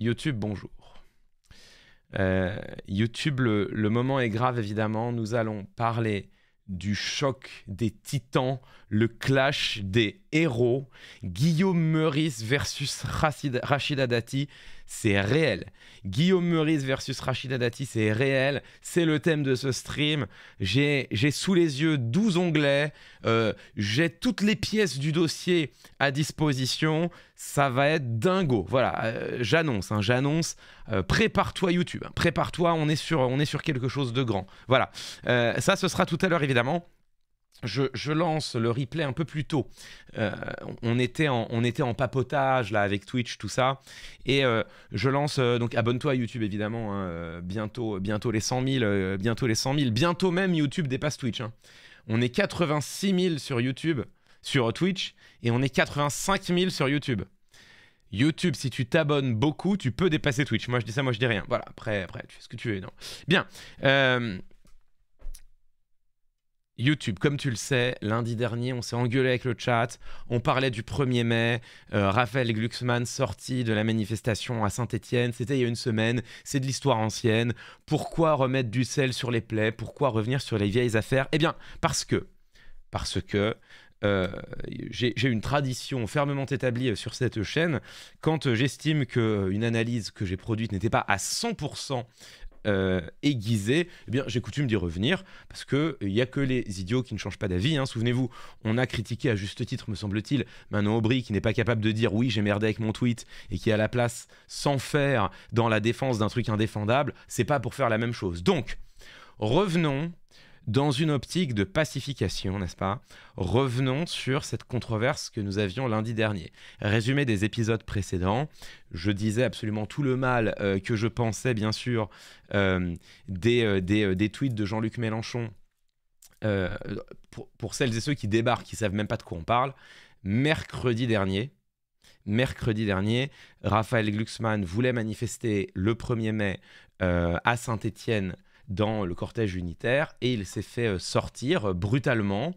YouTube, bonjour. YouTube, le moment est grave, évidemment. Nous allons parler du choc des titans, le clash des héros. Guillaume Meurice versus Rachida Dati, c'est réel. Guillaume Meurice versus Rachida Dati, c'est réel. C'est le thème de ce stream. J'ai sous les yeux 12 onglets. J'ai toutes les pièces du dossier à disposition. Ça va être dingo. Voilà, j'annonce. Prépare-toi YouTube. Prépare-toi, on est sur quelque chose de grand. Voilà, ça ce sera tout à l'heure évidemment. Je lance le replay un peu plus tôt. On était en papotage là avec Twitch, tout ça. Et je lance, donc abonne-toi à YouTube évidemment. Hein, bientôt les 100 000. Bientôt même YouTube dépasse Twitch. Hein. On est 86 000 sur YouTube, sur Twitch. Et on est 85 000 sur YouTube. YouTube, si tu t'abonnes beaucoup, tu peux dépasser Twitch. Moi je dis ça, moi je dis rien. Voilà, après tu fais ce que tu veux. Non. Bien. YouTube, comme tu le sais, lundi dernier, on s'est engueulé avec le chat. On parlait du 1er mai. Raphaël Glucksmann sorti de la manifestation à Saint-Étienne. C'était il y a une semaine. C'est de l'histoire ancienne. Pourquoi remettre du sel sur les plaies? Pourquoi revenir sur les vieilles affaires? Eh bien, parce que j'ai une tradition fermement établie sur cette chaîne. Quand j'estime qu'une analyse que j'ai produite n'était pas à 100% aiguisée, eh bien j'ai coutume d'y revenir parce qu'il n'y a que les idiots qui ne changent pas d'avis. Hein. Souvenez-vous, on a critiqué à juste titre, me semble-t-il, Manon Aubry qui n'est pas capable de dire oui, j'ai merdé avec mon tweet et qui à la place s'enferme dans la défense d'un truc indéfendable. C'est pas pour faire la même chose. Donc, revenons dans une optique de pacification, n'est-ce pas? Revenons sur cette controverse que nous avions lundi dernier. Résumé des épisodes précédents, je disais absolument tout le mal que je pensais, bien sûr, des tweets de Jean-Luc Mélenchon. Pour celles et ceux qui débarquent, qui ne savent même pas de quoi on parle, mercredi dernier, Raphaël Glucksmann voulait manifester le 1er mai à Saint-Étienne dans le cortège unitaire et il s'est fait sortir brutalement.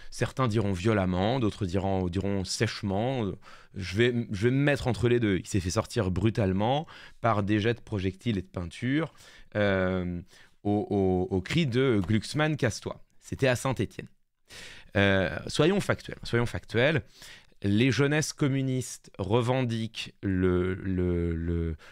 Certains diront violemment, d'autres diront sèchement. Je vais me mettre entre les deux. Il s'est fait sortir brutalement par des jets de projectiles et de peinture au cri de Glucksmann, casse-toi. C'était à Saint-Étienne. Soyons factuels. Les jeunesses communistes revendiquent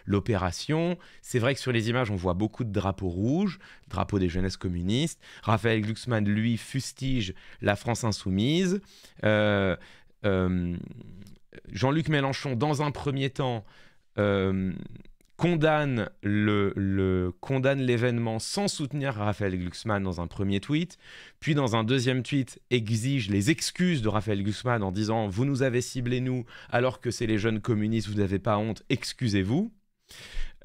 l'opération. C'est vrai que sur les images, on voit beaucoup de drapeaux rouges, drapeaux des jeunesses communistes. Raphaël Glucksmann, lui, fustige la France insoumise. Jean-Luc Mélenchon, dans un premier temps, condamne l'événement sans soutenir Raphaël Glucksmann dans un premier tweet, puis dans un deuxième tweet exige les excuses de Raphaël Glucksmann en disant « Vous nous avez ciblés, nous, alors que c'est les jeunes communistes, vous n'avez pas honte, excusez-vous ».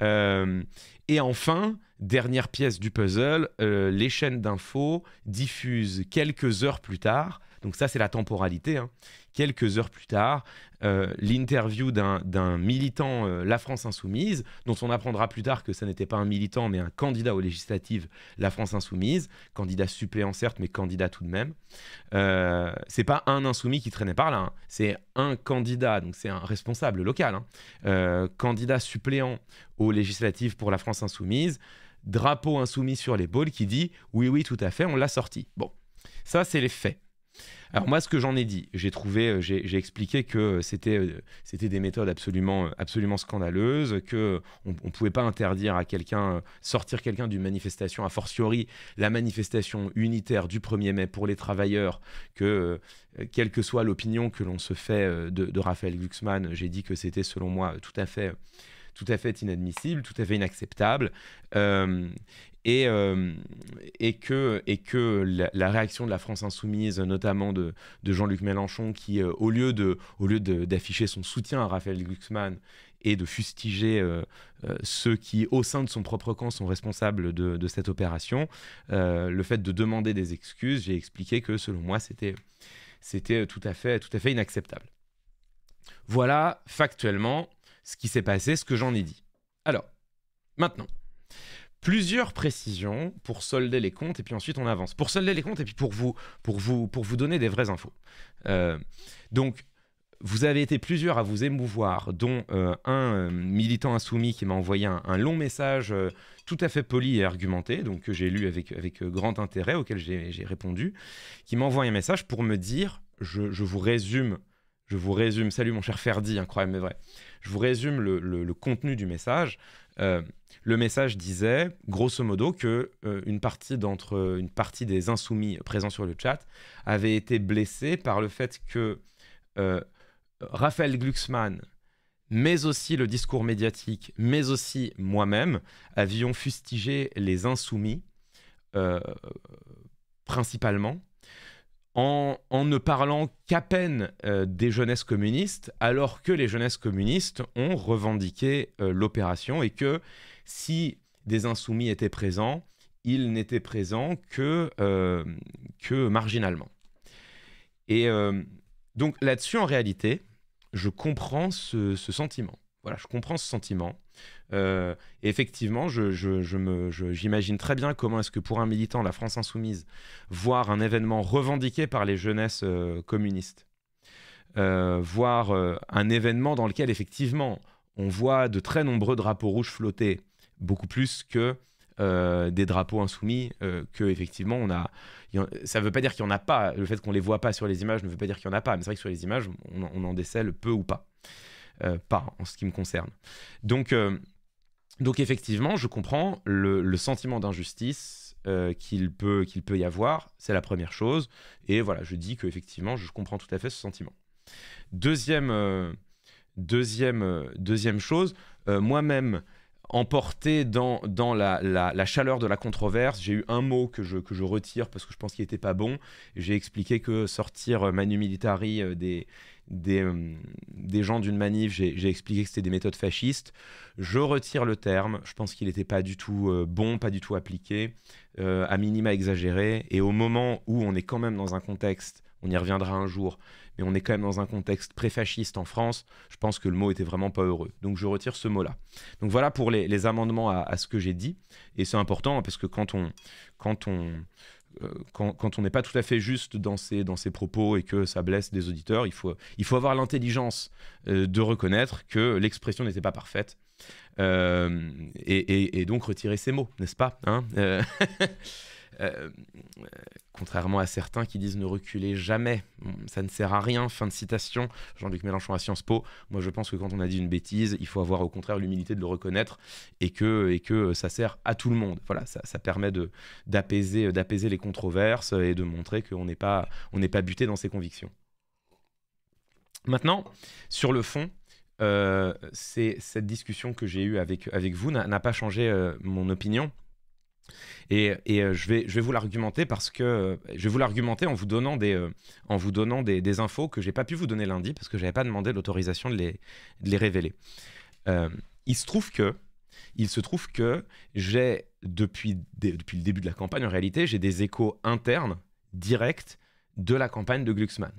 Et enfin, dernière pièce du puzzle, les chaînes d'infos diffusent quelques heures plus tard, donc ça c'est la temporalité, hein, quelques heures plus tard, l'interview d'un militant La France Insoumise, dont on apprendra plus tard que ça n'était pas un militant, mais un candidat aux législatives La France Insoumise, candidat suppléant certes, mais candidat tout de même. C'est pas un insoumis qui traînait par là, hein. C'est un candidat, donc c'est un responsable local, hein, candidat suppléant aux législatives pour La France Insoumise, drapeau insoumis sur l'épaule qui dit « Oui, tout à fait, on l'a sorti ». Bon, ça c'est les faits. Alors moi, ce que j'en ai dit, j'ai expliqué que c'était des méthodes absolument scandaleuses, qu'on ne pouvait pas interdire à sortir quelqu'un d'une manifestation, a fortiori la manifestation unitaire du 1er mai pour les travailleurs, que quelle que soit l'opinion que l'on se fait de Raphaël Glucksmann, j'ai dit que c'était selon moi tout à fait inadmissible, tout à fait inacceptable. Et que la réaction de la France Insoumise, notamment de Jean-Luc Mélenchon, qui, au lieu d'afficher son soutien à Raphaël Glucksmann et de fustiger ceux qui, au sein de son propre camp, sont responsables de cette opération, le fait de demander des excuses, j'ai expliqué que, selon moi, c'était tout à fait inacceptable. Voilà, factuellement, ce qui s'est passé, ce que j'en ai dit. Alors, maintenant, plusieurs précisions pour solder les comptes et puis ensuite on avance. Pour solder les comptes et puis pour vous donner des vraies infos. Donc, Vous avez été plusieurs à vous émouvoir, dont un militant insoumis qui m'a envoyé un long message tout à fait poli et argumenté, donc que j'ai lu avec grand intérêt, auquel j'ai répondu, qui m'a envoyé un message pour me dire, je vous résume, salut mon cher Ferdi, incroyable mais vrai, je vous résume le contenu du message. Le message disait, grosso modo, que une partie des insoumis présents sur le chat avait été blessée par le fait que Raphaël Glucksmann, mais aussi le discours médiatique, mais aussi moi-même, avions fustigé les insoumis, principalement, en ne parlant qu'à peine des jeunesses communistes, alors que les jeunesses communistes ont revendiqué l'opération et que si des insoumis étaient présents, ils n'étaient présents que marginalement. Et donc là-dessus, en réalité, je comprends ce sentiment. Voilà, je comprends ce sentiment. Et effectivement, j'imagine très bien comment est-ce que pour un militant de la France Insoumise, voir un événement revendiqué par les jeunesses communistes, voir un événement dans lequel effectivement on voit de très nombreux drapeaux rouges flotter, beaucoup plus que des drapeaux insoumis, que effectivement on a. Ça ne veut pas dire qu'il n'y en a pas. Le fait qu'on ne les voit pas sur les images ne veut pas dire qu'il n'y en a pas. Mais c'est vrai que sur les images, on en décèle peu ou pas. Pas en ce qui me concerne. Donc effectivement, je comprends le sentiment d'injustice qu'il peut y avoir. C'est la première chose. Et voilà, je dis qu'effectivement, je comprends tout à fait ce sentiment. Deuxième chose, moi-même, emporté dans la chaleur de la controverse, j'ai eu un mot que je retire parce que je pense qu'il n'était pas bon. J'ai expliqué que sortir Manu Militari des gens d'une manif, j'ai expliqué que c'était des méthodes fascistes. Je retire le terme, je pense qu'il n'était pas du tout bon, pas du tout appliqué, à minima exagéré. Et au moment où on est quand même dans un contexte, on y reviendra un jour, mais on est quand même dans un contexte pré-fasciste en France, je pense que le mot était vraiment pas heureux. Donc je retire ce mot-là. Donc voilà pour les amendements à ce que j'ai dit. Et c'est important parce que quand on n'est pas tout à fait juste dans ses propos et que ça blesse des auditeurs, il faut avoir l'intelligence de reconnaître que l'expression n'était pas parfaite. Et donc retirer ces mots, n'est-ce pas, hein? Contrairement à certains qui disent ne reculez jamais, ça ne sert à rien, fin de citation, Jean-Luc Mélenchon à Sciences Po. Moi je pense que quand on a dit une bêtise, il faut avoir au contraire l'humilité de le reconnaître et que ça sert à tout le monde. Voilà, ça permet d'apaiser les controverses et de montrer qu'on n'est pas buté dans ses convictions. Maintenant, sur le fond, cette discussion que j'ai eue avec vous n'a pas changé mon opinion. Et je vais vous l'argumenter parce que je vais vous l'argumenter en vous donnant des infos que j'ai pas pu vous donner lundi parce que j'avais pas demandé l'autorisation de les révéler. Il se trouve que j'ai depuis le début de la campagne, en réalité, j'ai des échos internes directs de la campagne de Glucksmann.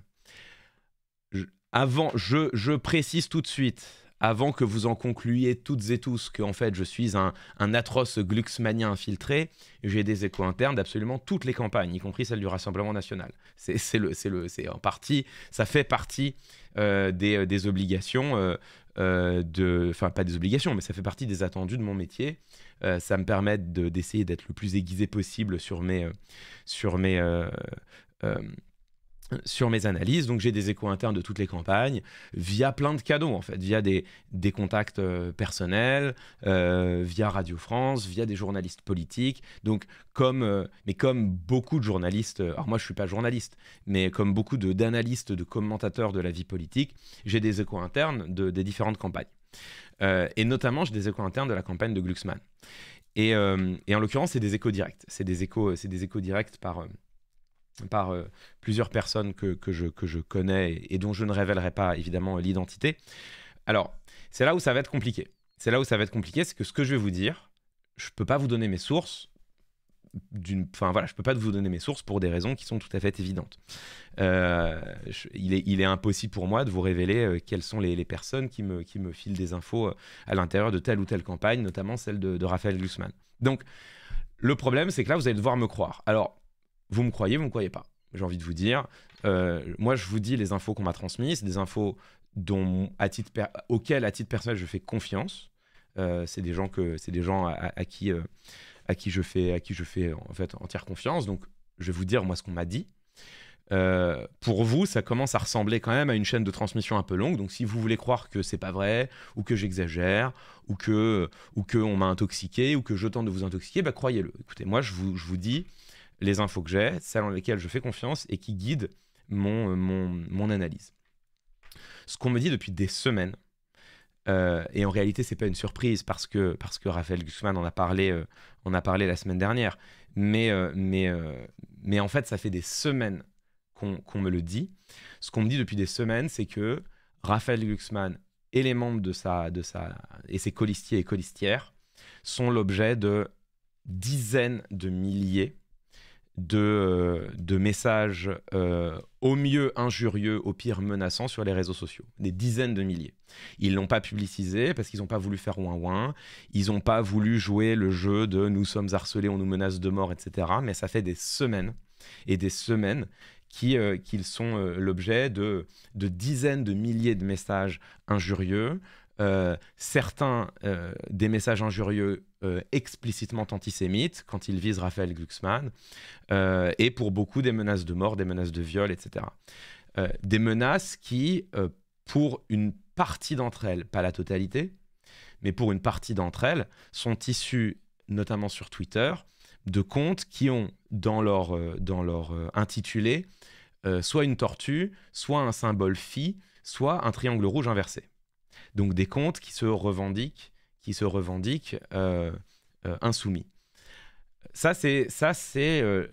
Je précise tout de suite, avant que vous en concluiez toutes et tous que en fait je suis un atroce glucksmannien infiltré, j'ai des échos internes d'absolument toutes les campagnes, y compris celle du Rassemblement national. C'est en partie, ça fait partie des obligations, enfin pas des obligations, mais ça fait partie des attendus de mon métier. Ça me permet d'essayer d'être le plus aiguisé possible sur mes analyses. Donc j'ai des échos internes de toutes les campagnes via plein de canaux en fait, via des contacts personnels, via Radio France, via des journalistes politiques. Donc comme beaucoup de journalistes, alors moi je suis pas journaliste, mais comme beaucoup d'analystes, de commentateurs de la vie politique, j'ai des échos internes des différentes campagnes. Et notamment j'ai des échos internes de la campagne de Glucksmann. Et en l'occurrence c'est des échos directs. C'est des échos directs par plusieurs personnes que je connais et dont je ne révélerai pas évidemment l'identité. Alors, c'est là où ça va être compliqué. C'est que ce que je vais vous dire, je ne peux pas vous donner mes sources. Je peux pas vous donner mes sources pour des raisons qui sont tout à fait évidentes. Il est impossible pour moi de vous révéler quelles sont les personnes qui me filent des infos à l'intérieur de telle ou telle campagne, notamment celle de Raphaël Glucksmann. Donc, le problème, c'est que là, vous allez devoir me croire. Alors, vous me croyez pas. j'ai envie de vous dire. Moi, je vous dis les infos qu'on m'a transmises, des infos auxquelles, à titre personnel, je fais confiance. C'est des gens à qui je fais en fait entière confiance. Donc, je vais vous dire moi ce qu'on m'a dit. Pour vous, ça commence à ressembler quand même à une chaîne de transmission un peu longue. Donc, si vous voulez croire que c'est pas vrai, ou que j'exagère, ou que on m'a intoxiqué, ou que je tente de vous intoxiquer, bah croyez-le. Écoutez, moi, je vous dis les infos que j'ai, celles dans lesquelles je fais confiance et qui guident mon analyse. Ce qu'on me dit depuis des semaines, et en réalité, c'est pas une surprise parce que Raphaël Glucksmann en a parlé la semaine dernière. Mais en fait, ça fait des semaines qu'on me le dit. Ce qu'on me dit depuis des semaines, c'est que Raphaël Glucksmann et les membres et ses colistiers et colistières sont l'objet de dizaines de milliers de messages au mieux injurieux, au pire menaçants sur les réseaux sociaux. Des dizaines de milliers. Ils ne l'ont pas publicisé parce qu'ils n'ont pas voulu faire ouin-ouin. Ils n'ont pas voulu jouer le jeu de « nous sommes harcelés, on nous menace de mort », etc. Mais ça fait des semaines et des semaines qu'ils sont l'objet de dizaines de milliers de messages injurieux. Certains des messages injurieux explicitement antisémites quand ils visent Raphaël Glucksmann, et pour beaucoup des menaces de mort, des menaces de viol, etc. Des menaces qui, pour une partie d'entre elles, pas la totalité, mais pour une partie d'entre elles, sont issues, notamment sur Twitter, de comptes qui ont dans leur intitulé soit une tortue, soit un symbole phi, soit un triangle rouge inversé. Donc des comptes qui se revendiquent insoumis. Ça c'est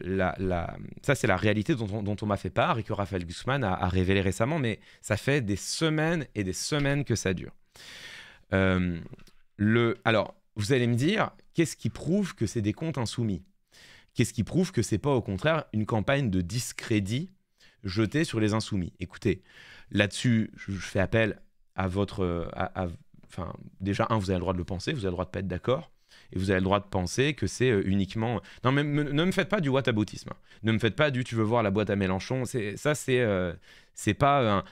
la réalité dont on m'a fait part et que Raphaël Glucksmann a révélé récemment, mais ça fait des semaines et des semaines que ça dure. Alors, vous allez me dire, qu'est-ce qui prouve que c'est des comptes insoumis? Qu'est-ce qui prouve que c'est pas au contraire une campagne de discrédit jetée sur les insoumis? Écoutez, là-dessus, je fais appel à votre... Enfin, déjà, vous avez le droit de le penser, vous avez le droit de pas être d'accord, et vous avez le droit de penser que c'est uniquement... Non, mais ne me faites pas du whataboutisme. Hein. Ne me faites pas du « tu veux voir la boîte à Mélenchon ». C'est pas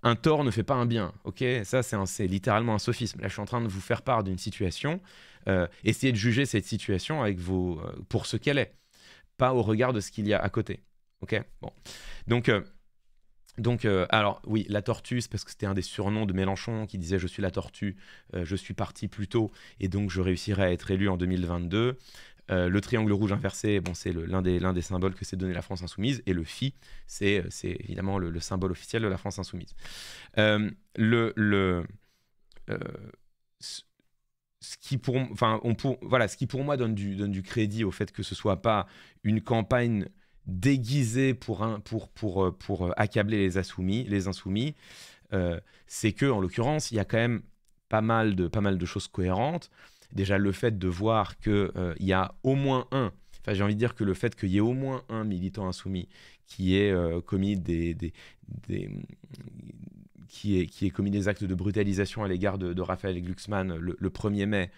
un tort ne fait pas un bien, ok? Ça, c'est littéralement un sophisme. Là, je suis en train de vous faire part d'une situation. Essayez de juger cette situation avec pour ce qu'elle est, pas au regard de ce qu'il y a à côté, ok? Bon. Donc, alors oui, la tortue, c'est parce que c'était un des surnoms de Mélenchon qui disait « je suis la tortue, je suis parti plus tôt et donc je réussirai à être élu en 2022 ». Le triangle rouge inversé, bon, c'est l'un des symboles que s'est donné la France insoumise, et le phi, c'est évidemment le symbole officiel de la France insoumise. Ce qui pour moi donne du crédit au fait que ce soit pas une campagne déguisée pour accabler les insoumis, c'est que en l'occurrence il y a quand même pas mal de choses cohérentes. Déjà, le fait de voir qu'il y a au moins j'ai envie de dire que le fait qu'il y ait au moins un militant insoumis qui ait commis qui ait commis des actes de brutalisation à l'égard de Raphaël Glucksmann le 1er mai,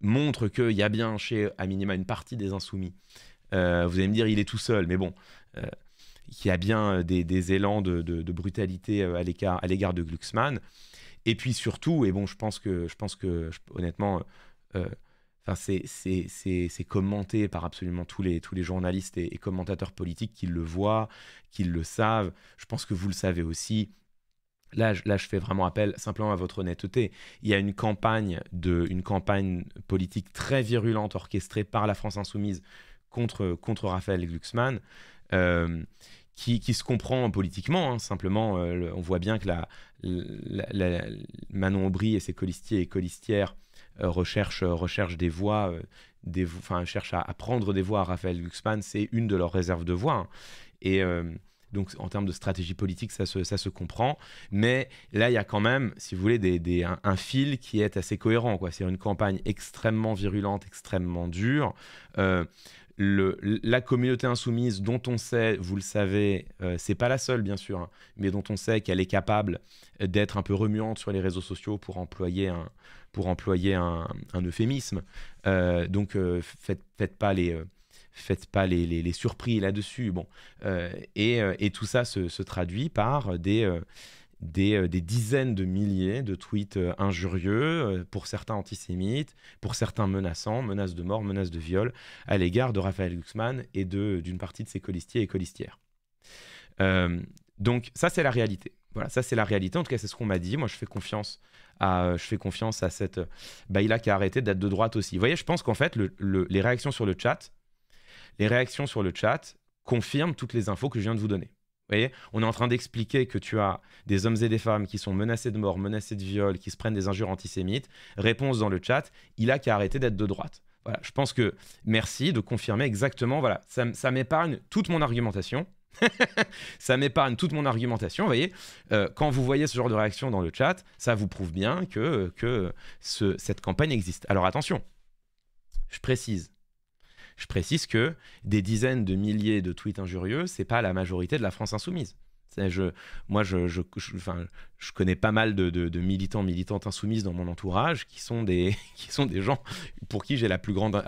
montre qu'il y a bien chez, à minima, une partie des insoumis. Vous allez me dire, il est tout seul, mais bon, qu'il y a bien des élans de brutalité à l'égard de Glucksmann. Et puis surtout, et bon, je pense que honnêtement, c'est commenté par absolument tous les journalistes et commentateurs politiques qui le voient, qui le savent. Je pense que vous le savez aussi. Là, je fais vraiment appel simplement à votre honnêteté. Il y a une campagne politique très virulente orchestrée par la France insoumise contre Raphaël Glucksmann, qui se comprend politiquement. Hein, simplement, on voit bien que Manon Aubry et ses colistiers et colistières recherchent des voix, cherchent à prendre des voix à Raphaël Glucksmann. C'est une de leurs réserves de voix. Hein. Et donc, en termes de stratégie politique, ça se comprend. Mais là, il y a quand même, si vous voulez, un fil qui est assez cohérent, quoi. C'est une campagne extrêmement virulente, extrêmement dure. La communauté insoumise, dont on sait, vous le savez, c'est pas la seule bien sûr, hein, mais dont on sait qu'elle est capable d'être un peu remuante sur les réseaux sociaux pour employer un euphémisme. Donc faites pas faites pas les surpris là-dessus. Bon, et tout ça se traduit par des dizaines de milliers de tweets injurieux, pour certains antisémites, pour certains menaçants, menaces de mort, menaces de viol, à l'égard de Raphaël Glucksmann et d'une partie de ses colistiers et colistières. Donc ça, c'est la réalité. Voilà, ça c'est la réalité. En tout cas, c'est ce qu'on m'a dit. Moi, je fais confiance à cette Baïla qui a arrêté d'être de droite aussi. Vous voyez, je pense qu'en fait, les réactions sur le chat confirment toutes les infos que je viens de vous donner. Vous voyez, on est en train d'expliquer que tu as des hommes et des femmes qui sont menacés de mort, menacés de viol, qui se prennent des injures antisémites. Réponse dans le chat, il a qu'à arrêter d'être de droite. Voilà, je pense que merci de confirmer exactement. Voilà, ça m'épargne toute mon argumentation. Ça m'épargne toute mon argumentation. Vous voyez, quand vous voyez ce genre de réaction dans le chat, ça vous prouve bien que cette campagne existe. Alors attention, je précise que des dizaines de milliers de tweets injurieux, c'est pas la majorité de la France insoumise. Moi, je connais pas mal de militants, militantes insoumises dans mon entourage qui sont des gens pour qui j'ai la plus grande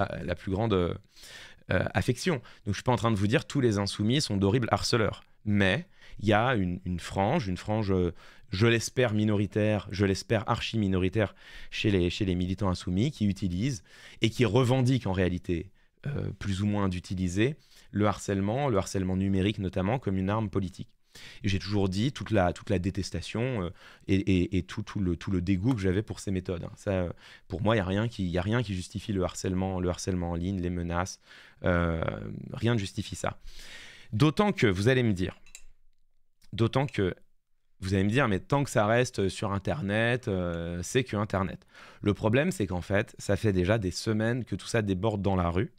affection. Donc, je suis pas en train de vous dire tous les insoumis sont d'horribles harceleurs. Mais il y a une frange, je l'espère minoritaire, je l'espère archi-minoritaire chez les militants insoumis qui utilisent et qui revendiquent en réalité plus ou moins d'utiliser le harcèlement numérique notamment, comme une arme politique. Et j'ai toujours dit toute la détestation et tout le dégoût que j'avais pour ces méthodes. Ça, pour moi, il n'y a rien qui justifie le harcèlement en ligne, les menaces. Rien ne justifie ça. D'autant que vous allez me dire, mais tant que ça reste sur Internet, c'est que Internet. Le problème, c'est qu'en fait, ça fait déjà des semaines que tout ça déborde dans la rue.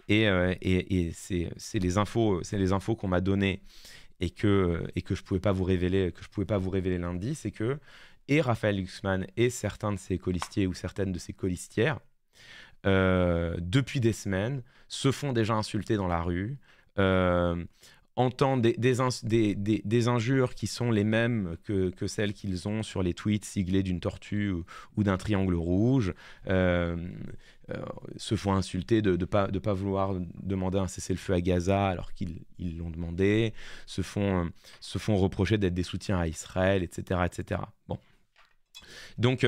Et c'est les infos qu'on m'a données et que je pouvais pas vous révéler lundi, c'est que Raphaël Glucksmann et certains de ses colistiers ou certaines de ses colistières, depuis des semaines, se font déjà insulter dans la rue, entendent des injures qui sont les mêmes que celles qu'ils ont sur les tweets siglés d'une tortue ou d'un triangle rouge, se font insulter de pas vouloir demander un cessez-le-feu à Gaza alors qu'ils l'ont demandé, se font reprocher d'être des soutiens à Israël, etc. etc. Bon. Donc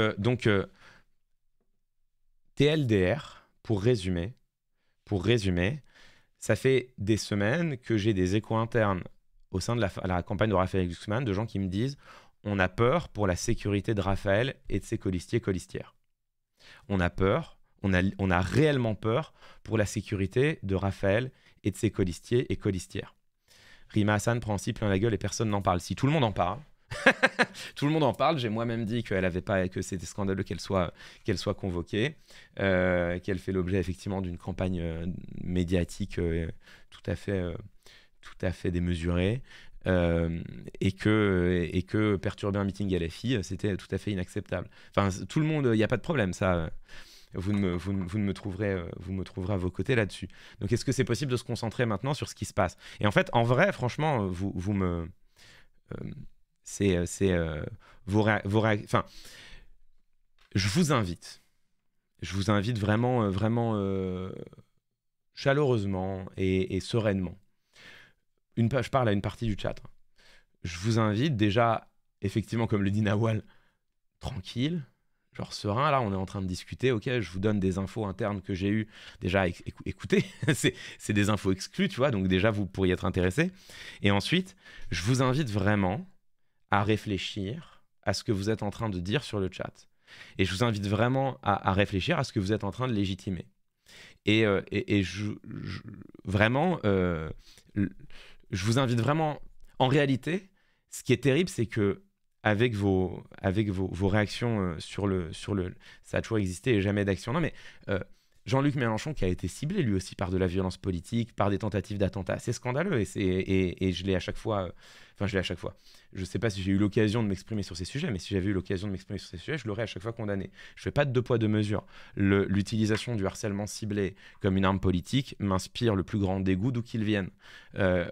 TLDR, pour résumer, ça fait des semaines que j'ai des échos internes au sein de la campagne de Raphaël Glucksmann, de gens qui me disent on a peur pour la sécurité de Raphaël et de ses colistiers et colistières. On a peur, on a réellement peur pour la sécurité de Raphaël et de ses colistiers et colistières. Rima Hassan prend ainsi plein la gueule et personne n'en parle. Si tout le monde en parle, tout le monde en parle. J'ai moi-même dit que c'était scandaleux qu'elle soit convoquée, qu'elle fait l'objet effectivement d'une campagne médiatique tout à fait démesurée, et que perturber un meeting LFI, c'était tout à fait inacceptable. Enfin, tout le monde, il n'y a pas de problème, ça. Vous me trouverez à vos côtés là-dessus. Donc, est-ce que c'est possible de se concentrer maintenant sur ce qui se passe? Et en fait, en vrai, franchement, enfin, je vous invite vraiment chaleureusement et sereinement. Je parle à une partie du chat. Je vous invite déjà, effectivement, comme le dit Nawal, tranquille, genre serein. Là, on est en train de discuter. Ok, je vous donne des infos internes que j'ai eues. Déjà, écoutez, c'est des infos exclues, tu vois. Donc déjà, vous pourriez être intéressé. Et ensuite, je vous invite vraiment à réfléchir à ce que vous êtes en train de dire sur le chat. Et je vous invite vraiment à réfléchir à ce que vous êtes en train de légitimer. Vraiment, je vous invite vraiment... En réalité, ce qui est terrible, c'est que avec vos réactions sur le... Ça a toujours existé et jamais d'action. Non, mais Jean-Luc Mélenchon, qui a été ciblé lui aussi par de la violence politique, par des tentatives d'attentat, c'est scandaleux. Et je l'ai à chaque fois... Je ne sais pas si j'ai eu l'occasion de m'exprimer sur ces sujets, mais si j'avais eu l'occasion de m'exprimer sur ces sujets, je l'aurais à chaque fois condamné. Je ne fais pas de deux poids, deux mesures. L'utilisation du harcèlement ciblé comme une arme politique m'inspire le plus grand dégoût d'où qu'il vienne.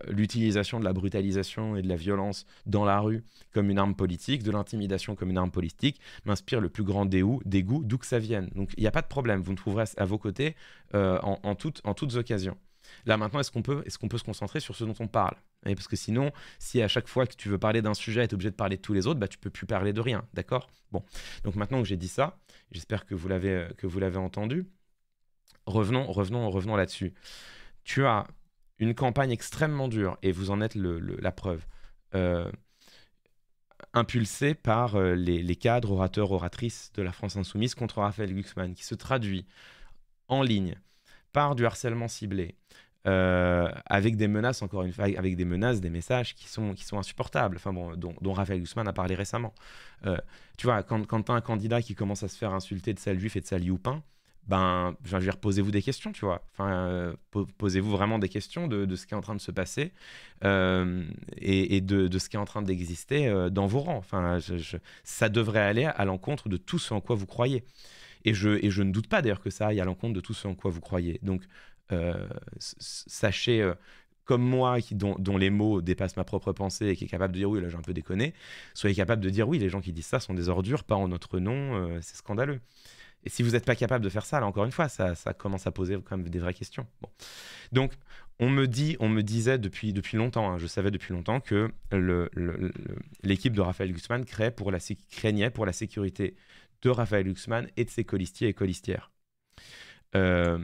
L'utilisation de la brutalisation et de la violence dans la rue comme une arme politique, de l'intimidation comme une arme politique, m'inspire le plus grand dégoût d'où que ça vienne. Donc il n'y a pas de problème, vous me trouverez à vos côtés en toutes occasions. Là maintenant, est-ce qu'on peut se concentrer sur ce dont on parle? Et parce que sinon, si à chaque fois que tu veux parler d'un sujet, tu es obligé de parler de tous les autres, bah, tu peux plus parler de rien, d'accord? Bon, donc maintenant que j'ai dit ça, j'espère que vous l'avez entendu. Revenons là-dessus. Tu as une campagne extrêmement dure, et vous en êtes la preuve, impulsée par les cadres, orateurs, oratrices de la France Insoumise contre Raphaël Glucksmann, qui se traduit en ligne par du harcèlement ciblé, avec des menaces, encore une fois, avec des menaces, des messages qui sont insupportables, enfin bon, dont Raphaël Glucksmann a parlé récemment. Tu vois, quand tu as un candidat qui commence à se faire insulter de sale juif et de sale youpin, ben, je veux dire, posez-vous des questions, tu vois. Enfin, posez-vous vraiment des questions de ce qui est en train de se passer, et de ce qui est en train d'exister dans vos rangs. Enfin, ça devrait aller à l'encontre de tout ce en quoi vous croyez. Et je ne doute pas d'ailleurs que ça aille à l'encontre de tout ce en quoi vous croyez. Donc, sachez, comme moi, dont les mots dépassent ma propre pensée et qui est capable de dire oui, là j'ai un peu déconné, soyez capable de dire oui, les gens qui disent ça sont des ordures, pas en notre nom, c'est scandaleux. Et si vous n'êtes pas capable de faire ça, là encore une fois, ça commence à poser quand même des vraies questions. Bon. Donc, on me disait depuis longtemps, hein, je savais depuis longtemps que l'équipe de Raphaël Glucksmann craignait pour la sécurité de Raphaël Glucksmann et de ses colistiers et colistières. Ce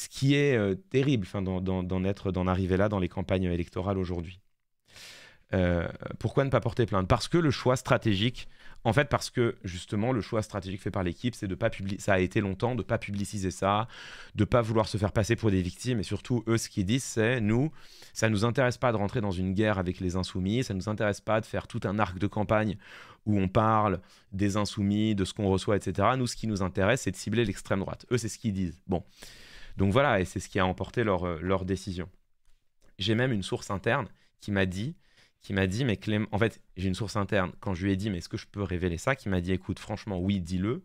qui est terrible, d'en arriver là dans les campagnes électorales aujourd'hui. Pourquoi ne pas porter plainte? Parce que le choix stratégique, parce que justement le choix stratégique fait par l'équipe, c'est de pas publier. Ça a été longtemps de pas publiciser ça, de pas vouloir se faire passer pour des victimes, et surtout eux, ce qu'ils disent, c'est ça nous intéresse pas de rentrer dans une guerre avec les insoumis, ça nous intéresse pas de faire tout un arc de campagne où on parle des insoumis, de ce qu'on reçoit, etc. Nous, ce qui nous intéresse, c'est de cibler l'extrême droite. Eux, c'est ce qu'ils disent. Bon, donc voilà, et c'est ce qui a emporté leur décision. J'ai même une source interne qui m'a dit, mais Clément, en fait, j'ai une source interne, quand je lui ai dit, mais est-ce que je peux révéler ça, qui m'a dit, écoute, franchement, oui, dis-le.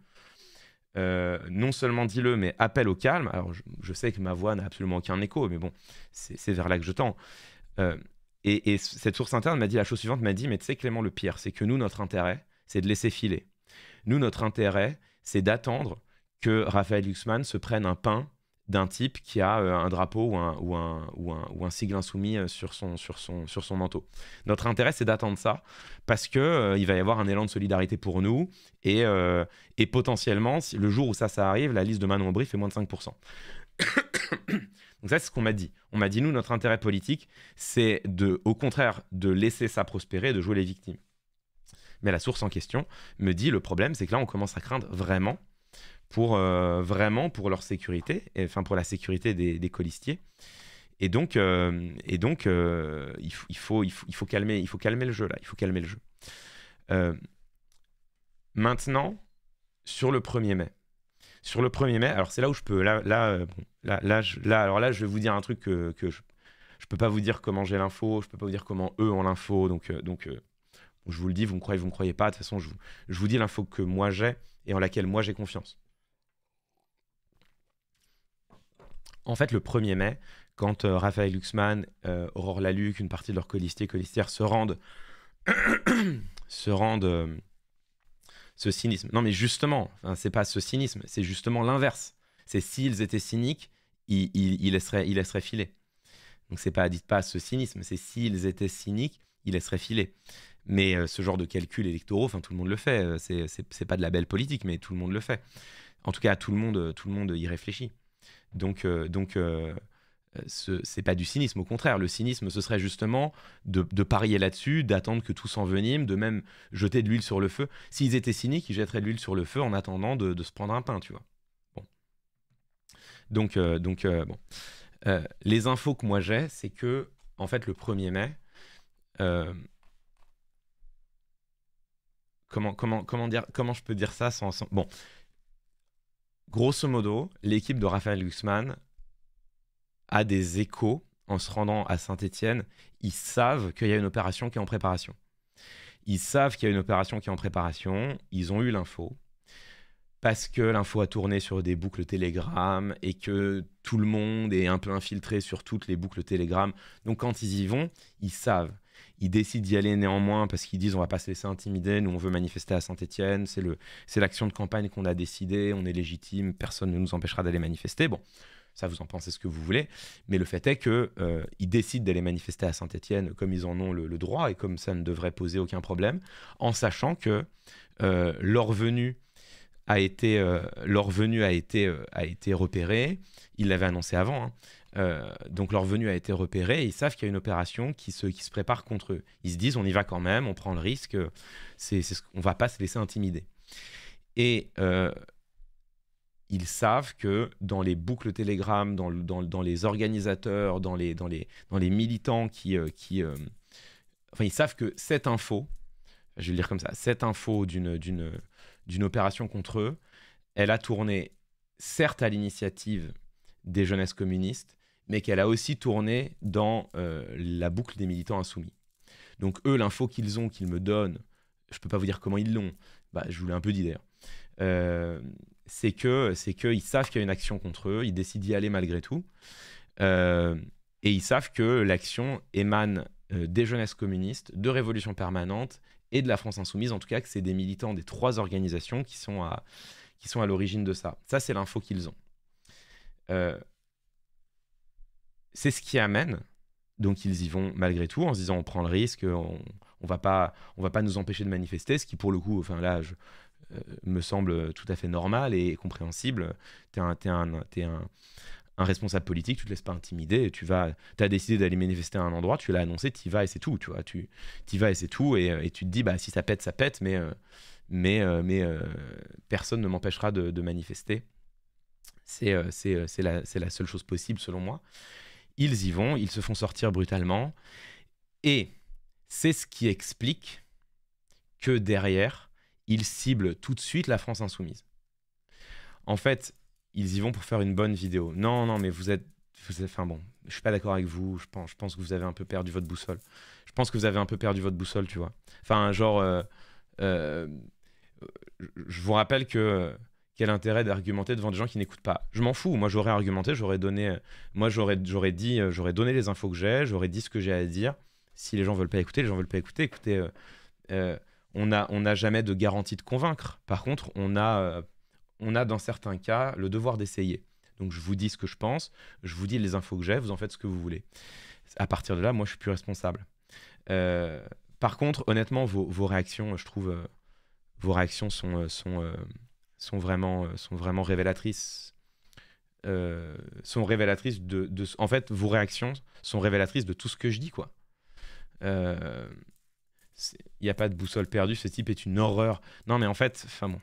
Non seulement dis-le, mais appelle au calme. Alors, je sais que ma voix n'a absolument aucun écho, mais bon, c'est vers là que je tends. Et cette source interne m'a dit la chose suivante, m'a dit, mais tu sais, Clément, le pire, c'est que nous, notre intérêt, c'est de laisser filer. Nous, notre intérêt, c'est d'attendre que Raphaël Glucksmann se prenne un pain d'un type qui a un drapeau ou un sigle insoumis sur son manteau. Notre intérêt, c'est d'attendre ça, parce que il va y avoir un élan de solidarité pour nous, et potentiellement, le jour où ça arrive, la liste de Manon Aubry fait moins de 5%. Donc ça, c'est ce qu'on m'a dit. On m'a dit, nous, notre intérêt politique, c'est au contraire de laisser ça prospérer, de jouer les victimes. Mais la source en question me dit, le problème, c'est que là, on commence à craindre vraiment pour leur sécurité, pour la sécurité des colistiers. Et donc, il faut calmer le jeu, là. Il faut calmer le jeu. Maintenant, sur le 1er mai. Sur le 1er mai, alors c'est là où je peux... Alors là, je vais vous dire un truc que je peux pas vous dire comment j'ai l'info, je peux pas vous dire comment eux ont l'info, donc je vous le dis, vous me croyez pas, de toute façon, je vous dis l'info que moi j'ai et en laquelle moi j'ai confiance. En fait, le 1er mai, quand Raphaël Glucksmann, Aurore Lalucq, une partie de leurs colistières se rendent ce cynisme. Non, mais justement, c'est pas ce cynisme, c'est justement l'inverse. C'est s'ils étaient cyniques, ils laisseraient filer. Donc dites pas ce cynisme, c'est s'ils étaient cyniques, ils laisseraient filer. Mais ce genre de calcul électoraux, tout le monde le fait. C'est pas de la belle politique, mais tout le monde le fait. En tout cas, tout le monde y réfléchit. Donc c'est pas du cynisme, au contraire. Le cynisme, ce serait justement de parier là-dessus, d'attendre que tout s'envenime, de même jeter de l'huile sur le feu. S'ils étaient cyniques, ils jetteraient de l'huile sur le feu en attendant de se prendre un pain, tu vois. Bon. Donc bon. Les infos que moi j'ai, c'est que, en fait, le 1er mai, comment je peux dire ça sans... Bon. Grosso modo, l'équipe de Raphaël Glucksmann a des échos en se rendant à Saint-Étienne. Ils savent qu'il y a une opération qui est en préparation. Ils savent qu'il y a une opération qui est en préparation. Ils ont eu l'info. Parce que l'info a tourné sur des boucles Telegram et que tout le monde est un peu infiltré sur toutes les boucles Telegram. Donc quand ils y vont, ils savent. Ils décident d'y aller néanmoins parce qu'ils disent on va pas se laisser intimider, nous on veut manifester à Saint-Étienne, c'est l'action de campagne qu'on a décidé, on est légitime, personne ne nous empêchera d'aller manifester. Bon, Ça, vous en pensez ce que vous voulez. Mais le fait est qu'ils décident d'aller manifester à Saint-Étienne comme ils en ont le droit et comme ça ne devrait poser aucun problème, en sachant que leur venue a été repérée. Ils l'avaient annoncé avant, hein. Donc leur venue a été repérée et ils savent qu'il y a une opération qui se prépare contre eux. Ils se disent on y va quand même, on prend le risque, on va pas se laisser intimider. Et ils savent que dans les boucles Telegram, dans les organisateurs, dans les militants enfin, ils savent que cette info, je vais le dire comme ça, cette info d'une opération contre eux, elle a tourné certes à l'initiative des jeunesses communistes, mais qu'elle a aussi tourné dans la boucle des militants insoumis. Donc eux, l'info qu'ils ont, qu'ils me donnent, je ne peux pas vous dire comment ils l'ont, je vous l'ai un peu dit d'ailleurs, c'est qu'ils savent qu'il y a une action contre eux, ils décident d'y aller malgré tout, et ils savent que l'action émane des jeunesses communistes, de Révolution permanente et de la France insoumise, en tout cas que c'est des militants des 3 organisations qui sont à l'origine de ça. Ça, c'est l'info qu'ils ont. C'est ce qui amène, donc ils y vont malgré tout, en se disant on prend le risque, on va pas nous empêcher de manifester, ce qui pour le coup, enfin là, me semble tout à fait normal et compréhensible. T'es un responsable politique, tu te laisses pas intimider, t'as décidé d'aller manifester à un endroit, tu l'as annoncé, t'y vas et c'est tout, tu vois, t'y vas et c'est tout, et tu te dis si ça pète, ça pète, mais personne ne m'empêchera de manifester. C'est la seule chose possible selon moi. Ils y vont, ils se font sortir brutalement, et c'est ce qui explique que derrière, ils ciblent tout de suite la France insoumise. En fait, ils y vont pour faire une bonne vidéo. Non, mais vous êtes enfin bon, je suis pas d'accord avec vous, je pense que vous avez un peu perdu votre boussole. Je pense que vous avez un peu perdu votre boussole, tu vois. Enfin, genre, je vous rappelle que quel intérêt d'argumenter devant des gens qui n'écoutent pas. Je m'en fous, moi j'aurais argumenté, j'aurais donné les infos que j'ai, j'aurais dit ce que j'ai à dire. Si les gens veulent pas écouter, les gens veulent pas écouter. Écoutez, on n'a jamais de garantie de convaincre. Par contre, on a dans certains cas le devoir d'essayer. Donc je vous dis ce que je pense, je vous dis les infos que j'ai, vous en faites ce que vous voulez. À partir de là, moi je suis plus responsable. Par contre, honnêtement, vos réactions, je trouve, vos réactions sont vraiment révélatrices. En fait, vos réactions sont révélatrices de tout ce que je dis, quoi. Il n'y a pas de boussole perdue, ce type est une horreur. Non, mais en fait, enfin bon,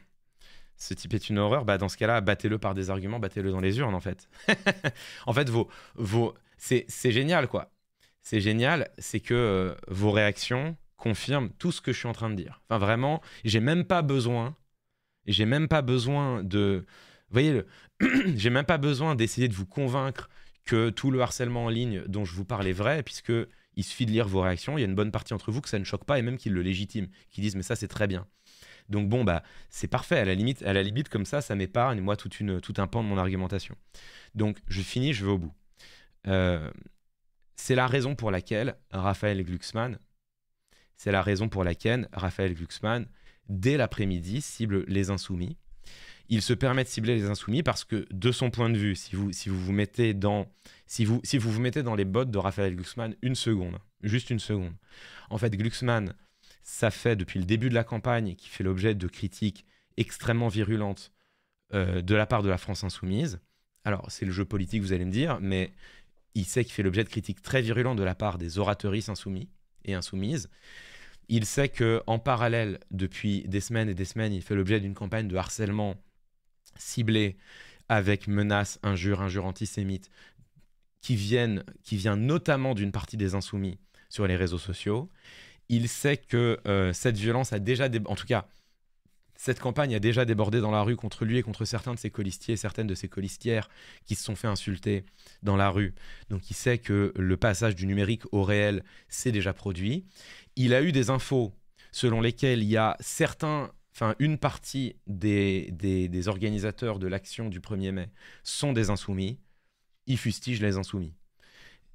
ce type est une horreur, dans ce cas-là, battez-le par des arguments, battez-le dans les urnes, en fait. En fait, c'est génial, quoi. C'est génial, c'est que vos réactions confirment tout ce que je suis en train de dire. Enfin, vraiment, j'ai même pas besoin de... Vous voyez, j'ai même pas besoin d'essayer de vous convaincre que tout le harcèlement en ligne dont je vous parle est vrai, puisque il suffit de lire vos réactions. Il y a une bonne partie d'entre vous que ça ne choque pas et même qui le légitiment, qui disent mais ça c'est très bien. Donc bon, c'est parfait. À la limite comme ça m'épargne moi tout un pan de mon argumentation. Donc je finis, je vais au bout. C'est la raison pour laquelle Raphaël Glucksmann, dès l'après-midi, cible les insoumis. Il se permet de cibler les insoumis parce que, de son point de vue, si vous vous mettez dans les bottes de Raphaël Glucksmann, juste une seconde. En fait, Glucksmann, ça fait depuis le début de la campagne qu'il fait l'objet de critiques extrêmement virulentes de la part de la France insoumise. Alors, c'est le jeu politique, vous allez me dire, mais il sait qu'il fait l'objet de critiques très virulentes de la part des orateuristes insoumis et insoumises. Il sait qu'en parallèle, depuis des semaines et des semaines, il fait l'objet d'une campagne de harcèlement ciblée avec menaces, injures antisémites qui vient notamment d'une partie des insoumis sur les réseaux sociaux. Il sait que cette violence a déjà... En tout cas, cette campagne a déjà débordé dans la rue contre lui et contre certains de ses colistiers, certaines de ses colistières qui se sont fait insulter dans la rue. Donc il sait que le passage du numérique au réel s'est déjà produit. Il a eu des infos selon lesquelles il y a une partie des organisateurs de l'action du 1er mai sont des insoumis. Il fustige les insoumis.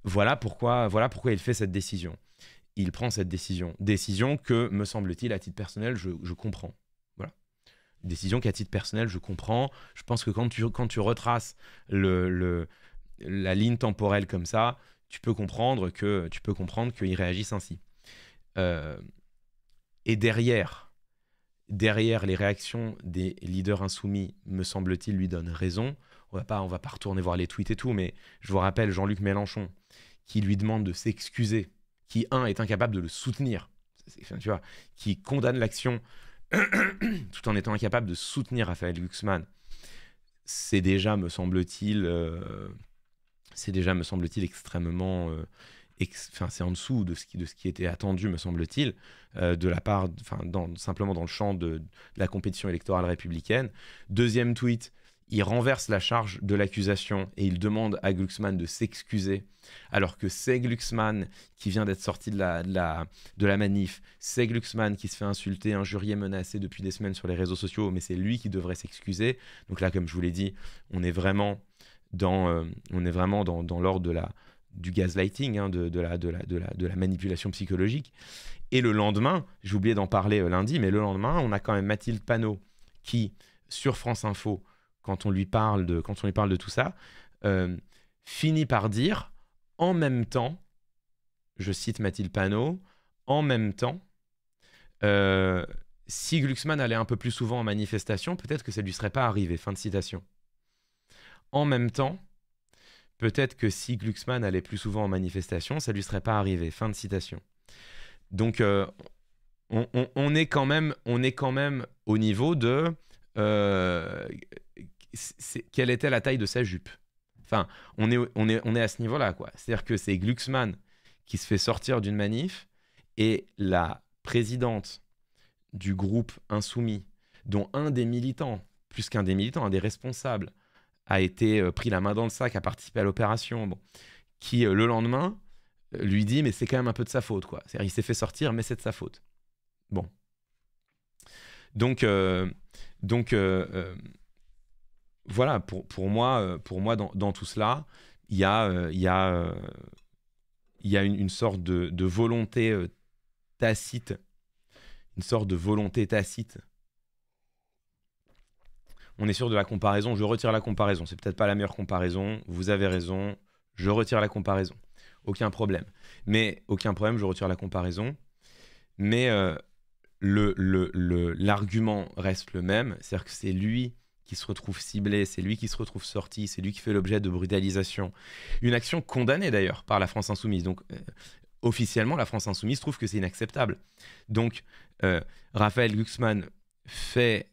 Voilà pourquoi il fait cette décision. Il prend cette décision que, me semble-t-il, à titre personnel, je comprends. Voilà. Décision qu'à titre personnel, je comprends. Je pense que quand tu retraces la ligne temporelle comme ça, tu peux comprendre qu'ils réagissent ainsi. Et derrière les réactions des leaders insoumis, me semble-t-il, lui donnent raison. On va pas retourner voir les tweets et tout, mais je vous rappelle Jean-Luc Mélenchon qui lui demande de s'excuser, qui, est incapable de le soutenir, tu vois, qui condamne l'action tout en étant incapable de soutenir Raphaël Glucksmann. C'est déjà, me semble-t-il, extrêmement... c'est en dessous de ce qui était attendu, me semble-t-il, de la part, simplement dans le champ de la compétition électorale républicaine. Deuxième tweet, il renverse la charge de l'accusation et il demande à Glucksmann de s'excuser, alors que c'est Glucksmann qui vient d'être sorti de la manif, c'est Glucksmann qui se fait insulter, injurier, menacer depuis des semaines sur les réseaux sociaux, mais c'est lui qui devrait s'excuser. Donc là, comme je vous l'ai dit, on est vraiment dans l'ordre du gaslighting, de la manipulation psychologique. Et le lendemain, j'ai oublié d'en parler lundi, mais le lendemain, on a quand même Mathilde Panot qui, sur France Info, quand on lui parle de tout ça, finit par dire, en même temps, je cite Mathilde Panot, en même temps, si Glucksmann allait un peu plus souvent en manifestation, peut-être que ça ne lui serait pas arrivé. Fin de citation. En même temps, peut-être que si Glucksmann allait plus souvent en manifestation, ça ne lui serait pas arrivé. Fin de citation. Donc, on est quand même au niveau de... quelle était la taille de sa jupe. Enfin, on est à ce niveau-là, quoi. C'est-à-dire que c'est Glucksmann qui se fait sortir d'une manif et la présidente du groupe Insoumis, dont un des militants, plus qu'un des militants, un des responsables, a été pris la main dans le sac, a participé à l'opération, qui le lendemain lui dit mais c'est quand même un peu de sa faute, quoi. C'est-à-dire il s'est fait sortir, mais c'est de sa faute. Bon. Donc voilà, pour moi dans tout cela, il y a une sorte de volonté tacite, On est sûr de la comparaison, je retire la comparaison, c'est peut-être pas la meilleure comparaison, vous avez raison, je retire la comparaison, aucun problème, je retire la comparaison, mais l'argument reste le même, c'est-à-dire que c'est lui qui se retrouve ciblé, c'est lui qui se retrouve sorti, c'est lui qui fait l'objet de brutalisation. Une action condamnée d'ailleurs par la France Insoumise. Donc officiellement, la France Insoumise trouve que c'est inacceptable. Donc Raphaël Glucksmann fait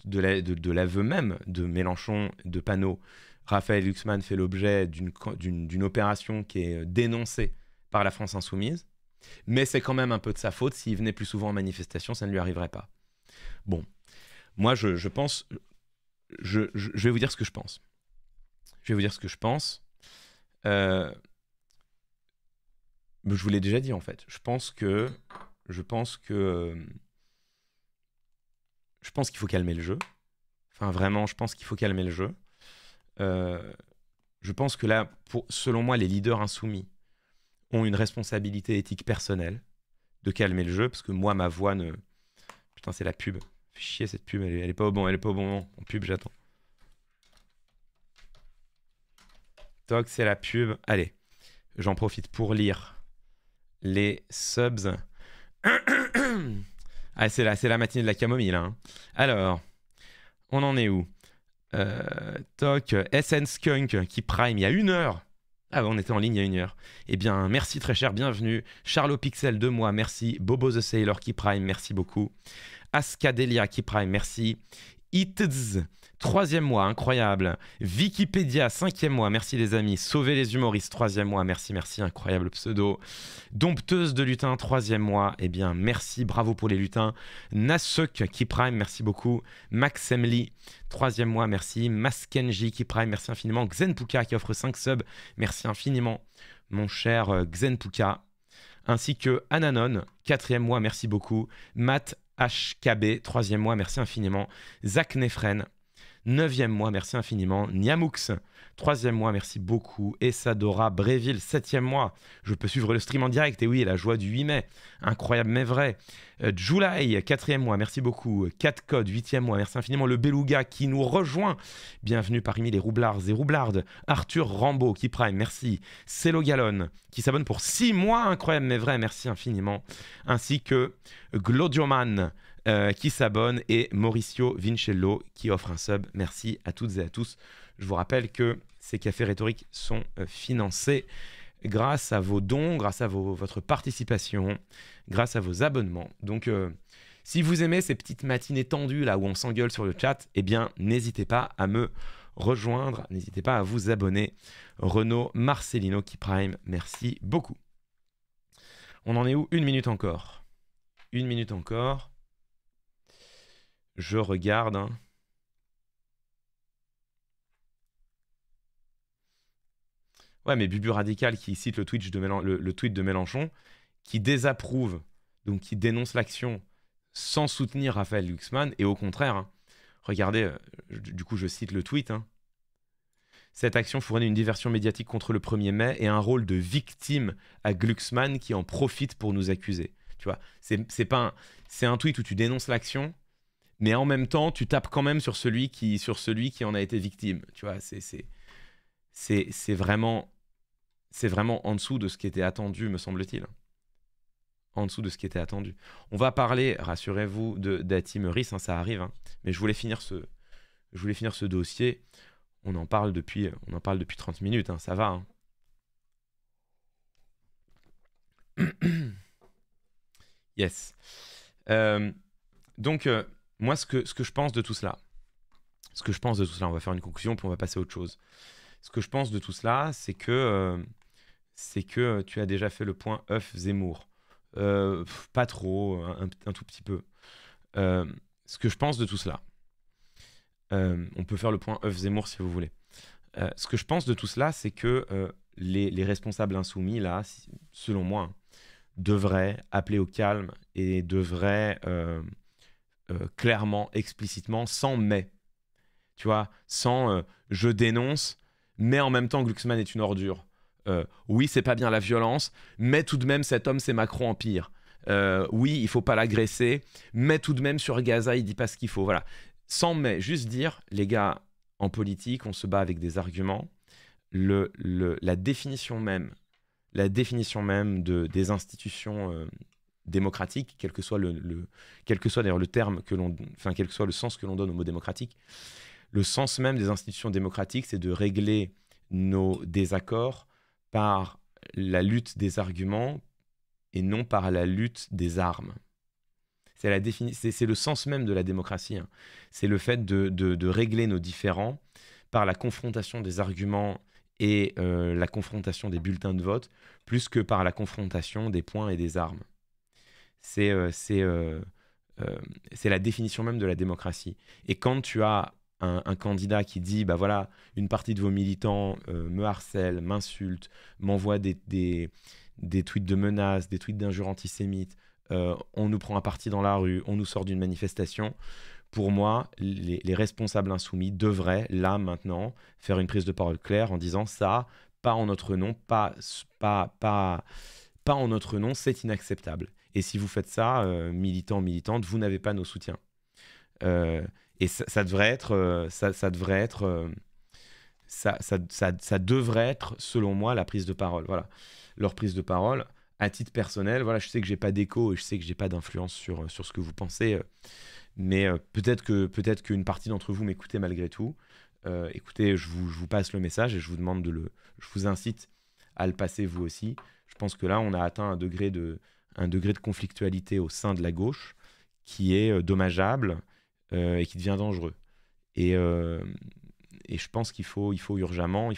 de l'aveu même de Mélenchon, de Panot. Raphaël Glucksmann fait l'objet d'une opération qui est dénoncée par la France Insoumise. Mais c'est quand même un peu de sa faute. S'il venait plus souvent en manifestation, ça ne lui arriverait pas. Bon, moi je pense... Je vais vous dire ce que je pense. Je vous l'ai déjà dit en fait. Je pense qu'il faut calmer le jeu. Enfin vraiment, je pense qu'il faut calmer le jeu. Je pense que là, selon moi, les leaders insoumis ont une responsabilité éthique personnelle de calmer le jeu, parce que moi, ma voix ne... Putain, c'est la pub. Fait chier cette pub, elle est pas au bon moment. En pub, j'attends. Toc, c'est la pub. Allez, j'en profite pour lire les subs. Ah, c'est la matinée de la camomille, là. Hein. Alors, on en est où Toc, SN Skunk qui prime il y a 1 heure. Ah, on était en ligne il y a 1 heure. Eh bien, merci très cher, bienvenue. Charlot Pixel 2 mois, merci. Bobo the Sailor qui prime, merci beaucoup. Askadelia qui prime, merci. Itz, 3e mois, incroyable. Wikipédia, 5e mois, merci les amis. Sauver les humoristes, 3e mois, merci, incroyable pseudo. Dompteuse de lutin, 3e mois, eh bien merci, bravo pour les lutins. Nasuk qui prime, merci beaucoup. Max Emily, 3e mois, merci. Maskenji qui prime, merci infiniment. Xenpuka qui offre 5 subs, merci infiniment, mon cher Xenpuka. Ainsi que Ananon, 4e mois, merci beaucoup. Matt HKB, 3e mois, merci infiniment. Zach Nefren, 9e mois, merci infiniment. Niamux, 3e mois, merci beaucoup. Essadora Bréville, 7e mois. Je peux suivre le stream en direct. Et oui, la joie du 8 mai. Incroyable mais vrai. July, 4e mois, merci beaucoup. 4 Code, 8e mois, merci infiniment. Le Beluga qui nous rejoint. Bienvenue parmi les roublards et roublardes. Arthur Rambo qui prime, merci. Célo Gallon qui s'abonne pour 6 mois. Incroyable mais vrai, merci infiniment. Ainsi que Glodioman qui s'abonne et Mauricio Vincello qui offre un sub. Merci à toutes et à tous. Je vous rappelle que ces cafés rhétoriques sont financés grâce à vos dons, grâce à votre participation, grâce à vos abonnements. Donc, si vous aimez ces petites matinées tendues là où on s'engueule sur le chat, eh bien, n'hésitez pas à me rejoindre, n'hésitez pas à vous abonner. Renaud Marcelino qui prime, merci beaucoup. On en est où? 1 minute encore. 1 minute encore. Je regarde. Hein. Ouais, mais Bubu Radical qui cite le tweet de Mélenchon, qui désapprouve, donc qui dénonce l'action sans soutenir Raphaël Glucksmann, et au contraire, hein, regardez, du coup je cite le tweet, hein, cette action fournit une diversion médiatique contre le 1er mai et un rôle de victime à Glucksmann qui en profite pour nous accuser. Tu vois, c'est un tweet où tu dénonces l'action, mais en même temps, tu tapes quand même sur celui qui en a été victime. Tu vois, c'est vraiment en dessous de ce qui était attendu, me semble-t-il. En dessous de ce qui était attendu. On va parler, rassurez-vous, d'Ati Meurice, hein, ça arrive, hein, mais je voulais finir ce dossier. On en parle depuis 30 minutes, hein, ça va. Hein. Yes. Donc, moi, ce que je pense de tout cela, on va faire une conclusion, puis on va passer à autre chose. Ce que je pense de tout cela, c'est que tu as déjà fait le point œuf Zemmour. Pas trop, un tout petit peu. Ce que je pense de tout cela, on peut faire le point œuf Zemmour si vous voulez. Ce que je pense de tout cela, c'est que les responsables insoumis, là, selon moi, hein, devraient appeler au calme et devraient clairement, explicitement, sans mais. Tu vois, sans je dénonce, mais en même temps Glucksmann est une ordure. Oui, c'est pas bien la violence, mais tout de même cet homme c'est Macron en pire. Oui, il faut pas l'agresser, mais tout de même sur Gaza il dit pas ce qu'il faut. Voilà, sans mais, juste dire les gars, en politique on se bat avec des arguments. La définition même des institutions démocratiques, quel que soit d'ailleurs le terme quel que soit le sens que l'on donne au mot démocratique. Le sens même des institutions démocratiques, c'est de régler nos désaccords par la lutte des arguments et non par la lutte des armes. C'est le sens même de la démocratie. Hein. C'est le fait de régler nos différends par la confrontation des arguments et la confrontation des bulletins de vote, plus que par la confrontation des poings et des armes. C'est la définition même de la démocratie. Et quand tu as un candidat qui dit, bah voilà, une partie de vos militants me harcèlent, m'insultent, m'envoient des tweets de menaces, des tweets d'injures antisémites, on nous prend à partie dans la rue, on nous sort d'une manifestation. Pour moi, les responsables insoumis devraient, là, maintenant, faire une prise de parole claire en disant ça, pas en notre nom, pas en notre nom, c'est inacceptable. Et si vous faites ça, militants, militantes, vous n'avez pas nos soutiens. Et ça devrait être, ça devrait être, selon moi, la prise de parole. Voilà, leur prise de parole. À titre personnel, voilà, je sais que j'ai pas d'écho et je sais que j'ai pas d'influence sur ce que vous pensez, mais peut-être qu'une partie d'entre vous m'écoutez malgré tout. Écoutez, je vous passe le message et je vous incite à le passer vous aussi. Je pense que là, on a atteint un degré de conflictualité au sein de la gauche qui est dommageable et qui devient dangereux. Et je pense qu'il faut urgemment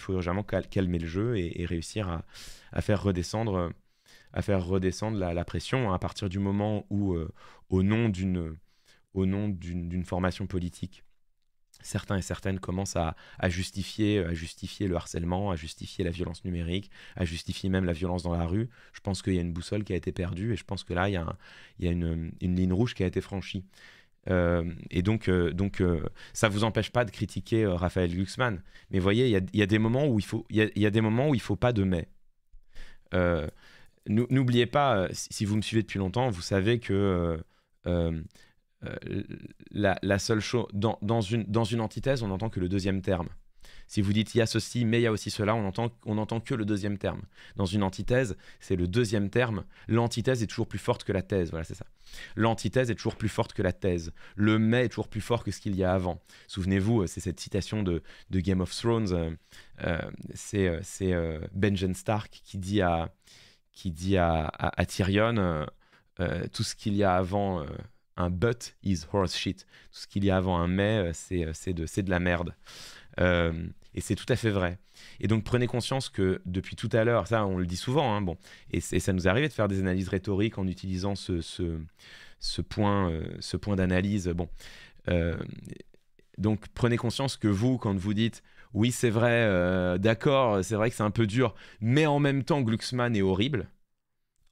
calmer le jeu et réussir à faire redescendre la pression, hein, à partir du moment où, au nom d'une formation politique, certains et certaines commencent à justifier le harcèlement, à justifier la violence numérique, à justifier même la violence dans la rue. Je pense qu'il y a une boussole qui a été perdue et je pense que là, il y a une ligne rouge qui a été franchie. Ça vous empêche pas de critiquer Raphaël Glucksmann. Mais vous voyez, il y a des moments où il y a des moments où il faut pas de mais. Euh, N'oubliez pas, si vous me suivez depuis longtemps, vous savez que la seule chose dans une antithèse, on n'entend que le deuxième terme. Si vous dites il y a ceci, mais il y a aussi cela, on entend que le deuxième terme. Dans une antithèse, c'est le deuxième terme. L'antithèse est toujours plus forte que la thèse. Voilà, c'est ça. L'antithèse est toujours plus forte que la thèse. Le mais est toujours plus fort que ce qu'il y a avant. Souvenez-vous, c'est cette citation de Game of Thrones. C'est Benjen Stark qui dit à Tyrion tout ce qu'il y a avant un but is horse shit. Tout ce qu'il y a avant un mais, c'est de la merde. Et c'est tout à fait vrai. Et donc prenez conscience que depuis tout à l'heure, ça on le dit souvent, hein, bon, et ça nous est arrivé de faire des analyses rhétoriques en utilisant ce point d'analyse. Bon, donc prenez conscience que vous, quand vous dites oui c'est vrai, d'accord, c'est vrai que c'est un peu dur, mais en même temps Glucksmann est horrible,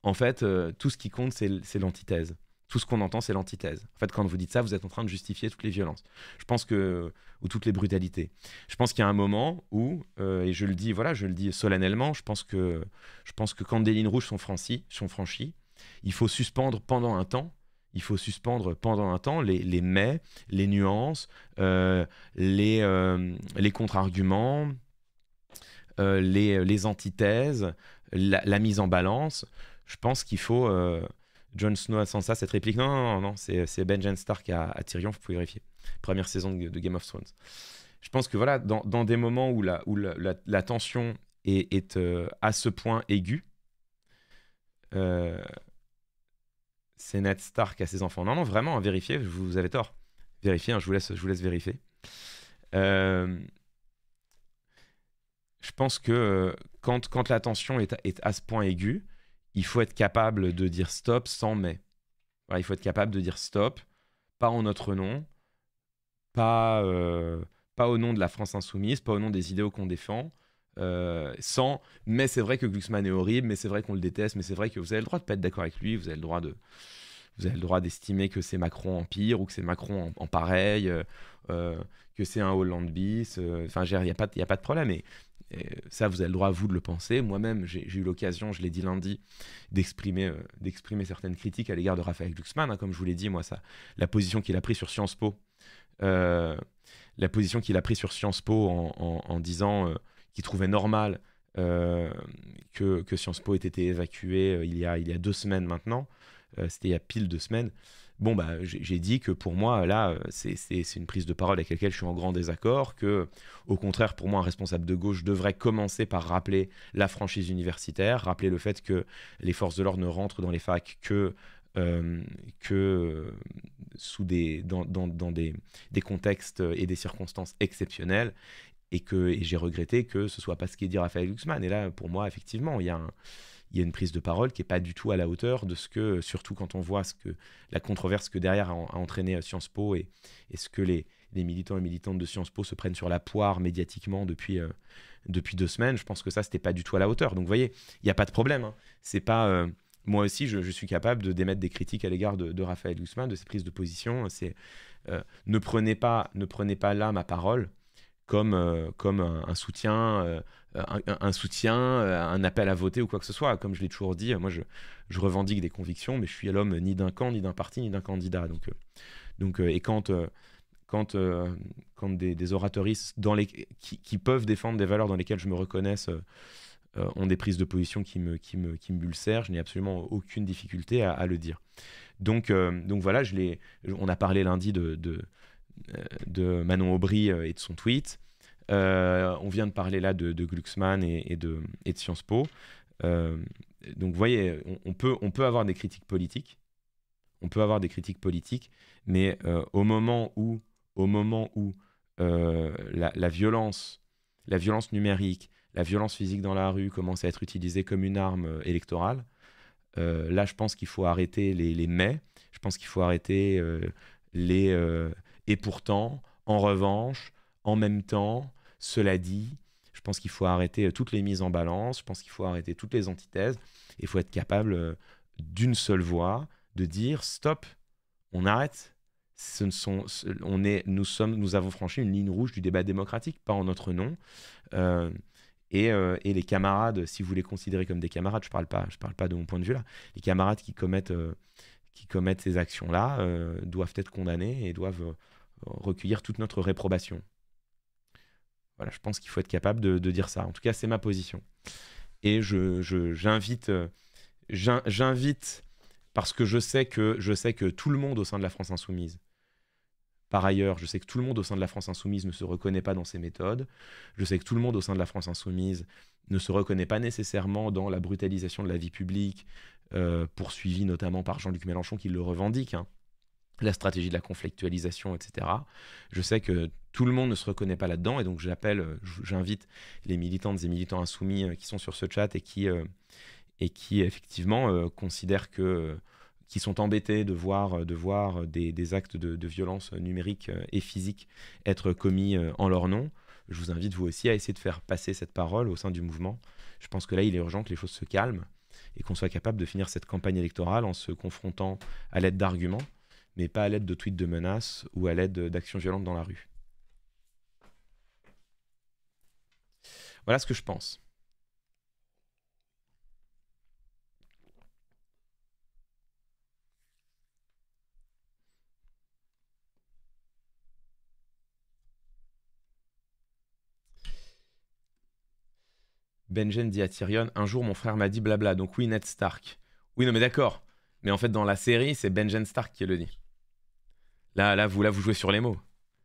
en fait tout ce qui compte c'est l'antithèse. Tout ce qu'on entend, c'est l'antithèse. En fait, quand vous dites ça, vous êtes en train de justifier toutes les violences. Je pense ou toutes les brutalités. Je pense qu'il y a un moment où, et je le dis solennellement, je pense que quand des lignes rouges sont franchies, il faut suspendre pendant un temps. Il faut suspendre pendant un temps les mais, les nuances, les contre-arguments, les antithèses, la mise en balance. Je pense qu'il faut... Jon Snow a sans ça cette réplique. Non, c'est Benjen Stark à Tyrion, vous pouvez vérifier. Première saison de Game of Thrones. Je pense que voilà, dans des moments où la tension est à ce point aiguë, c'est Ned Stark à ses enfants. Non, vraiment, vérifiez, vous avez tort. Vérifiez, hein, je vous laisse vérifier. Je pense que quand la tension est à ce point aiguë, il faut être capable de dire stop sans mais. Voilà, il faut être capable de dire stop, pas en notre nom, pas au nom de la France insoumise, pas au nom des idéaux qu'on défend, sans mais c'est vrai que Glucksmann est horrible, mais c'est vrai qu'on le déteste, mais c'est vrai que vous avez le droit de pas être d'accord avec lui, vous avez le droit d'estimer que c'est Macron en pire ou que c'est Macron en pareil, que c'est un Hollande bis. Enfin, il n'y a pas de problème. Et ça, vous avez le droit, vous, de le penser. Moi-même, j'ai eu l'occasion, je l'ai dit lundi, d'exprimer certaines critiques à l'égard de Raphaël Glucksmann. Hein, comme je vous l'ai dit, moi, la position qu'il a prise sur Sciences Po, en disant qu'il trouvait normal que Sciences Po ait été évacué il y a 2 semaines maintenant. C'était il y a pile 2 semaines. Bon, bah, j'ai dit que pour moi, là, c'est une prise de parole avec laquelle je suis en grand désaccord, que, au contraire, pour moi, un responsable de gauche devrait commencer par rappeler la franchise universitaire, rappeler le fait que les forces de l'ordre ne rentrent dans les facs que sous dans des contextes et des circonstances exceptionnelles, et j'ai regretté que ce soit pas ce qu'est dit Raphaël Glucksmann. Et là, pour moi, effectivement, il y a une prise de parole qui n'est pas du tout à la hauteur de ce que, surtout quand on voit la controverse que derrière a entraîné Sciences Po et ce que les militants et militantes de Sciences Po se prennent sur la poire médiatiquement depuis 2 semaines. Je pense que ça, c'était pas du tout à la hauteur. Donc, vous voyez, il n'y a pas de problème. Hein. C'est pas... moi aussi, je suis capable d'émettre des critiques à l'égard de Raphaël Glucksmann, de ses prises de position. Ne prenez pas là ma parole comme un soutien, un appel à voter ou quoi que ce soit. Comme je l'ai toujours dit, moi je revendique des convictions, mais je suis l'homme ni d'un camp, ni d'un parti, ni d'un candidat. Et quand des oratoristes qui peuvent défendre des valeurs dans lesquelles je me reconnaisse ont des prises de position qui me ulcèrent, je n'ai absolument aucune difficulté à le dire. Donc voilà, on a parlé lundi de Manon Aubry et de son tweet. On vient de parler là de Glucksmann et de Sciences Po. Donc vous voyez, on peut avoir des critiques politiques. Mais au moment où la violence numérique, la violence physique dans la rue commence à être utilisée comme une arme électorale, là je pense qu'il faut arrêter les mais, je pense qu'il faut arrêter et pourtant, en revanche, en même temps, cela dit, je pense qu'il faut arrêter toutes les mises en balance, je pense qu'il faut arrêter toutes les antithèses, et il faut être capable d'une seule voix de dire stop, on arrête, Nous avons franchi une ligne rouge du débat démocratique, pas en notre nom. Euh, et les camarades, si vous les considérez comme des camarades, je parle pas de mon point de vue là, les camarades qui commettent ces actions-là doivent être condamnés et doivent recueillir toute notre réprobation. Voilà, je pense qu'il faut être capable de dire ça. En tout cas, c'est ma position. Et j'invite, parce que je sais que tout le monde au sein de la France Insoumise, par ailleurs, je sais que tout le monde au sein de la France Insoumise ne se reconnaît pas dans ces méthodes. Je sais que tout le monde au sein de la France Insoumise ne se reconnaît pas nécessairement dans la brutalisation de la vie publique, poursuivie notamment par Jean-Luc Mélenchon qui le revendique, hein, la stratégie de la conflictualisation, etc. Je sais que tout le monde ne se reconnaît pas là-dedans et donc j'invite les militantes et militants insoumis qui sont sur ce chat et qui effectivement considèrent qui sont embêtés de voir des actes de violence numérique et physique être commis en leur nom. Je vous invite vous aussi à essayer de faire passer cette parole au sein du mouvement. Je pense que là, il est urgent que les choses se calment et qu'on soit capable de finir cette campagne électorale en se confrontant à l'aide d'arguments, mais pas à l'aide de tweets de menaces ou à l'aide d'actions violentes dans la rue. Voilà ce que je pense. Benjen dit à Tyrion, un jour mon frère m'a dit blabla, donc oui, Ned Stark. Oui, non mais d'accord. Mais en fait, dans la série, c'est Benjen Stark qui le dit. Là, vous jouez sur les mots.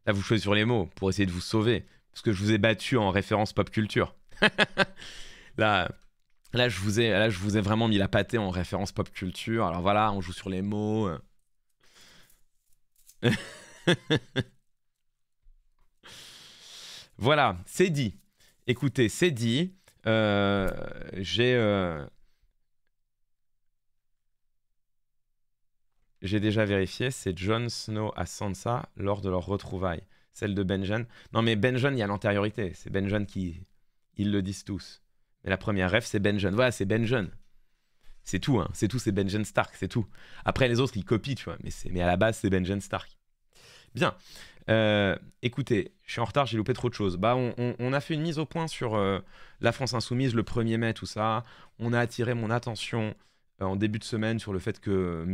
Là, vous jouez sur les mots pour essayer de vous sauver. Parce que je vous ai battu en référence pop culture. là, je vous ai vraiment mis la pâtée en référence pop culture. Alors voilà, on joue sur les mots. Voilà, c'est dit. Écoutez, c'est dit. J'ai déjà vérifié, c'est Jon Snow à Sansa lors de leur retrouvaille. Celle de Benjen. Non mais Benjen, il y a l'antériorité. C'est Benjen qui... Ils le disent tous. Mais la première ref, c'est Benjen. Voilà, c'est Benjen. C'est tout, hein. C'est tout, c'est Benjen Stark, c'est tout. Après, les autres, ils copient, tu vois. Mais à la base, c'est Benjen Stark. Bien. Écoutez, je suis en retard, j'ai loupé trop de choses. Bah, on a fait une mise au point sur la France Insoumise le 1er mai, tout ça. On a attiré mon attention en début de semaine sur le fait que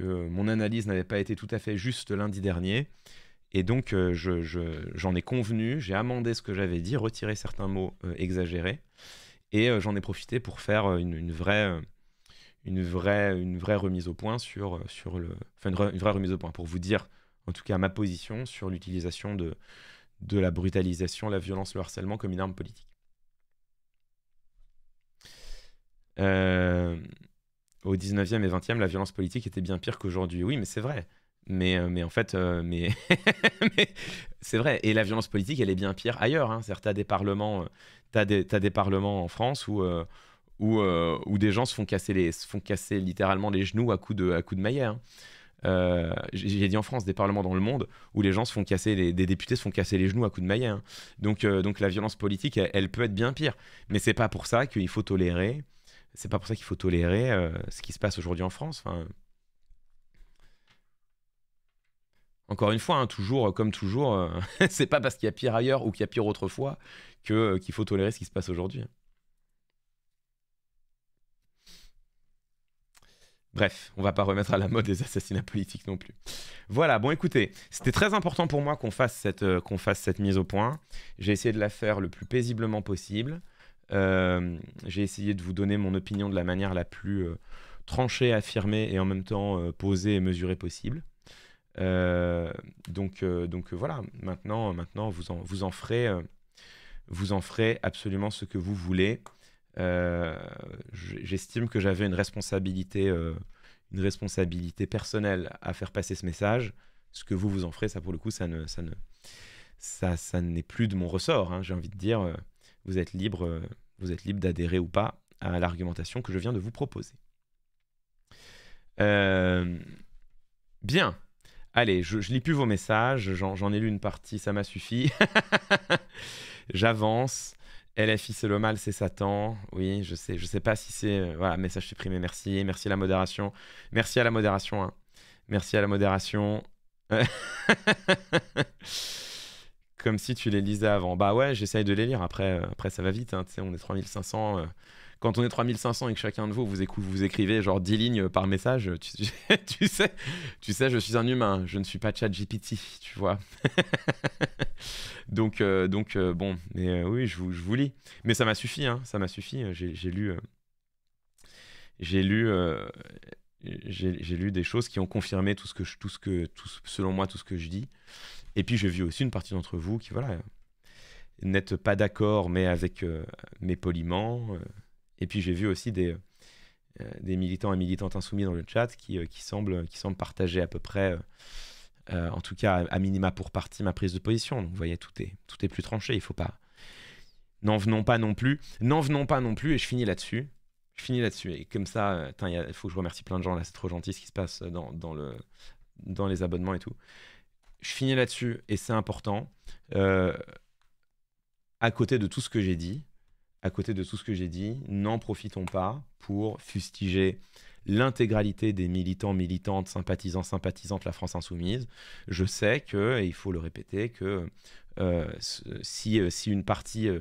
mon analyse n'avait pas été tout à fait juste lundi dernier. Et donc, j'en ai convenu, j'ai amendé ce que j'avais dit, retiré certains mots exagérés. Et j'en ai profité pour faire une vraie remise au point une vraie remise au point pour vous dire en tout cas ma position sur l'utilisation de la brutalisation, la violence, le harcèlement comme une arme politique. Au 19e et 20e, la violence politique était bien pire qu'aujourd'hui. Oui, mais c'est vrai. Mais en fait, mais c'est vrai. Et la violence politique, elle est bien pire ailleurs. Hein. C'est-à-dire, t'as des parlements en France où des gens se font casser littéralement les genoux à coups de maillet. Hein. J'ai dit en France, des parlements dans le monde où les gens des députés se font casser les genoux à coups de maillet. Hein. Donc la violence politique, elle peut être bien pire. Mais c'est pas pour ça qu'il faut tolérer. C'est pas pour ça qu'il faut tolérer ce qui se passe aujourd'hui en France. Enfin, encore une fois, hein, comme toujours, c'est pas parce qu'il y a pire ailleurs ou qu'il y a pire autrefois qu'il faut tolérer ce qui se passe aujourd'hui. Bref, on va pas remettre à la mode les assassinats politiques non plus. Voilà, bon écoutez, c'était très important pour moi qu'on fasse cette mise au point. J'ai essayé de la faire le plus paisiblement possible. J'ai essayé de vous donner mon opinion de la manière la plus tranchée, affirmée et en même temps posée et mesurée possible. Donc voilà, maintenant vous en ferez absolument ce que vous voulez. J'estime que j'avais une responsabilité personnelle à faire passer ce message. Ce que vous en ferez, ça pour le coup, ça n'est plus de mon ressort. Hein, j'ai envie de dire, vous êtes libre d'adhérer ou pas à l'argumentation que je viens de vous proposer. Bien. Allez, je lis plus vos messages. J'en ai lu une partie, ça m'a suffi. J'avance. LFI, c'est le mal, c'est Satan. Oui, je sais pas si c'est... voilà, message supprimé, merci. Merci à la modération. Merci à la modération. Hein. Merci à la modération. Comme si tu les lisais avant. Bah ouais, j'essaye de les lire. Après ça va vite. Hein. Tu sais, on est 3500. Quand on est 3500 et que chacun de vous écrivez genre 10 lignes par message, tu sais, je suis un humain. Je ne suis pas ChatGPT, tu vois. donc, bon, mais oui, je vous lis. Mais ça m'a suffi, hein. Ça m'a suffi. J'ai lu des choses qui ont confirmé selon moi, tout ce que je dis. Et puis j'ai vu aussi une partie d'entre vous qui, voilà, n'êtes pas d'accord, mais poliment. Et puis j'ai vu aussi des militants et militantes insoumis dans le chat qui semblent partager à peu près, en tout cas à minima pour partie, ma prise de position. Donc vous voyez, tout est plus tranché. Il faut pas. N'en venons pas non plus. Et je finis là-dessus. Et comme ça, il faut que je remercie plein de gens là. C'est trop gentil ce qui se passe dans les abonnements et tout. Je finis là-dessus et c'est important. À côté de tout ce que j'ai dit, n'en profitons pas pour fustiger l'intégralité des militants, militantes, sympathisants, sympathisantes de la France Insoumise. Je sais que, et il faut le répéter, que si une partie des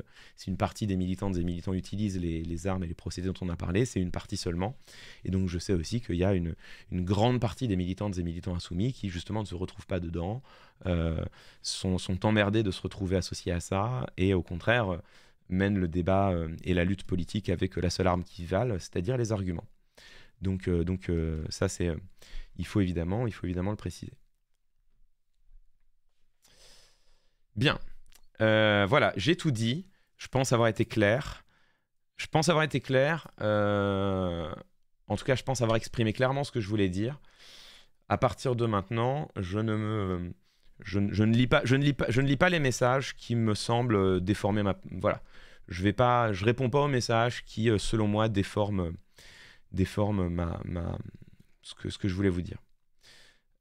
militantes et militants utilisent les armes et les procédés dont on a parlé, c'est une partie seulement. Et donc je sais aussi qu'il y a une grande partie des militantes et militants insoumis qui justement ne se retrouvent pas dedans, sont emmerdés de se retrouver associés à ça, et au contraire mènent le débat et la lutte politique avec la seule arme qui vale, c'est-à-dire les arguments. Donc ça, il faut évidemment le préciser. Bien, voilà, j'ai tout dit. Je pense avoir été clair. En tout cas, je pense avoir exprimé clairement ce que je voulais dire. À partir de maintenant, je ne lis pas les messages qui me semblent déformer ma. Voilà, je réponds pas aux messages qui, selon moi, déforment ce que je voulais vous dire.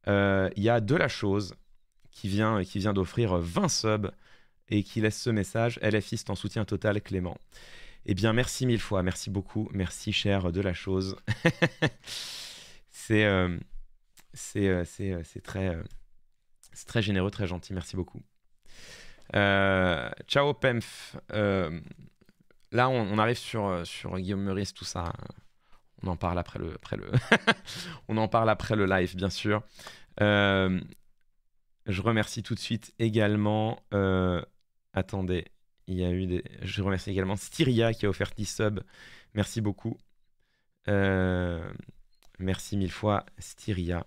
Il y a De La Chose qui vient d'offrir 20 subs et qui laisse ce message: LFiste en soutien total, Clément. Eh bien, merci mille fois, merci beaucoup, merci cher De La Chose. C'est très généreux, très gentil, merci beaucoup. Ciao Pemf. Là, on arrive sur Guillaume Meurice, tout ça. On en parle après le on en parle après le live, bien sûr. Je remercie tout de suite également. Attendez, je remercie également Styria qui a offert 10 subs. Merci beaucoup. Merci mille fois, Styria,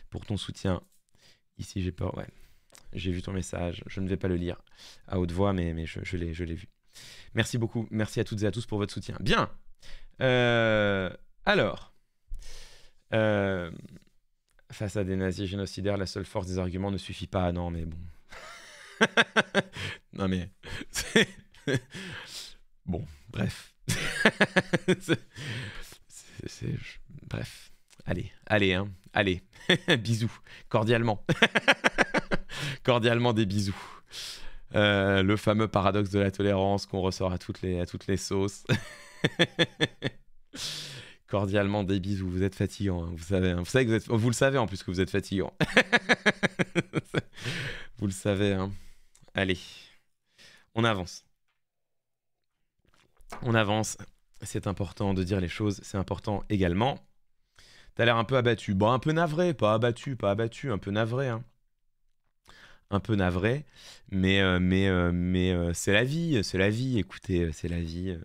pour ton soutien. Ici, j'ai peur. Ouais, j'ai vu ton message. Je ne vais pas le lire à haute voix, mais je l'ai vu. Merci beaucoup. Merci à toutes et à tous pour votre soutien. Bien. Alors, face à des nazis génocidaires, la seule force des arguments ne suffit pas. Non, mais bon. Non, mais. Bon, bref. Bref. Allez, hein. Allez. Bisous. Cordialement. Cordialement, des bisous. Le fameux paradoxe de la tolérance qu'on ressort à toutes les sauces. Cordialement, des bisous. Vous êtes fatigant, hein, vous savez. Hein. Vous le savez en plus que vous êtes fatigant. Vous le savez. Hein. Allez, on avance. C'est important de dire les choses. C'est important également. T'as l'air un peu abattu. Bon, un peu navré, pas abattu, un peu navré. Hein. Un peu navré, mais c'est la vie. Écoutez, c'est la vie.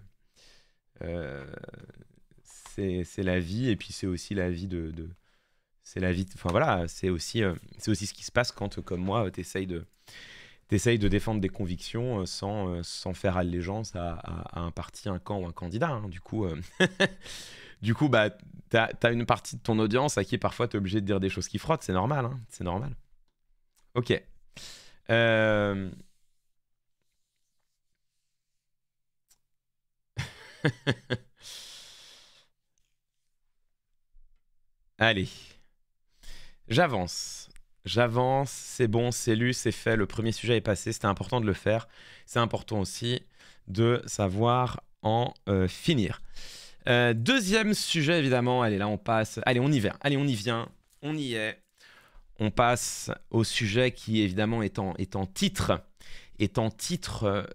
C'est la vie, et puis c'est aussi la vie c'est la vie. Enfin voilà, c'est aussi ce qui se passe quand, comme moi, t'essayes de défendre des convictions sans faire allégeance à un parti, un camp ou un candidat. Hein. Du coup, bah, t'as une partie de ton audience à qui parfois t'es obligé de dire des choses qui frottent. C'est normal, hein. C'est normal. Ok. Allez, j'avance, c'est bon, c'est lu, c'est fait, le premier sujet est passé, c'était important de le faire. C'est important aussi de savoir en finir. Deuxième sujet, évidemment, allez, là on passe, allez, on y vient. on y est. On passe au sujet qui, évidemment, est en titre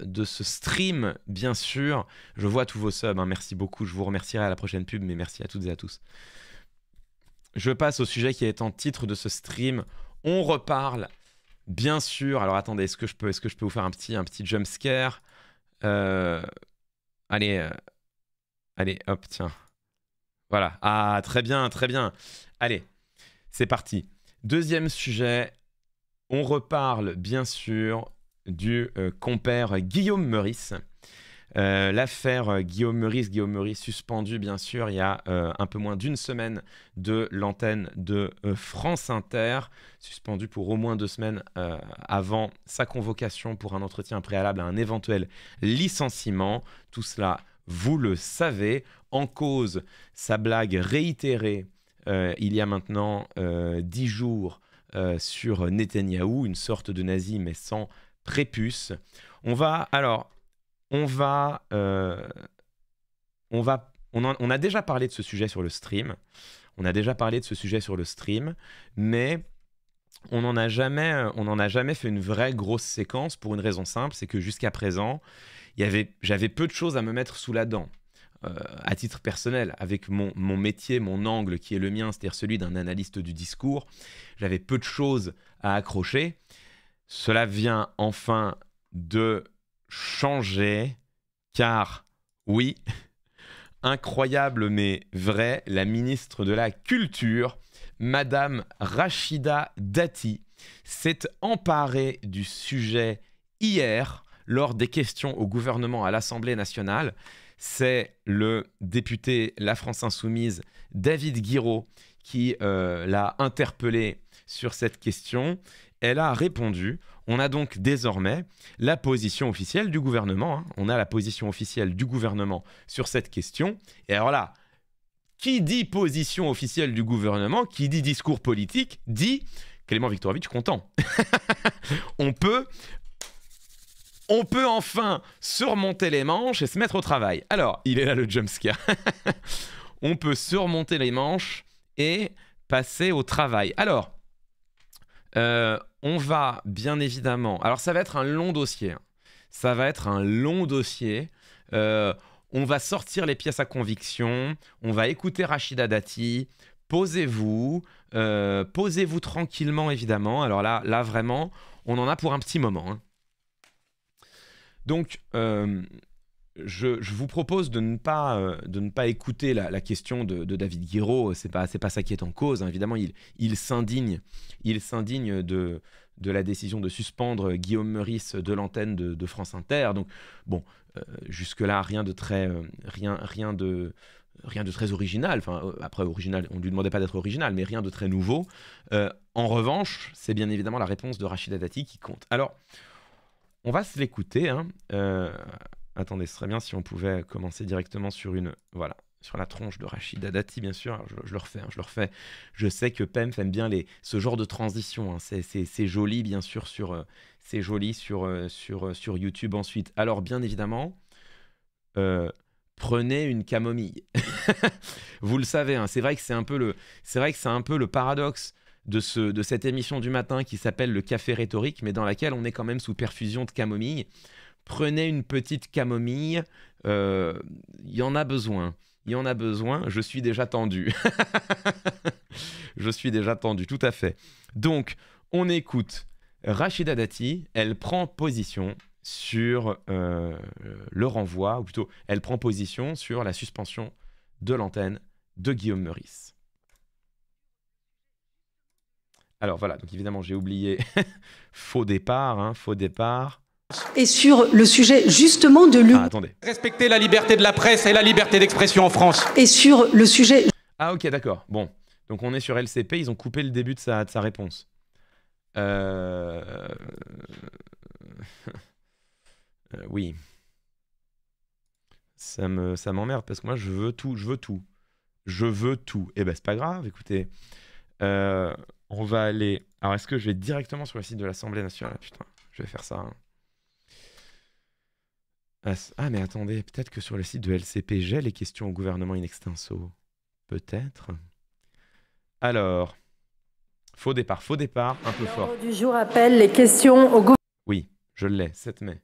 de ce stream, bien sûr. Je vois tous vos subs, hein, merci beaucoup. Je vous remercierai à la prochaine pub, mais merci à toutes et à tous. Je passe au sujet qui est en titre de ce stream. On reparle, bien sûr. Alors attendez, est-ce que je peux vous faire un petit jump scare? Allez, hop, tiens. Voilà. Ah, très bien, très bien. Allez, c'est parti. Deuxième sujet, on reparle bien sûr du compère Guillaume Meurice. L'affaire Guillaume Meurice suspendu bien sûr il y a un peu moins d'une semaine de l'antenne de France Inter, suspendu pour au moins 2 semaines avant sa convocation pour un entretien préalable à un éventuel licenciement. Tout cela, vous le savez, en cause sa blague réitérée il y a maintenant 10 jours sur Netanyahou, une sorte de nazi mais sans prépuce. On a déjà parlé de ce sujet sur le stream. Mais on n'en a jamais fait une vraie grosse séquence pour une raison simple, c'est que jusqu'à présent, j'avais peu de choses à me mettre sous la dent. À titre personnel, avec mon métier, mon angle qui est le mien, c'est-à-dire celui d'un analyste du discours, j'avais peu de choses à accrocher. Cela vient enfin de changer, car oui, incroyable mais vrai, la ministre de la Culture, Madame Rachida Dati, s'est emparée du sujet hier lors des questions au gouvernement à l'Assemblée nationale. C'est le député La France Insoumise, David Guiraud, qui l'a interpellé sur cette question. Elle a répondu. On a donc désormais la position officielle du gouvernement. On a la position officielle du gouvernement sur cette question. Et alors là, qui dit position officielle du gouvernement, qui dit discours politique, dit Clément Viktorovitch content. On peut enfin se remonter les manches et se mettre au travail. Alors, il est là le jumpscare. On peut se remonter les manches et passer au travail. Alors, on va bien évidemment... Alors, ça va être un long dossier. On va sortir les pièces à conviction. On va écouter Rachida Dati. Posez-vous tranquillement, évidemment. Alors là, vraiment, on en a pour un petit moment. Hein. Donc, je vous propose de ne pas écouter la question de David Guiraud. C'est pas ça qui est en cause. Hein. Évidemment, il s'indigne de la décision de suspendre Guillaume Meurice de l'antenne de France Inter. Donc, bon, jusque-là, rien de très original. Enfin, après, original, on ne lui demandait pas d'être original, mais rien de très nouveau. En revanche, c'est bien évidemment la réponse de Rachida Dati qui compte. Alors, on va se l'écouter. Hein. Attendez, ce serait bien si on pouvait commencer directement sur sur la tronche de Rachida Dati, bien sûr. Alors, je le refais. Je sais que Pemf aime bien ce genre de transition. Hein. C'est joli, bien sûr, sur YouTube ensuite. Alors, bien évidemment, prenez une camomille. Vous le savez, hein, c'est vrai que c'est un peu le paradoxe de cette émission du matin qui s'appelle le Café Rhétorique, mais dans laquelle on est quand même sous perfusion de camomille. Prenez une petite camomille, il y en a besoin, je suis déjà tendu. Je suis déjà tendu, tout à fait. Donc, on écoute Rachida Dati, elle prend position sur le renvoi, ou plutôt, elle prend position sur la suspension de l'antenne de Guillaume Meurice. Alors voilà, donc évidemment j'ai oublié, faux départ. Et sur le sujet justement de attendez. Respecter la liberté de la presse et la liberté d'expression en France. Et sur le sujet... Ah ok, d'accord, bon. Donc on est sur LCP, ils ont coupé le début de sa réponse. Oui. Ça m'emmerde parce que moi je veux tout. Eh ben c'est pas grave, écoutez. On va aller... Alors, est-ce que je vais directement sur le site de l'Assemblée nationale? Putain, je vais faire ça. Hein. Ah, mais attendez, peut-être que sur le site de LCP, j'ai les questions au gouvernement in extenso. Peut-être. Alors, Faux départ, un peu fort. L'ordre du jour appelle les questions au gouvernement. Oui, je l'ai, 7 mai.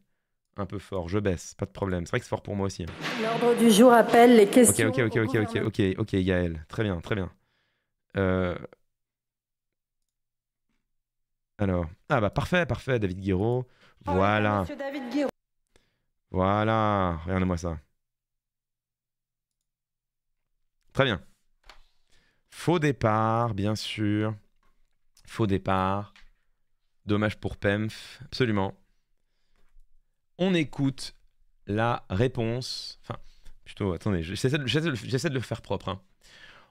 Un peu fort, je baisse, pas de problème. C'est vrai que c'est fort pour moi aussi. Hein. L'ordre du jour appelle les questions Ok, Gaël. Très bien. Alors, parfait, David Guiraud. Voilà. Monsieur David Guiraud. Voilà, regardez-moi ça. Très bien. Faux départ, bien sûr. Faux départ. Dommage pour PEMF, absolument. On écoute la réponse. Enfin, plutôt, attendez, j'essaie de le faire propre. Hein.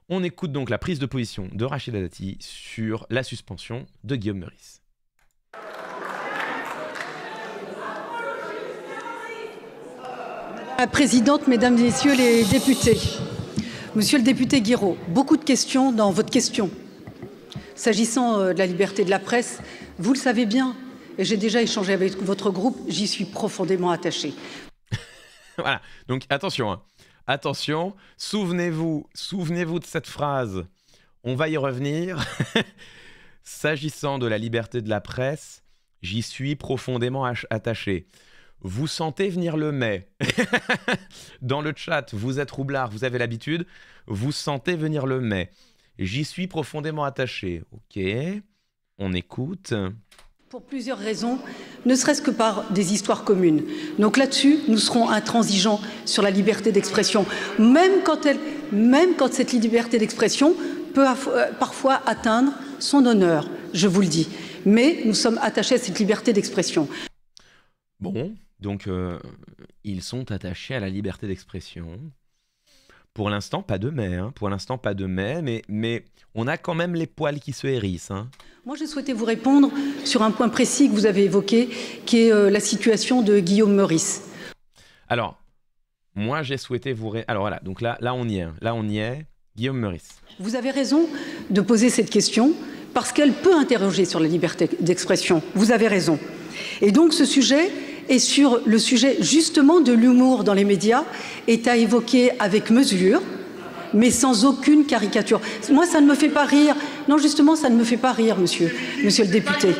On écoute donc la prise de position de Rachida Dati sur la suspension de Guillaume Meurice. Madame la Présidente, Mesdames et Messieurs les députés, Monsieur le député Guiraud, beaucoup de questions dans votre question. S'agissant de la liberté de la presse, vous le savez bien, et j'ai déjà échangé avec votre groupe, j'y suis profondément attaché. Voilà, donc attention, hein. Attention, souvenez-vous de cette phrase, on va y revenir. S'agissant de la liberté de la presse, j'y suis profondément attaché. Vous sentez venir le mais. Dans le chat, vous êtes roublard, vous avez l'habitude. Vous sentez venir le mais. J'y suis profondément attaché. Ok, on écoute. Pour plusieurs raisons, ne serait-ce que par des histoires communes. Donc là-dessus, nous serons intransigeants sur la liberté d'expression, même quand cette liberté d'expression peut parfois atteindre son honneur, je vous le dis. Mais nous sommes attachés à cette liberté d'expression. Bon, donc ils sont attachés à la liberté d'expression. Pour l'instant, pas de mais. Hein. Pour l'instant, pas de mais on a quand même les poils qui se hérissent. Hein. Moi, je souhaitais vous répondre sur un point précis que vous avez évoqué, qui est la situation de Guillaume Meurice. Alors, moi, j'ai souhaité vous... Alors voilà, donc là on y est. Hein. Là, on y est. Guillaume Meurice. Vous avez raison de poser cette question, parce qu'elle peut interroger sur la liberté d'expression. Vous avez raison. Et donc, ce sujet... Et sur le sujet justement de l'humour dans les médias est à évoquer avec mesure, mais sans aucune caricature. Moi, ça ne me fait pas rire. Non, justement, ça ne me fait pas rire, monsieur le député.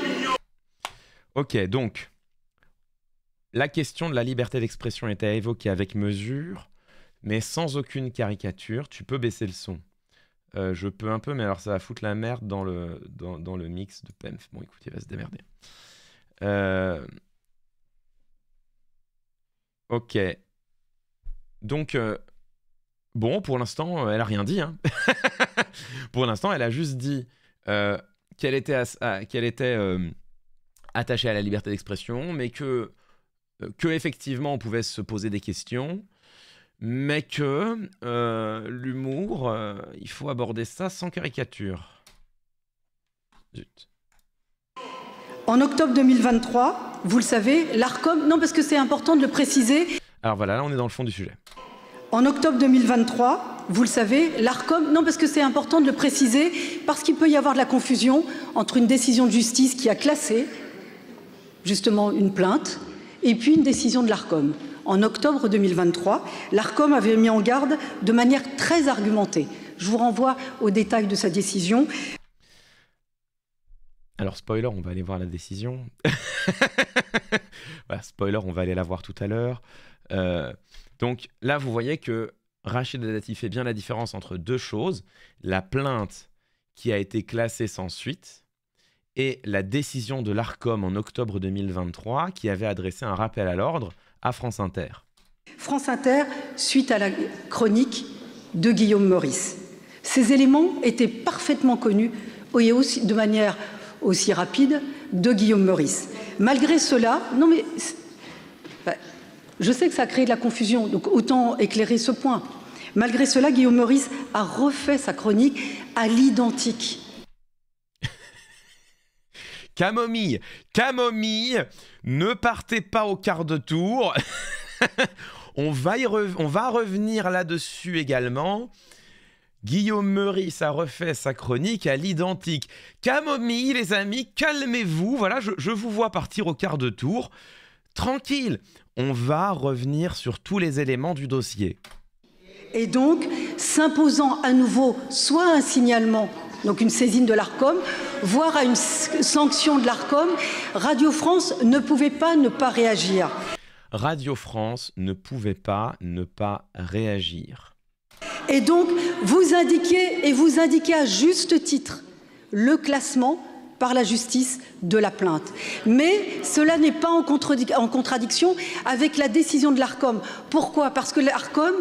Ok, donc, la question de la liberté d'expression est à évoquer avec mesure, mais sans aucune caricature. Tu peux baisser le son. Je peux un peu, mais alors ça va foutre la merde dans le mix de PEMF. Bon, écoute, il va se démerder. Ok. Donc, bon, pour l'instant, elle n'a rien dit. Hein. Pour l'instant, elle a juste dit qu'elle était attachée à la liberté d'expression, mais que effectivement, on pouvait se poser des questions, mais que l'humour, il faut aborder ça sans caricature. Zut. En octobre 2023, vous le savez, l'Arcom... Non, parce que c'est important de le préciser. Alors voilà, là on est dans le fond du sujet. En octobre 2023, vous le savez, l'Arcom... Non, parce que c'est important de le préciser, parce qu'il peut y avoir de la confusion entre une décision de justice qui a classé, justement, une plainte, et puis une décision de l'Arcom. En octobre 2023, l'Arcom avait mis en garde de manière très argumentée. Je vous renvoie aux détails de sa décision. Alors, spoiler, on va aller voir la décision. Voilà, spoiler, on va aller la voir tout à l'heure. Donc là, vous voyez que Rachida Dati fait bien la différence entre deux choses. La plainte qui a été classée sans suite et la décision de l'Arcom en octobre 2023 qui avait adressé un rappel à l'ordre à France Inter. France Inter, suite à la chronique de Guillaume Meurice. Ces éléments étaient parfaitement connus et aussi de manière aussi rapide de Guillaume Meurice. Malgré cela, non mais je sais que ça a créé de la confusion, donc autant éclairer ce point. Malgré cela, Guillaume Meurice a refait sa chronique à l'identique. Camomille, ne partez pas au quart de tour. on va revenir là-dessus également. Guillaume Meurice a refait sa chronique à l'identique. Camomille, les amis, calmez-vous. Voilà, je vous vois partir au quart de tour. Tranquille, on va revenir sur tous les éléments du dossier. Et donc, s'imposant à nouveau soit un signalement, donc une saisine de l'Arcom, voire à une sanction de l'Arcom, Radio France ne pouvait pas ne pas réagir. Radio France ne pouvait pas ne pas réagir. Et donc, vous indiquez à juste titre le classement par la justice de la plainte. Mais cela n'est pas en contradiction avec la décision de l'Arcom. Pourquoi? Parce que l'Arcom,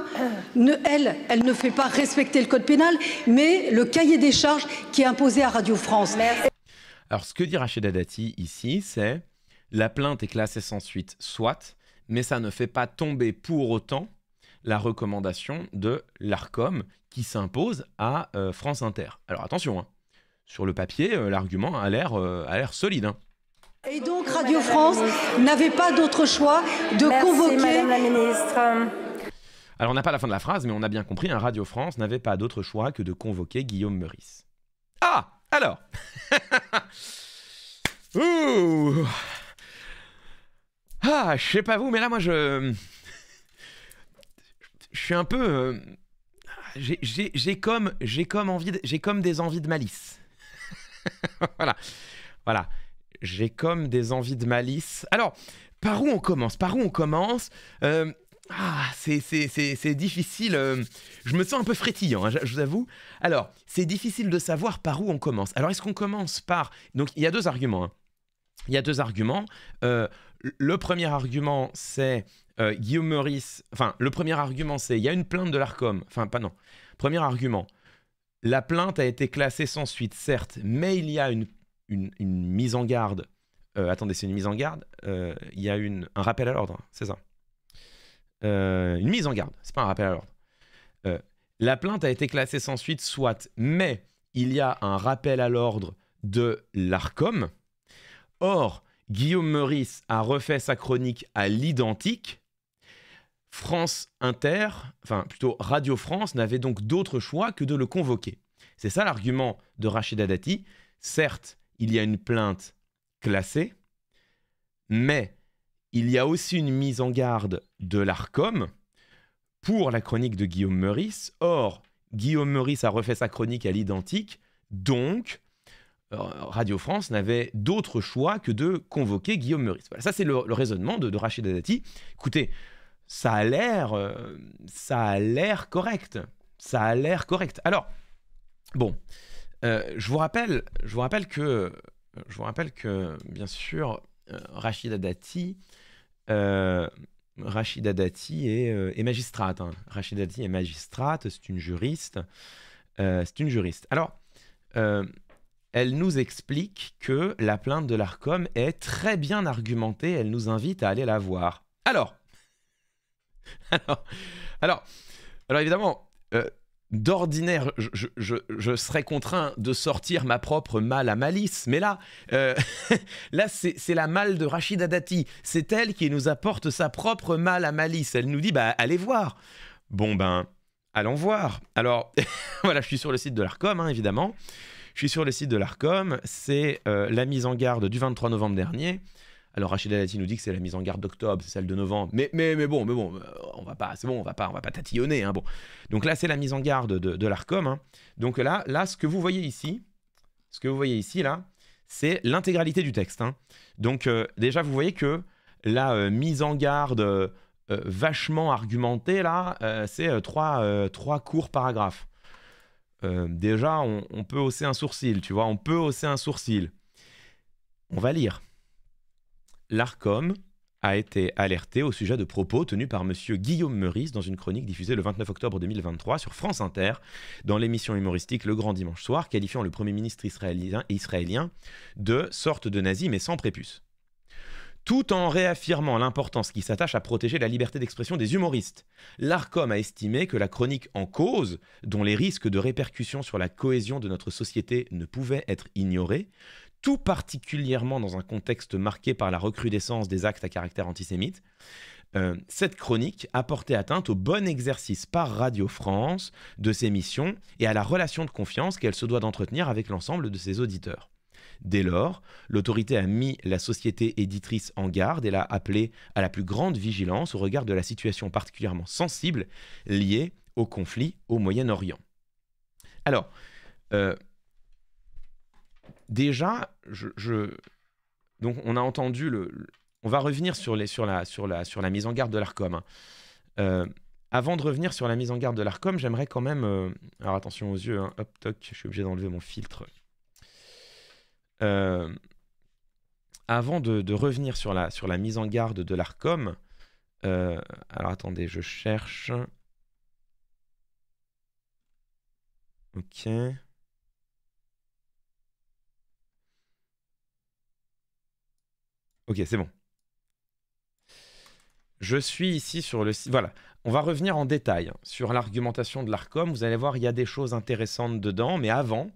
elle ne fait pas respecter le code pénal, mais le cahier des charges qui est imposé à Radio France. Alors, ce que dit Rachida Dati ici, c'est la plainte est classée sans suite, soit, mais ça ne fait pas tomber pour autant la recommandation de l'Arcom qui s'impose à France Inter. Alors attention, hein, sur le papier, l'argument a l'air solide. Hein. Et donc Radio France n'avait pas d'autre choix de convoquer... Madame la ministre. Alors on n'a pas la fin de la phrase, mais on a bien compris, Radio France n'avait pas d'autre choix que de convoquer Guillaume Meurice. Ah, alors Ouh. Ah, je sais pas vous, mais là moi je suis un peu... J'ai comme des envies de malice. Voilà. J'ai comme des envies de malice. Alors, par où on commence? C'est difficile. Je me sens un peu frétillant, hein, je vous avoue. Alors, c'est difficile de savoir par où on commence. Alors, est-ce qu'on commence par... Donc, il y a deux arguments. Hein. Il y a deux arguments. Le premier argument, c'est Guillaume Meurice... Enfin, le premier argument, c'est il y a une plainte de l'Arcom. Enfin, pas non. Premier argument, la plainte a été classée sans suite, certes, mais il y a une mise en garde. Attendez, c'est une mise en garde. Il y a un rappel à l'ordre, hein, c'est ça. Une mise en garde, c'est pas un rappel à l'ordre. La plainte a été classée sans suite, soit, mais il y a un rappel à l'ordre de l'Arcom. Or, Guillaume Meurice a refait sa chronique à l'identique. France Inter, enfin plutôt Radio France, n'avait donc d'autre choix que de le convoquer. C'est ça l'argument de Rachida Dati. Certes, il y a une plainte classée, mais il y a aussi une mise en garde de l'Arcom pour la chronique de Guillaume Meurice. Or, Guillaume Meurice a refait sa chronique à l'identique, donc Radio France n'avait d'autre choix que de convoquer Guillaume Meurice. Voilà, ça c'est le raisonnement de Rachida Dati. Écoutez, ça a l'air correct. Ça a l'air correct. Alors, bon, je vous rappelle que bien sûr, Rachida Dati est magistrate. Hein. Rachida Dati est magistrate, c'est une juriste. Alors, elle nous explique que la plainte de l'Arcom est très bien argumentée. Elle nous invite à aller la voir. Alors évidemment, d'ordinaire, je serais contraint de sortir ma propre malle à malice, mais là, là c'est la malle de Rachida Dati. C'est elle qui nous apporte sa propre malle à malice. Elle nous dit, allez voir. Bon allons voir. Alors, voilà, je suis sur le site de l'Arcom, hein, évidemment. Je suis sur le site de l'Arcom. C'est la mise en garde du 23 novembre dernier. Alors Rachida Dati nous dit que c'est la mise en garde d'octobre, c'est celle de novembre. Mais bon, on va pas tatillonner. Hein, bon. Donc là, c'est la mise en garde de l'Arcom. Hein. Donc là, ce que vous voyez ici, là, c'est l'intégralité du texte. Hein. Donc déjà, vous voyez que la mise en garde vachement argumentée, là, c'est trois courts paragraphes. Déjà, on peut hausser un sourcil, tu vois, on va lire. L'Arcom a été alerté au sujet de propos tenus par M. Guillaume Meurice dans une chronique diffusée le 29 octobre 2023 sur France Inter dans l'émission humoristique Le Grand Dimanche Soir, qualifiant le Premier ministre israélien de sorte de nazi mais sans prépuce. Tout en réaffirmant l'importance qui s'attache à protéger la liberté d'expression des humoristes, l'Arcom a estimé que la chronique en cause, dont les risques de répercussions sur la cohésion de notre société ne pouvaient être ignorés, tout particulièrement dans un contexte marqué par la recrudescence des actes à caractère antisémite, cette chronique a porté atteinte au bon exercice par Radio France de ses missions et à la relation de confiance qu'elle se doit d'entretenir avec l'ensemble de ses auditeurs. Dès lors, l'autorité a mis la société éditrice en garde et l'a appelée à la plus grande vigilance au regard de la situation particulièrement sensible liée au conflit au Moyen-Orient. Alors, déjà, donc on a entendu on va revenir sur la mise en garde de l'Arcom. Hein. Avant de revenir sur la mise en garde de l'Arcom, j'aimerais quand même... alors attention aux yeux, hein, hop, toc, je suis obligé d'enlever mon filtre. Avant de revenir sur la mise en garde de l'Arcom, alors attendez, je cherche... Ok... Ok, c'est bon. Je suis ici sur le site. Voilà, on va revenir en détail sur l'argumentation de l'Arcom. Vous allez voir, il y a des choses intéressantes dedans. Mais avant,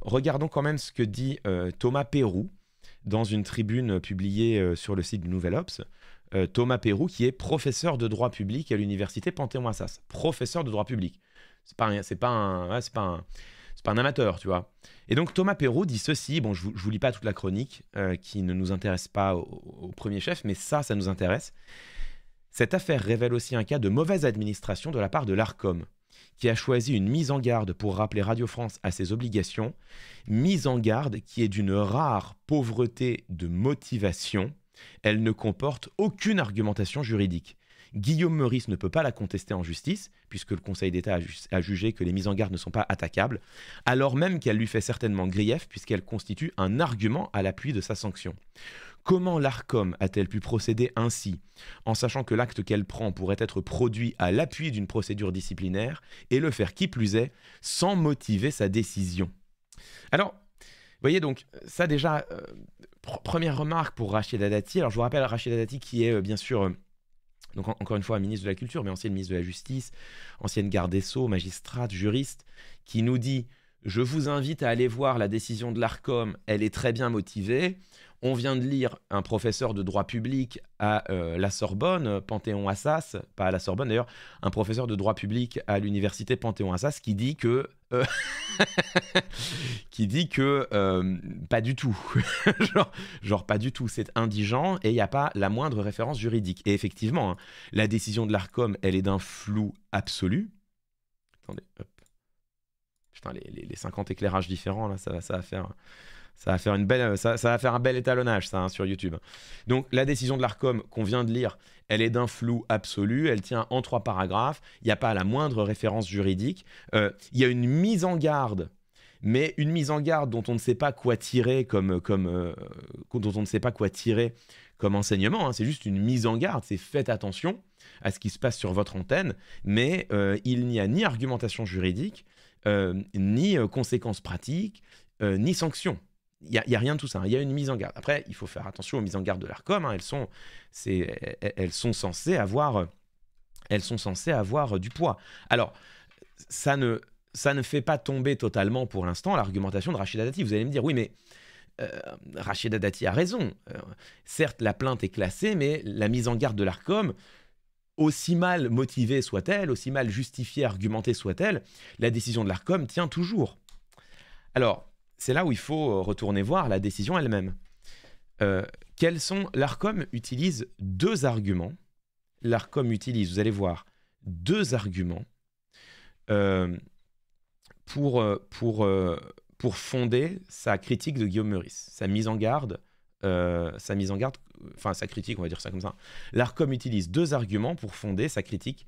regardons quand même ce que dit Thomas Peyroux dans une tribune publiée sur le site du Nouvel Obs. Thomas Peyroux, qui est professeur de droit public à l'université Panthéon-Assas. Professeur de droit public. C'est pas un amateur, tu vois. Et donc Thomas Peyroux dit ceci, bon, je vous lis pas toute la chronique qui ne nous intéresse pas au premier chef, mais ça nous intéresse. Cette affaire révèle aussi un cas de mauvaise administration de la part de l'Arcom, qui a choisi une mise en garde pour rappeler Radio France à ses obligations, mise en garde qui est d'une rare pauvreté de motivation. Elle ne comporte aucune argumentation juridique. Guillaume Meurice ne peut pas la contester en justice, puisque le Conseil d'État a jugé que les mises en garde ne sont pas attaquables, alors même qu'elle lui fait certainement grief, puisqu'elle constitue un argument à l'appui de sa sanction. Comment l'Arcom a-t-elle pu procéder ainsi, en sachant que l'acte qu'elle prend pourrait être produit à l'appui d'une procédure disciplinaire, et le faire qui plus est, sans motiver sa décision? Alors, vous voyez donc, ça déjà, première remarque pour Rachida Dati. Alors je vous rappelle Rachida Dati qui est bien sûr... donc encore une fois, ministre de la Culture, mais ancienne ministre de la Justice, ancienne garde des Sceaux, magistrate, juriste, qui nous dit « Je vous invite à aller voir la décision de l'Arcom, elle est très bien motivée. On vient de lire un professeur de droit public à la Sorbonne, Panthéon-Assas, pas à la Sorbonne d'ailleurs, un professeur de droit public à l'université Panthéon-Assas qui dit que... pas du tout. genre pas du tout, c'est indigent et il n'y a pas la moindre référence juridique. Et effectivement, hein, la décision de l'Arcom, elle est d'un flou absolu. Attendez, hop. Putain, les 50 éclairages différents, là, ça va faire un bel étalonnage, ça, hein, sur YouTube. Donc, la décision de l'Arcom qu'on vient de lire, elle est d'un flou absolu. Elle tient en 3 paragraphes. Il n'y a pas la moindre référence juridique. Il y a une mise en garde, mais une mise en garde dont on ne sait pas quoi tirer comme enseignement. Hein. C'est juste une mise en garde. C'est faites attention à ce qui se passe sur votre antenne, mais il n'y a ni argumentation juridique, ni conséquences pratiques, ni sanctions. Il n'y a rien de tout ça. Il y a une mise en garde. Après, il faut faire attention aux mises en garde de l'Arcom. Hein. Elles sont censées avoir du poids. Alors, ça ne fait pas tomber totalement pour l'instant l'argumentation de Rachida Dati. Vous allez me dire, oui, mais Rachida Dati a raison. Certes, la plainte est classée, mais la mise en garde de l'Arcom, aussi mal motivée soit-elle, aussi mal justifiée, argumentée soit-elle, la décision de l'Arcom tient toujours. Alors, c'est là où il faut retourner voir la décision elle-même. L'Arcom utilise 2 arguments. L'Arcom utilise, vous allez voir, 2 arguments pour fonder sa critique de Guillaume Meurice, sa critique, on va dire ça comme ça. L'Arcom utilise 2 arguments pour fonder sa critique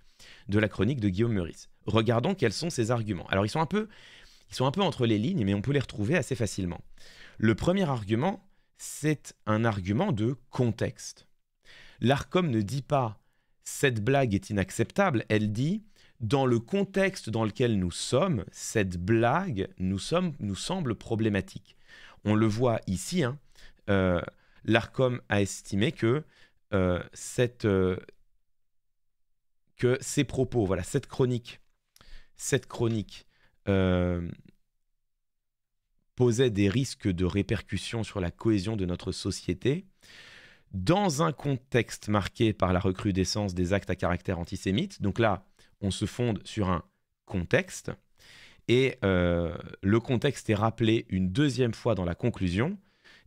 de la chronique de Guillaume Meurice. Regardons quels sont ces arguments. Alors, ils sont un peu entre les lignes, mais on peut les retrouver assez facilement. Le premier argument, c'est un argument de contexte. L'Arcom ne dit pas « cette blague est inacceptable », elle dit « dans le contexte dans lequel nous sommes, cette blague nous semble problématique ». On le voit ici, hein, l'Arcom a estimé que ces propos, voilà, cette chronique posait des risques de répercussions sur la cohésion de notre société, dans un contexte marqué par la recrudescence des actes à caractère antisémite. Donc là, on se fonde sur un contexte, et le contexte est rappelé une 2e fois dans la conclusion.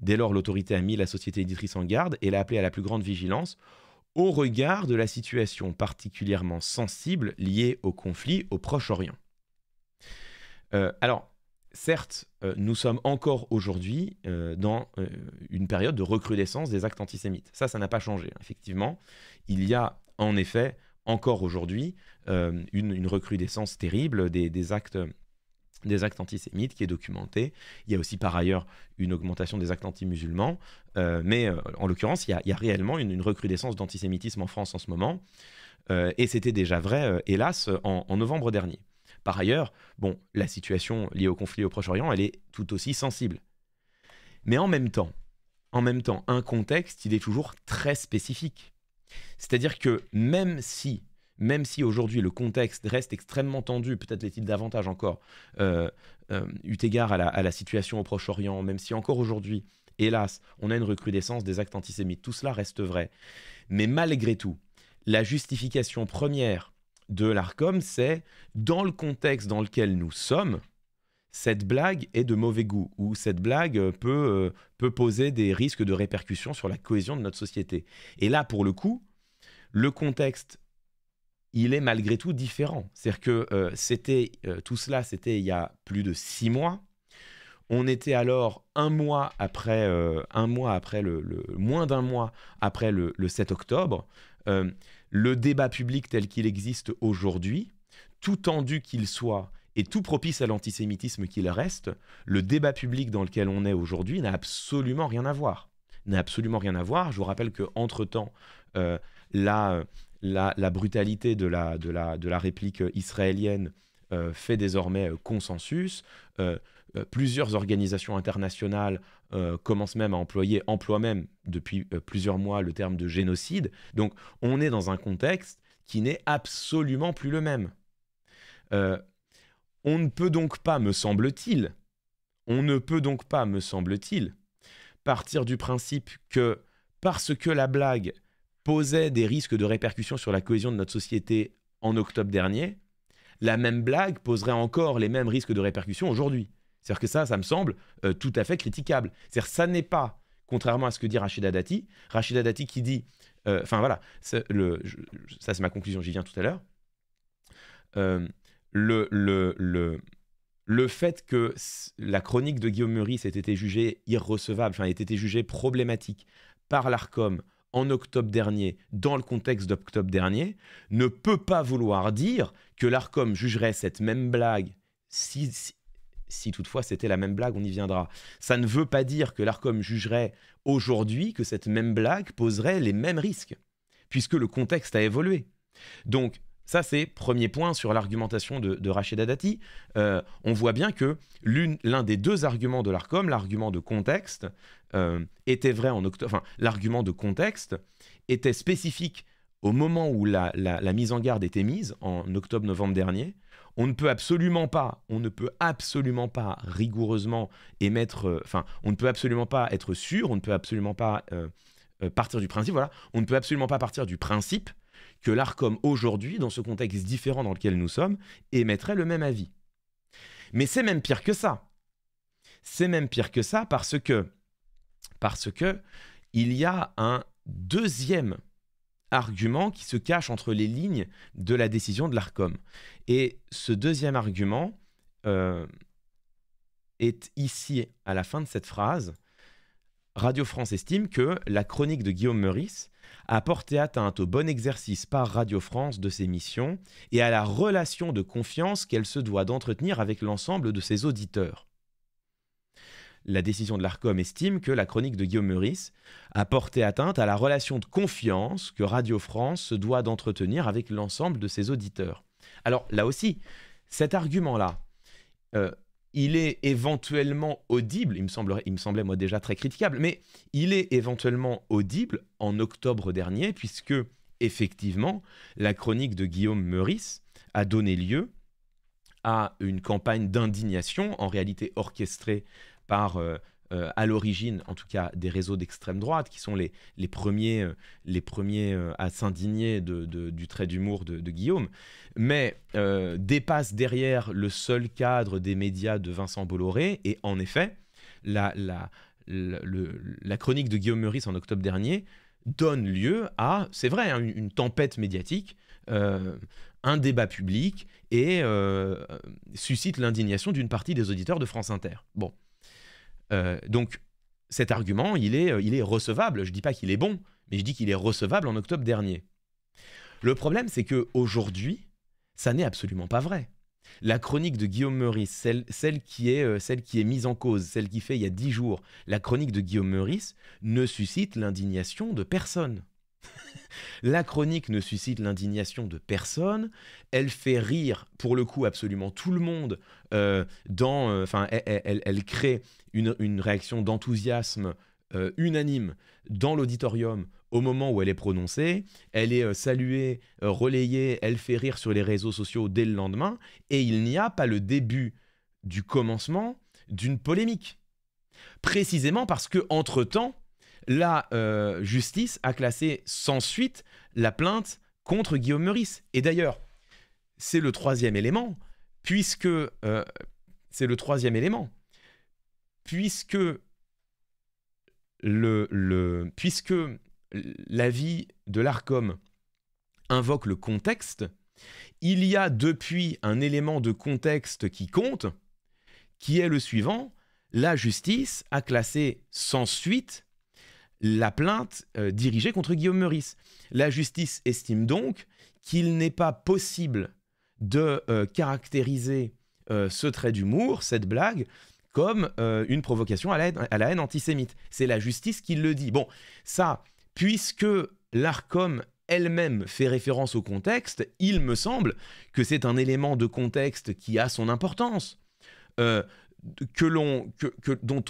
Dès lors, l'autorité a mis la société éditrice en garde et l'a appelée à la plus grande vigilance au regard de la situation particulièrement sensible liée au conflit au Proche-Orient. Alors, certes, nous sommes encore aujourd'hui dans une période de recrudescence des actes antisémites. Ça n'a pas changé. Effectivement, il y a en effet encore aujourd'hui une recrudescence terrible des actes antisémites qui est documentée. Il y a aussi par ailleurs une augmentation des actes anti-musulmans, mais en l'occurrence, il y a réellement une recrudescence d'antisémitisme en France en ce moment, et c'était déjà vrai, hélas, en novembre dernier. Par ailleurs, bon, la situation liée au conflit au Proche-Orient, elle est tout aussi sensible. Mais en même temps, un contexte, il est toujours très spécifique. C'est-à-dire que même si aujourd'hui le contexte reste extrêmement tendu, peut-être l'est-il davantage encore, eu égard à la situation au Proche-Orient, même si encore aujourd'hui, hélas, on a une recrudescence des actes antisémites, tout cela reste vrai. Mais malgré tout, la justification première de l'Arcom, c'est dans le contexte dans lequel nous sommes, cette blague est de mauvais goût, ou cette blague peut poser des risques de répercussions sur la cohésion de notre société. Et là, pour le coup, le contexte, il est malgré tout différent. C'est-à-dire que tout cela, c'était il y a plus de 6 mois. On était alors moins d'un mois après le 7 octobre. Le débat public tel qu'il existe aujourd'hui, tout tendu qu'il soit et tout propice à l'antisémitisme qu'il reste, le débat public dans lequel on est aujourd'hui n'a absolument rien à voir. Je vous rappelle qu'entre-temps, la brutalité de la réplique israélienne fait désormais consensus. Plusieurs organisations internationales emploient même depuis plusieurs mois le terme de génocide. Donc on est dans un contexte qui n'est absolument plus le même. On ne peut donc pas, me semble-t-il, partir du principe que parce que la blague posait des risques de répercussions sur la cohésion de notre société en octobre dernier, la même blague poserait encore les mêmes risques de répercussions aujourd'hui. C'est-à-dire que ça me semble tout à fait critiquable. C'est-à-dire que ça n'est pas, contrairement à ce que dit Rachida Dati qui dit, ça c'est ma conclusion, j'y viens tout à l'heure, le fait que la chronique de Guillaume Meurice ait été jugée irrecevable, ait été jugée problématique par l'Arcom en octobre dernier, dans le contexte d'octobre dernier, ne peut pas vouloir dire que l'Arcom jugerait cette même blague, si toutefois c'était la même blague, on y viendra. Ça ne veut pas dire que l'Arcom jugerait aujourd'hui que cette même blague poserait les mêmes risques, puisque le contexte a évolué. Donc, ça, c'est premier point sur l'argumentation de Rachida Dati. On voit bien que l'un des deux arguments de l'Arcom, l'argument de contexte, était vrai en octobre. Enfin, l'argument de contexte était spécifique au moment où la mise en garde était mise, en octobre-novembre dernier. On ne peut absolument pas rigoureusement émettre... on ne peut absolument pas être sûr, on ne peut absolument pas partir du principe, on ne peut absolument pas partir du principe que l'Arcom aujourd'hui, dans ce contexte différent dans lequel nous sommes, émettrait le même avis. Mais c'est même pire que ça. Parce que il y a un deuxième argument qui se cache entre les lignes de la décision de l'Arcom. Et ce deuxième argument est ici, à la fin de cette phrase. Radio France estime que la chronique de Guillaume Meurice a porté atteinte au bon exercice par Radio France de ses missions et à la relation de confiance qu'elle se doit d'entretenir avec l'ensemble de ses auditeurs. La décision de l'Arcom estime que la chronique de Guillaume Meurice a porté atteinte à la relation de confiance que Radio France se doit d'entretenir avec l'ensemble de ses auditeurs. Alors là aussi, cet argument-là, il est éventuellement audible, il me semblait moi déjà très critiquable, mais il est éventuellement audible en octobre dernier, puisque effectivement, la chronique de Guillaume Meurice a donné lieu à une campagne d'indignation, en réalité orchestrée par, à l'origine, en tout cas, des réseaux d'extrême droite, qui sont les premiers à s'indigner du trait d'humour de Guillaume, mais dépasse derrière le seul cadre des médias de Vincent Bolloré. Et en effet, la chronique de Guillaume Meurice en octobre dernier donne lieu à, c'est vrai, une tempête médiatique, un débat public et suscite l'indignation d'une partie des auditeurs de France Inter. Bon. Donc, cet argument, il est recevable. Je ne dis pas qu'il est bon, mais je dis qu'il est recevable en octobre dernier. Le problème, c'est qu'aujourd'hui, ça n'est absolument pas vrai. La chronique de Guillaume Meurice, celle qui est mise en cause, celle qui fait il y a 10 jours, la chronique de Guillaume Meurice ne suscite l'indignation de personne. La chronique ne suscite l'indignation de personne, elle fait rire, pour le coup, absolument tout le monde, elle crée une réaction d'enthousiasme unanime dans l'auditorium au moment où elle est prononcée, elle est saluée, relayée, elle fait rire sur les réseaux sociaux dès le lendemain, et il n'y a pas le début du commencement d'une polémique. Précisément parce que, entre-temps, la justice a classé sans suite la plainte contre Guillaume Meurice. Et d'ailleurs, c'est le troisième élément, puisque l'avis de l'Arcom invoque le contexte, il y a depuis un élément de contexte qui compte, qui est le suivant: la justice a classé sans suite la plainte dirigée contre Guillaume Meurice. La justice estime donc qu'il n'est pas possible de caractériser ce trait d'humour, cette blague, comme une provocation à la haine antisémite. C'est la justice qui le dit. Bon, ça, puisque l'Arcom elle-même fait référence au contexte, il me semble que c'est un élément de contexte qui a son importance, que l'on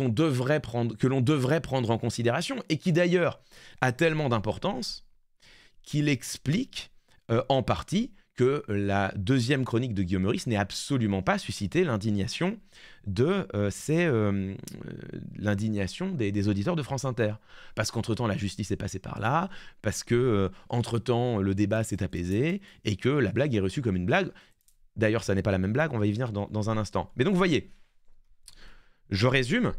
devrait prendre en considération, et qui d'ailleurs a tellement d'importance qu'il explique en partie que la deuxième chronique de Guillaume Meurice n'ait absolument pas suscité l'indignation des auditeurs de France Inter. Parce qu'entre-temps, la justice est passée par là, parce que entre-temps, le débat s'est apaisé, et que la blague est reçue comme une blague. D'ailleurs, ça n'est pas la même blague, on va y venir dans un instant. Mais donc, vous voyez, je résume,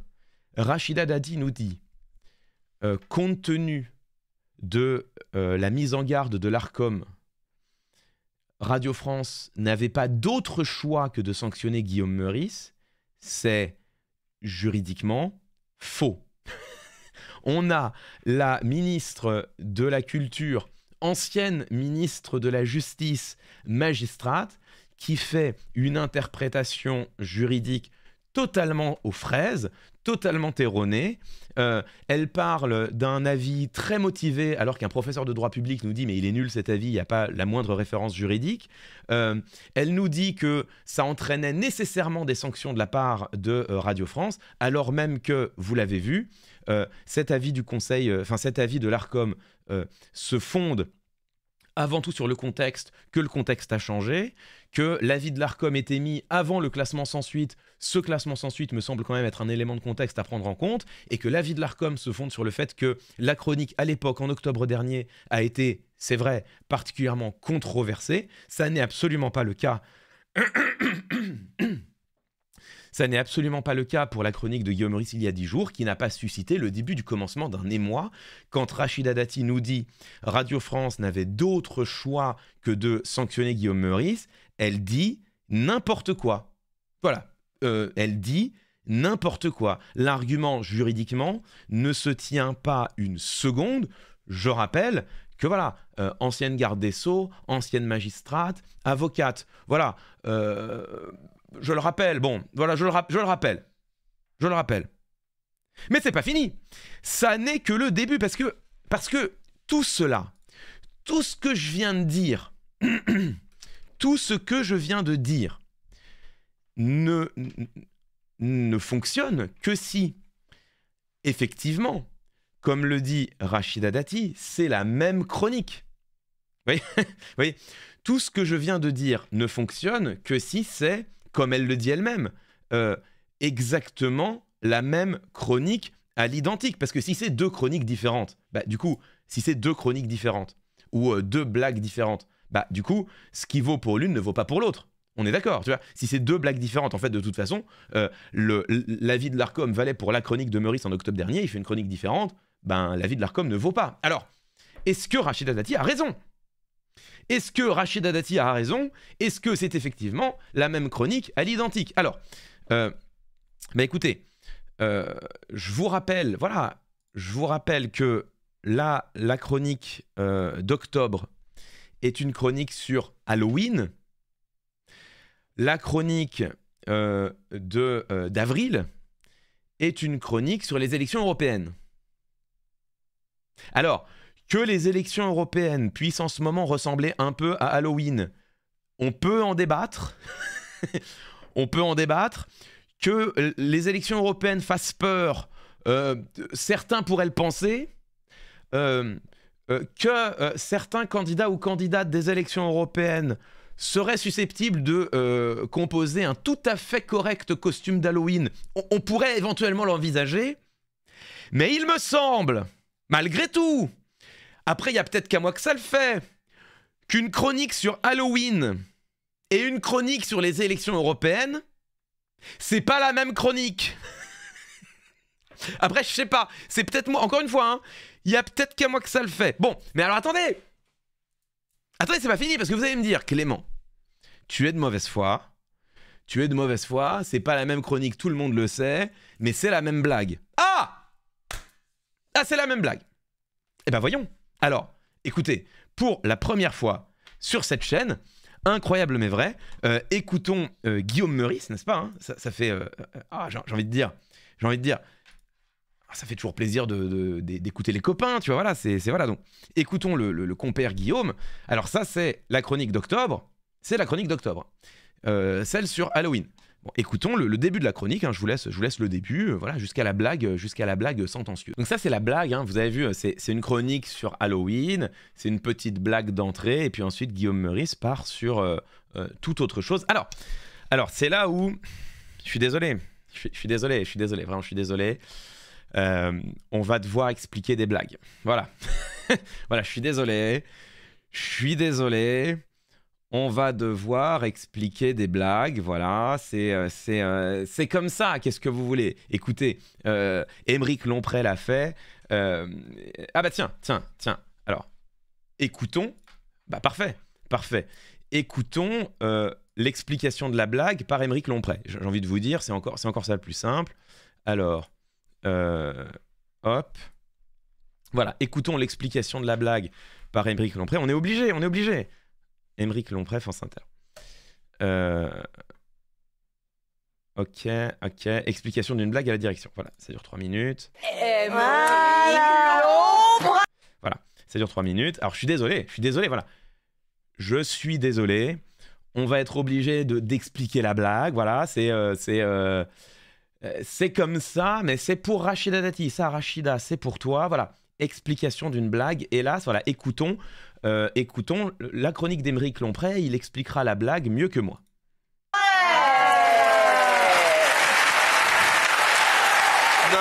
Rachida Dati nous dit, compte tenu de la mise en garde de l'Arcom, Radio France n'avait pas d'autre choix que de sanctionner Guillaume Meurice. C'est juridiquement faux. On a la ministre de la Culture, ancienne ministre de la Justice, magistrate, qui fait une interprétation juridique totalement aux fraises, totalement erronée. Elle parle d'un avis très motivé, alors qu'un professeur de droit public nous dit « mais il est nul cet avis, il n'y a pas la moindre référence juridique ». Elle nous dit que ça entraînait nécessairement des sanctions de la part de Radio France, alors même que, vous l'avez vu, cet avis du Conseil, cet avis de l'Arcom se fonde avant tout sur le contexte, que le contexte a changé, que l'avis de l'Arcom est émis avant le classement sans suite. Ce classement sans suite me semble quand même être un élément de contexte à prendre en compte, et que l'avis de l'Arcom se fonde sur le fait que la chronique, à l'époque, en octobre dernier, a été, c'est vrai, particulièrement controversée. Ça n'est absolument pas le cas. Ça n'est absolument pas le cas pour la chronique de Guillaume Meurice il y a 10 jours, qui n'a pas suscité le début du commencement d'un émoi. Quand Rachida Dati nous dit « Radio France n'avait d'autre choix que de sanctionner Guillaume Meurice », elle dit n'importe quoi. Voilà, elle dit n'importe quoi. L'argument juridiquement ne se tient pas une seconde. Je rappelle que voilà, ancienne garde des Sceaux, ancienne magistrate, avocate, voilà, je le rappelle, bon, voilà, je le rappelle. Mais c'est pas fini. Ça n'est que le début, parce que tout cela, tout ce que je viens de dire, tout ce que je viens de dire ne fonctionne que si, effectivement, comme le dit Rachida Dati, c'est la même chronique. Vous voyez, tout ce que je viens de dire ne fonctionne que si c'est, comme elle le dit elle-même, exactement la même chronique à l'identique. Parce que si c'est deux chroniques différentes, du coup, si c'est deux chroniques différentes ou deux blagues différentes, du coup, ce qui vaut pour l'une ne vaut pas pour l'autre. On est d'accord, tu vois. Si c'est deux blagues différentes, en fait, de toute façon, l'avis de l'Arcom valait pour la chronique de Meurice en octobre dernier, il fait une chronique différente, l'avis de l'Arcom ne vaut pas. Alors, est-ce que Rachida Dati a raison ? Est-ce que Rachida Dati a raison? Est-ce que c'est effectivement la même chronique à l'identique? Alors, écoutez, je vous rappelle que la chronique d'octobre est une chronique sur Halloween. La chronique d'avril est une chronique sur les élections européennes. Alors, que les élections européennes puissent en ce moment ressembler un peu à Halloween, on peut en débattre. On peut en débattre. Que les élections européennes fassent peur, certains pourraient le penser. Que certains candidats ou candidates des élections européennes seraient susceptibles de composer un tout à fait correct costume d'Halloween, on pourrait éventuellement l'envisager. Mais il me semble, malgré tout, après il y a peut-être qu'à moi que ça le fait, qu'une chronique sur Halloween et une chronique sur les élections européennes, c'est pas la même chronique. Après, je sais pas, c'est peut-être moi, encore une fois, hein, il y a peut-être qu'à moi que ça le fait. Bon, mais alors attendez, c'est pas fini, parce que vous allez me dire, Clément, tu es de mauvaise foi, c'est pas la même chronique, tout le monde le sait, mais c'est la même blague. Ah, c'est la même blague. Eh ben voyons. Alors, écoutez, pour la première fois sur cette chaîne, incroyable mais vrai, écoutons Guillaume Meurice, n'est-ce pas, hein, ça fait... j'ai envie de dire... Ça fait toujours plaisir d'écouter les copains, tu vois, voilà, voilà, donc écoutons le compère Guillaume. Alors ça, c'est la chronique d'octobre, celle sur Halloween. Bon, écoutons le début de la chronique, hein, je vous laisse le début, voilà, jusqu'à la blague sentencieuse. Donc ça, c'est la blague, hein, vous avez vu, c'est une chronique sur Halloween, c'est une petite blague d'entrée, et puis ensuite, Guillaume Meurice part sur toute autre chose. Alors c'est là où, je suis désolé, vraiment, je suis désolé. On va devoir expliquer des blagues. Voilà. Voilà, je suis désolé. On va devoir expliquer des blagues. Voilà, c'est comme ça. Qu'est-ce que vous voulez? Écoutez, Aymeric Lomprey l'a fait. Ah bah tiens. Alors, écoutons. Bah parfait. Écoutons l'explication de la blague par Aymeric Lomprey. J'ai envie de vous dire, c'est encore ça le plus simple. Alors... hop. Voilà, écoutons l'explication de la blague par Aymeric Lomprey. On est obligé. Aymeric Lomprey, France Inter. Ok. Explication d'une blague à la direction. Voilà, ça dure 3 minutes. Voilà, ça dure 3 minutes. Alors, je suis désolé, voilà. Je suis désolé. On va être obligé d'expliquer la blague. Voilà, c'est comme ça, mais c'est pour Rachida Dati. Ça, Rachida, c'est pour toi. Voilà, explication d'une blague. Hélas, voilà, écoutons la chronique d'Aymeric Lomprey. Il expliquera la blague mieux que moi. Non.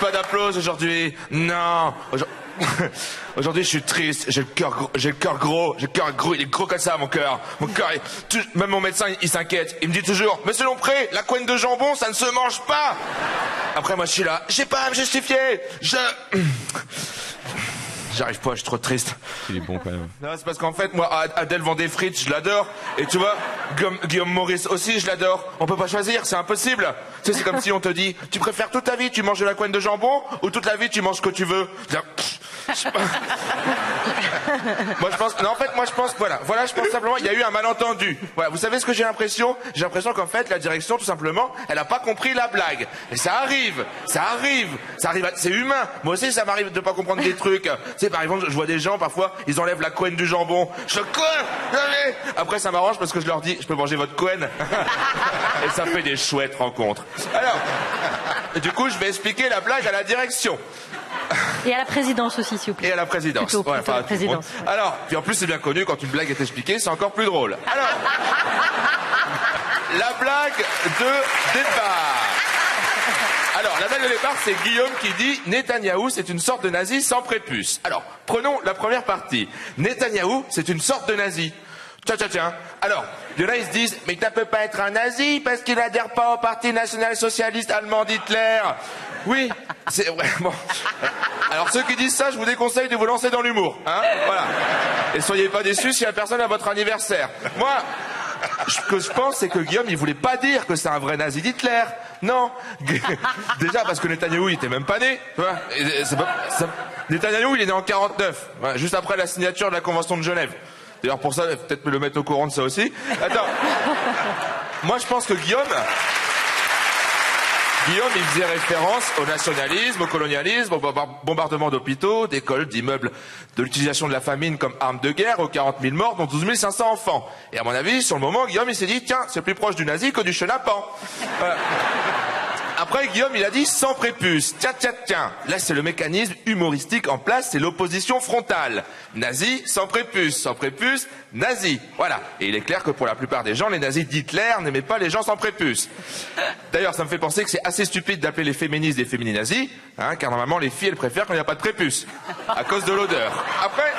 Pas d'applause aujourd'hui. Non. Aujourd'hui, je suis triste, j'ai le cœur gros, il est gros comme ça, mon cœur. Même mon médecin, il s'inquiète. Il me dit toujours, Monsieur Lomprey, la couenne de jambon, ça ne se mange pas. Après, moi, je suis là, j'ai pas à me justifier. J'arrive pas, je suis trop triste. Il est bon quand même. Non, c'est parce qu'en fait, moi, Adèle vend des frites, je l'adore. Et tu vois, Guillaume Meurice aussi, je l'adore. On peut pas choisir, c'est impossible. Tu sais, c'est comme si on te dit, tu préfères toute ta vie, tu manges de la couenne de jambon, ou toute la vie, tu manges ce que tu veux. Moi je pense simplement il y a eu un malentendu. Voilà, vous savez ce que j'ai l'impression qu'en fait la direction tout simplement elle a pas compris la blague. Et ça arrive, c'est humain. Moi aussi ça m'arrive de pas comprendre des trucs. Tu sais, par exemple, je vois des gens parfois ils enlèvent la couenne du jambon. Je après ça m'arrange parce que je leur dis je peux manger votre couenne. Et ça fait des chouettes rencontres. Alors du coup je vais expliquer la blague à la direction. Et à la présidence aussi, s'il vous plaît. Et à la présidence. Plutôt à la présidence. Alors, puis en plus c'est bien connu, quand une blague est expliquée, c'est encore plus drôle. Alors, la blague de départ. Alors, la blague de départ, c'est Guillaume qui dit « Netanyahou, c'est une sorte de nazi sans prépuce ». Alors, prenons la première partie. Netanyahou, c'est une sorte de nazi. Tiens. Alors, il y en a, ils se disent « Mais ça peut pas être un nazi parce qu'il adhère pas au parti national-socialiste allemand d'Hitler ». Oui, c'est vrai. Bon. Alors ceux qui disent ça, je vous déconseille de vous lancer dans l'humour. Hein, voilà. Et soyez pas déçus s'il y a personne à votre anniversaire. Moi, ce que je pense, c'est que Guillaume, il voulait pas dire que c'est un vrai nazi d'Hitler. Non. Déjà parce que Netanyahou, il était même pas né. Tu vois. Netanyahou, il est né en 49, ouais, juste après la signature de la Convention de Genève. D'ailleurs, pour ça, peut-être me le mettre au courant de ça aussi. Attends. Moi, je pense que Guillaume, il faisait référence au nationalisme, au colonialisme, au bombardement d'hôpitaux, d'écoles, d'immeubles, de l'utilisation de la famine comme arme de guerre, aux 40 000 morts, dont 12 500 enfants. Et à mon avis, sur le moment, Guillaume, il s'est dit, tiens, c'est plus proche du nazi que du chenapan. Voilà. Après, Guillaume, il a dit sans prépuce. Tiens. Là, c'est le mécanisme humoristique en place, c'est l'opposition frontale. Nazi, sans prépuce, nazi. Voilà. Et il est clair que pour la plupart des gens, les nazis d'Hitler n'aimaient pas les gens sans prépuce. D'ailleurs, ça me fait penser que c'est assez stupide d'appeler les féministes des féminazis, hein, car normalement, les filles, elles préfèrent quand il n'y a pas de prépuce, à cause de l'odeur. Après,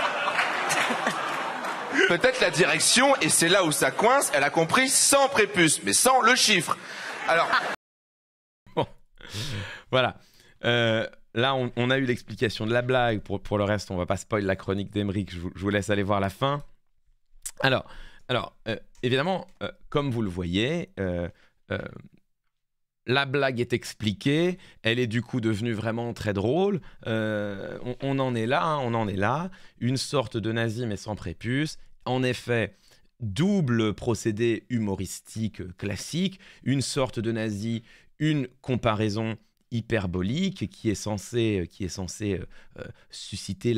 peut-être la direction, et c'est là où ça coince, elle a compris sans prépuce, mais sans le chiffre. Alors... Bon. Voilà. Là, on a eu l'explication de la blague. Pour le reste, on va pas spoil la chronique d'Aymeric. Je vous laisse aller voir la fin. Alors évidemment, comme vous le voyez, la blague est expliquée. Elle est du coup devenue vraiment très drôle. On en est là. Une sorte de nazi, mais sans prépuce. En effet, double procédé humoristique classique. Une sorte de nazi, une comparaison hyperbolique qui est censée susciter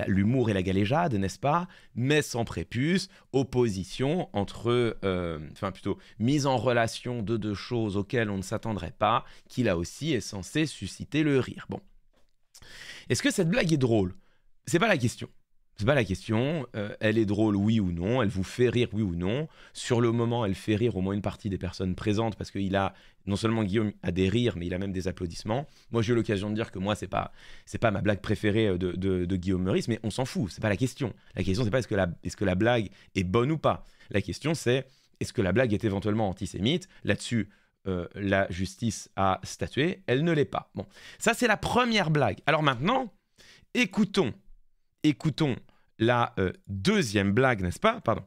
l'humour et la galéjade, n'est-ce pas? Mais sans prépuce, opposition entre, plutôt mise en relation de deux choses auxquelles on ne s'attendrait pas, qui là aussi est censée susciter le rire. Bon. Est-ce que cette blague est drôle? C'est pas la question. C'est pas la question, elle est drôle oui ou non, elle vous fait rire oui ou non. Sur le moment, elle fait rire au moins une partie des personnes présentes parce qu'il a, non seulement Guillaume a des rires, mais il a même des applaudissements. Moi, j'ai eu l'occasion de dire que moi, c'est pas ma blague préférée de Guillaume Meurice, mais on s'en fout, c'est pas la question. La question, c'est pas est-ce que la blague est bonne ou pas. La question, c'est est-ce que la blague est éventuellement antisémite? Là-dessus, la justice a statué, elle ne l'est pas. Bon, ça, c'est la première blague. Alors maintenant, écoutons la deuxième blague, n'est-ce pas? Pardon.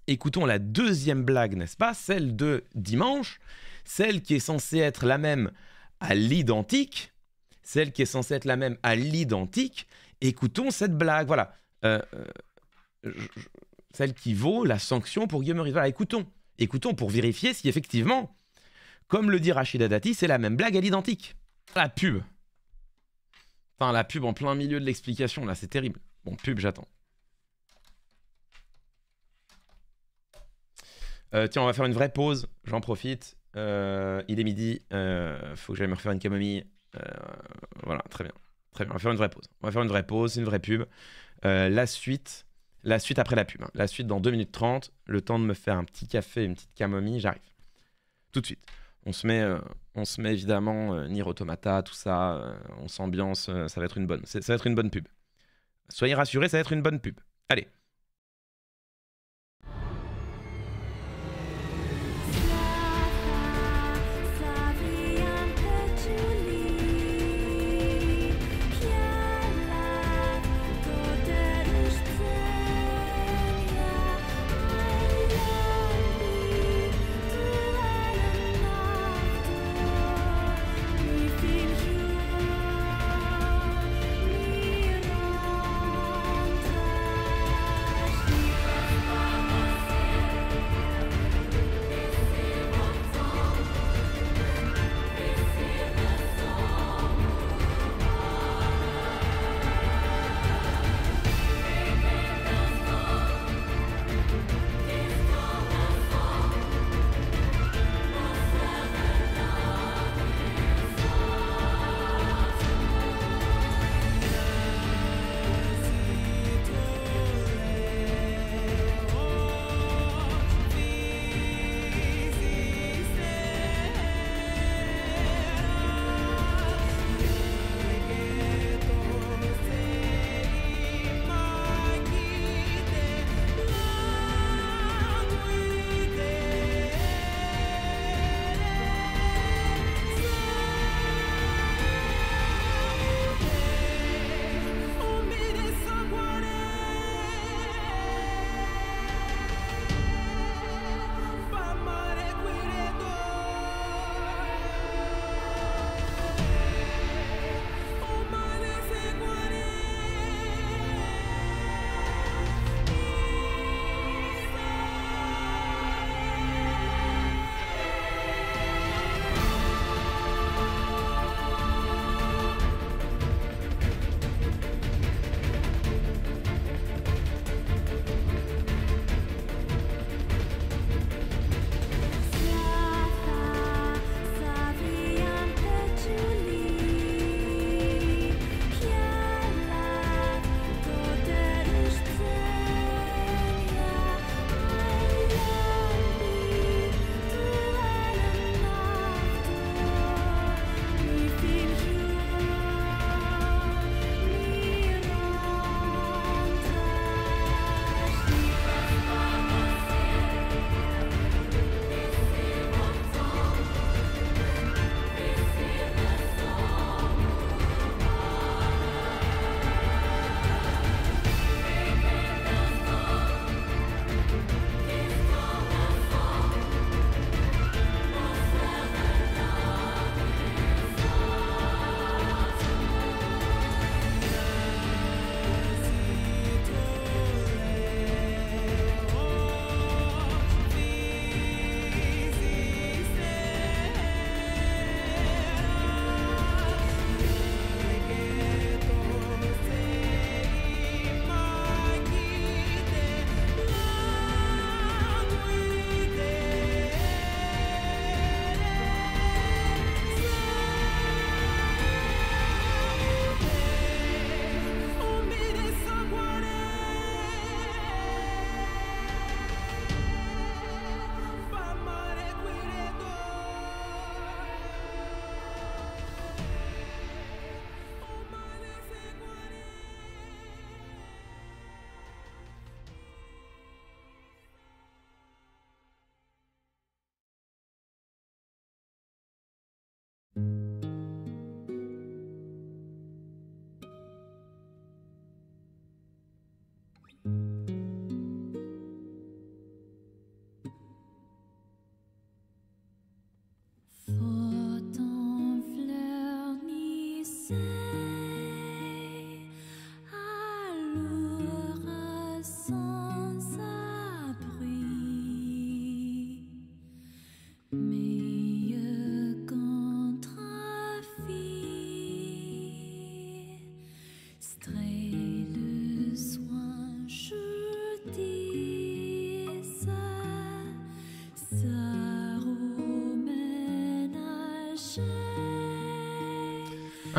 Écoutons la deuxième blague, n'est-ce pas? Celle de dimanche, celle qui est censée être la même à l'identique. Écoutons cette blague, voilà. Celle qui vaut la sanction pour Guillaume Meurice. Voilà, écoutons pour vérifier si effectivement, comme le dit Rachida Dati, c'est la même blague à l'identique. La pub. Enfin, la pub en plein milieu de l'explication, là, c'est terrible. Bon, pub, j'attends. Tiens, on va faire une vraie pause. J'en profite. Il est midi. Faut que j'aille me refaire une camomille. Voilà, très bien. On va faire une vraie pause. C'est une vraie pub. La suite après la pub. Hein. La suite dans 2 minutes 30. Le temps de me faire un petit café, une petite camomille. J'arrive. Tout de suite. On se met évidemment Nier Automata, tout ça. On s'ambiance. Ça va être une bonne pub. Soyez rassurés, ça va être une bonne pub. Allez.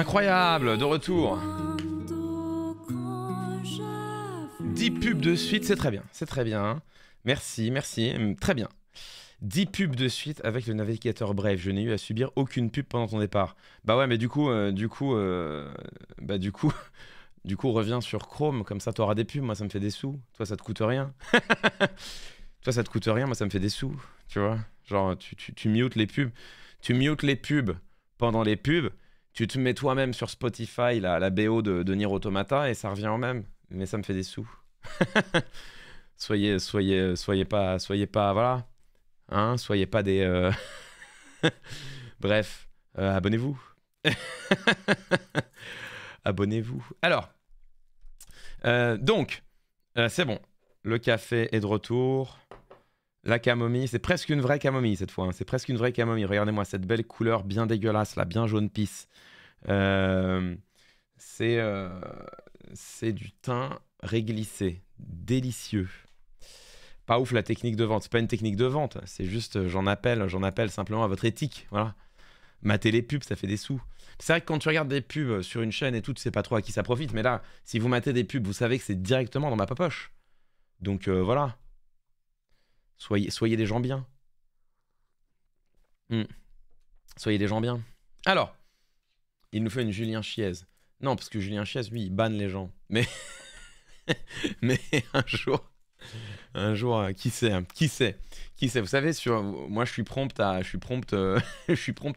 Incroyable, de retour. 10 pubs de suite, c'est très bien, c'est très bien. Merci, merci, très bien. 10 pubs de suite avec le navigateur Brave. Je n'ai eu à subir aucune pub pendant ton départ. Bah ouais, mais du coup, reviens sur Chrome, comme ça t'auras des pubs. Moi, ça me fait des sous. Toi, ça te coûte rien. Toi, ça te coûte rien. Moi, ça me fait des sous. Tu vois, genre, tu mutes les pubs. Tu mutes les pubs pendant les pubs. Tu te mets toi-même sur Spotify la BO de Nier Automata et ça revient au même. Mais ça me fait des sous. soyez pas, voilà. Hein, soyez pas des... Bref, abonnez-vous. Abonnez-vous. Alors, donc, c'est bon. Le café est de retour. La camomille, c'est presque une vraie camomille cette fois. Hein. C'est presque une vraie camomille. Regardez-moi cette belle couleur bien dégueulasse, là, bien jaune pisse. C'est du thym réglissé. Délicieux. Pas ouf la technique de vente. C'est pas une technique de vente. C'est juste, j'en appelle simplement à votre éthique. Voilà. Mater les pubs, ça fait des sous. C'est vrai que quand tu regardes des pubs sur une chaîne et tout, tu sais pas trop à qui ça profite. Mais là, si vous matez des pubs, vous savez que c'est directement dans ma poche. Donc voilà. Soyez des gens bien. Soyez des gens bien. Alors, il nous fait une Julien Chiez. Non, parce que Julien Chiez, lui, il banne les gens. Mais, mais un jour, qui sait, vous savez, moi, je suis prompt à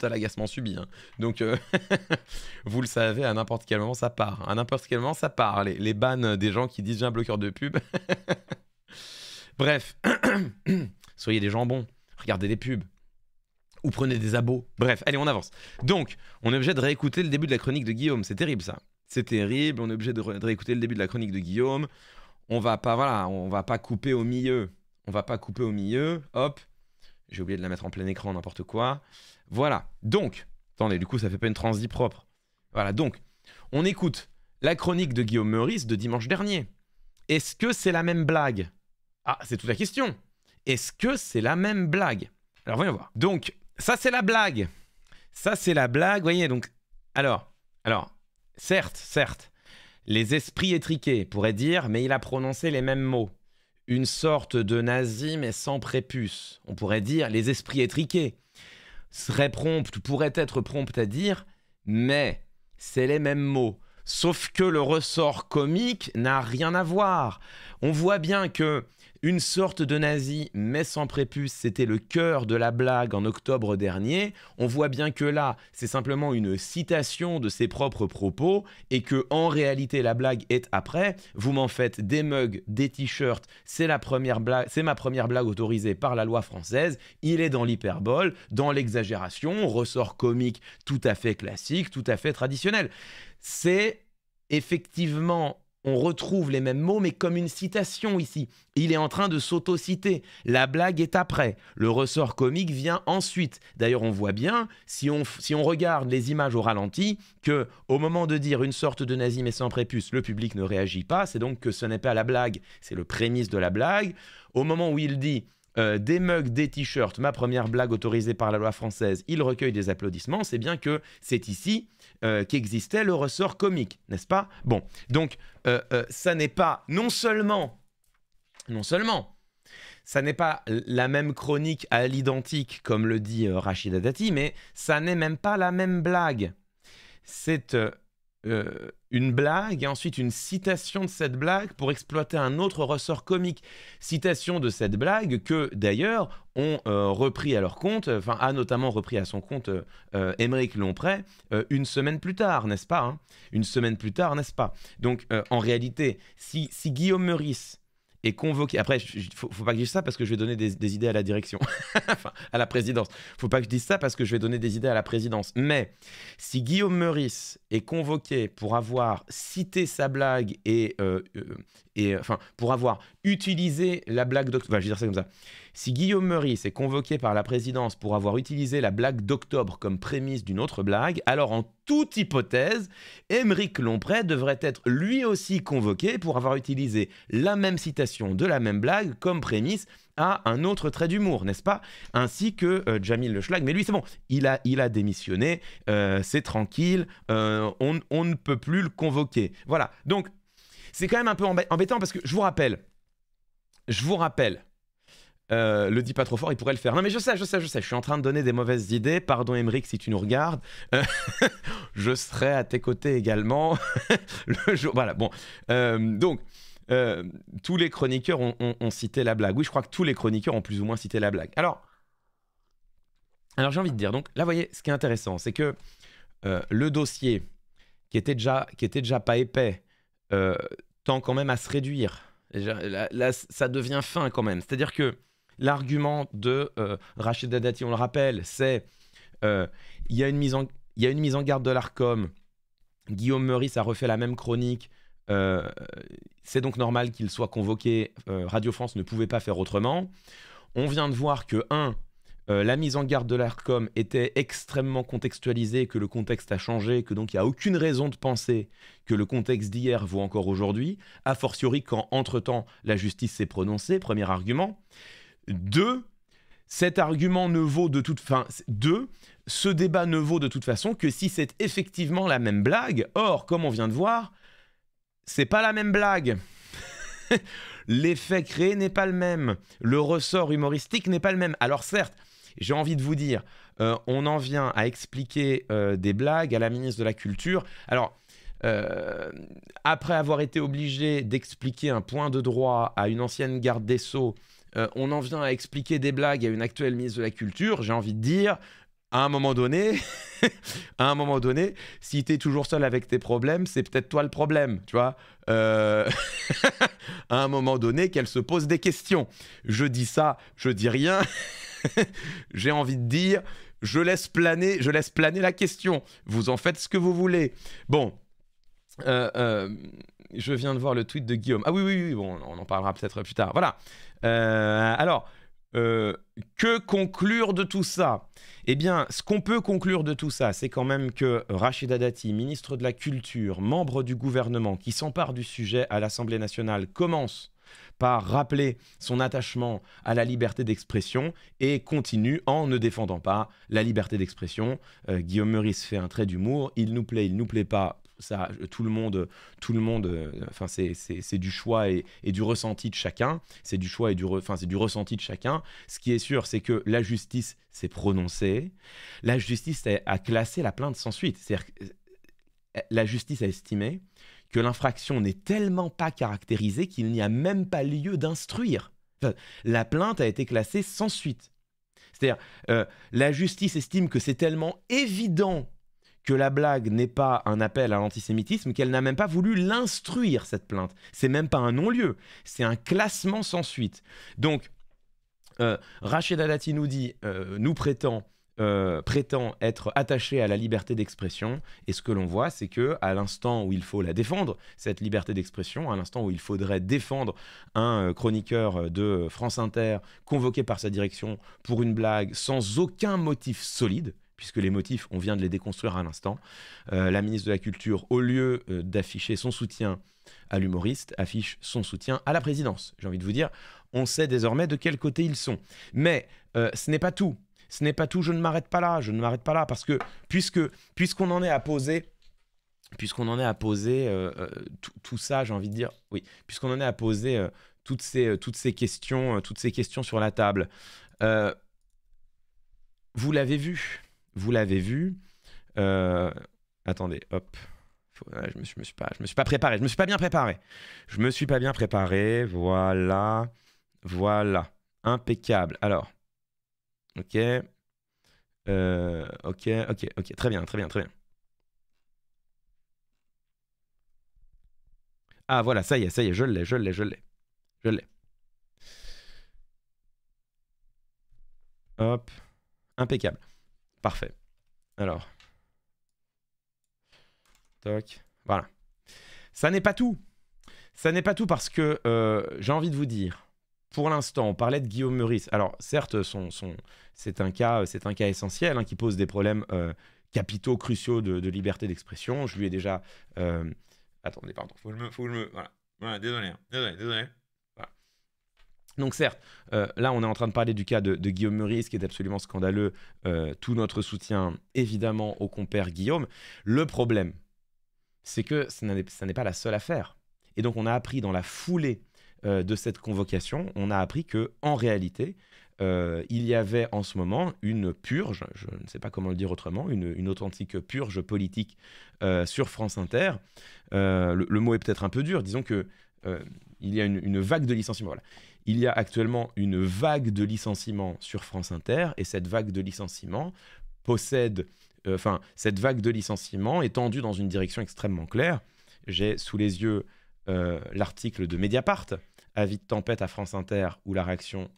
l'agacement subi. Hein. Donc, vous le savez, à n'importe quel moment, ça part. À n'importe quel moment, ça part. Les bans des gens qui disent j'ai un bloqueur de pub. Bref, soyez des jambons, regardez des pubs, ou prenez des abos. Bref, allez, on avance. Donc, on est obligé de réécouter le début de la chronique de Guillaume. C'est terrible, ça. C'est terrible, on est obligé de réécouter le début de la chronique de Guillaume. On va pas couper au milieu. Hop, j'ai oublié de la mettre en plein écran, n'importe quoi. Voilà, donc, attendez, du coup, ça fait pas une transi propre. Voilà, donc, on écoute la chronique de Guillaume Meurice de dimanche dernier. Est-ce que c'est la même blague ? Ah, c'est toute la question. Est-ce que c'est la même blague ? Alors, voyons voir. Donc, ça, c'est la blague. Vous voyez, donc... Alors, certes, les esprits étriqués pourraient dire, mais il a prononcé les mêmes mots. Une sorte de nazi, mais sans prépuce. On pourrait dire, les esprits étriqués pourraient être prompts à dire, mais c'est les mêmes mots. Sauf que le ressort comique n'a rien à voir. On voit bien que une sorte de nazi, mais sans prépuce, c'était le cœur de la blague en octobre dernier. On voit bien que là, c'est simplement une citation de ses propres propos et que en réalité, la blague est après. Vous m'en faites des mugs, des t-shirts. C'est ma première blague autorisée par la loi française. Il est dans l'hyperbole, dans l'exagération, ressort comique tout à fait classique, tout à fait traditionnel. C'est effectivement... On retrouve les mêmes mots, mais comme une citation ici. Il est en train de s'auto-citer. La blague est après. Le ressort comique vient ensuite. D'ailleurs, on voit bien, si on regarde les images au ralenti, que au moment de dire une sorte de nazi mais sans prépuce, le public ne réagit pas. C'est donc que ce n'est pas la blague, c'est le prémisse de la blague. Au moment où il dit des mugs, des t-shirts, ma première blague autorisée par la loi française, il recueille des applaudissements. C'est bien que c'est ici qu'existait le ressort comique, n'est-ce pas ? Bon, donc ça n'est pas non seulement, ça n'est pas la même chronique à l'identique comme le dit Rachida Dati, mais ça n'est même pas la même blague. C'est une blague et ensuite une citation de cette blague pour exploiter un autre ressort comique. Citation de cette blague que d'ailleurs ont repris à leur compte, enfin a notamment repris à son compte Aymeric Lomprey une semaine plus tard, n'est-ce pas hein ? Une semaine plus tard, n'est-ce pas ? Donc en réalité, si Guillaume Meurice est convoqué... Après, faut pas que je dise ça parce que je vais donner des idées à la direction, enfin à la présidence. Faut pas que je dise ça parce que je vais donner des idées à la présidence. Mais si Guillaume Meurice est convoqué pour avoir cité sa blague et enfin pour avoir utilisé la blague d'octobre, enfin, je vais dire ça comme ça. Si Guillaume Meurice est convoqué par la présidence pour avoir utilisé la blague d'octobre comme prémisse d'une autre blague, alors en toute hypothèse, Aymeric Lomprey devrait être lui aussi convoqué pour avoir utilisé la même citation de la même blague comme prémisse a un autre trait d'humour, n'est-ce pas? Ainsi que Jamil Le Schlag. Mais lui, c'est bon, il a démissionné, c'est tranquille, on ne peut plus le convoquer. Voilà, donc c'est quand même un peu embêtant parce que je vous rappelle, le dis pas trop fort, il pourrait le faire. Non mais je sais, je suis en train de donner des mauvaises idées, pardon Émeric si tu nous regardes, je serai à tes côtés également, le jour, voilà, bon, donc, tous les chroniqueurs ont cité la blague, oui je crois que tous les chroniqueurs ont plus ou moins cité la blague. Alors j'ai envie de dire, donc là vous voyez, ce qui est intéressant, c'est que le dossier, qui était déjà pas épais, tend quand même à se réduire. Là, ça devient fin quand même. C'est-à-dire que l'argument de Rachida Dati, on le rappelle, c'est il y a une mise en garde de l'Arcom. Guillaume Meurice a refait la même chronique. C'est donc normal qu'il soit convoqué. Radio France ne pouvait pas faire autrement. On vient de voir que, la mise en garde de l'Arcom était extrêmement contextualisée, que le contexte a changé, que donc il n'y a aucune raison de penser que le contexte d'hier vaut encore aujourd'hui, a fortiori quand, entre-temps, la justice s'est prononcée, premier argument. 2, cet argument ne vaut de toute façon... 2, ce débat ne vaut de toute façon que si c'est effectivement la même blague. Or, comme on vient de voir, c'est pas la même blague. L'effet créé n'est pas le même. Le ressort humoristique n'est pas le même. Alors certes, j'ai envie de vous dire, on en vient à expliquer des blagues à la ministre de la Culture. Alors, après avoir été obligé d'expliquer un point de droit à une ancienne garde des Sceaux, on en vient à expliquer des blagues à une actuelle ministre de la Culture. J'ai envie de dire, à un moment donné, si t'es toujours seul avec tes problèmes, c'est peut-être toi le problème, tu vois. À un moment donné, qu'elle se pose des questions. Je dis ça, je dis rien. J'ai envie de dire, je laisse planer la question. Vous en faites ce que vous voulez. Bon, je viens de voir le tweet de Guillaume. Ah oui, bon, on en parlera peut-être plus tard. Voilà. Alors, que conclure de tout ça? Eh bien, ce qu'on peut conclure de tout ça, c'est quand même que Rachida Dati, ministre de la Culture, membre du gouvernement, qui s'empare du sujet à l'Assemblée nationale, commence par rappeler son attachement à la liberté d'expression et continue en ne défendant pas la liberté d'expression. Guillaume Meurice fait un trait d'humour, il nous plaît pas. Ça, tout le monde, enfin c'est du choix et du ressenti de chacun. C'est du choix et du ressenti de chacun. Ce qui est sûr, c'est que la justice s'est prononcée. La justice a classé la plainte sans suite. C'est-à-dire que la justice a estimé que l'infraction n'est tellement pas caractérisée qu'il n'y a même pas lieu d'instruire. Enfin, la plainte a été classée sans suite. C'est-à-dire, la justice estime que c'est tellement évident que la blague n'est pas un appel à l'antisémitisme qu'elle n'a même pas voulu l'instruire, cette plainte. C'est même pas un non-lieu, c'est un classement sans suite. Donc, Rachida Dati nous prétend être attaché à la liberté d'expression, et ce que l'on voit, c'est que à l'instant où il faut la défendre, cette liberté d'expression, à l'instant où il faudrait défendre un chroniqueur de France Inter convoqué par sa direction pour une blague sans aucun motif solide, puisque les motifs, on vient de les déconstruire à l'instant, la ministre de la Culture, au lieu d'afficher son soutien à l'humoriste, affiche son soutien à la présidence. J'ai envie de vous dire, on sait désormais de quel côté ils sont. Mais ce n'est pas tout. Ce n'est pas tout, je ne m'arrête pas là, parce que puisqu'on en est à poser, tout ça, j'ai envie de dire, oui, puisqu'on en est à poser toutes ces questions sur la table, vous l'avez vu, attendez, hop, je me suis pas préparé, je me suis pas bien préparé, voilà, impeccable. Alors, ok, très bien. Ah voilà, ça y est, je l'ai. Hop, impeccable, parfait. Alors, toc, voilà. Ça n'est pas tout parce que j'ai envie de vous dire, pour l'instant, on parlait de Guillaume Meurice. Alors, certes, c'est un cas essentiel qui pose des problèmes capitaux, cruciaux de liberté d'expression. Je lui ai déjà... Attendez, pardon, faut que je me... Voilà, désolé. Voilà. Donc certes, là on est en train de parler du cas de Guillaume Meurice qui est absolument scandaleux. Tout notre soutien évidemment au compère Guillaume. Le problème, c'est que ça n'est pas la seule affaire. Et donc on a appris dans la foulée de cette convocation, on a appris qu'en réalité, il y avait en ce moment une purge, je ne sais pas comment le dire autrement, une authentique purge politique sur France Inter. Le mot est peut-être un peu dur, disons que il y a une vague de licenciements. Voilà. Il y a actuellement une vague de licenciements sur France Inter, et cette vague de licenciements cette vague de licenciements est tendue dans une direction extrêmement claire. J'ai sous les yeux l'article de Mediapart, avis de tempête à France Inter, où la réaction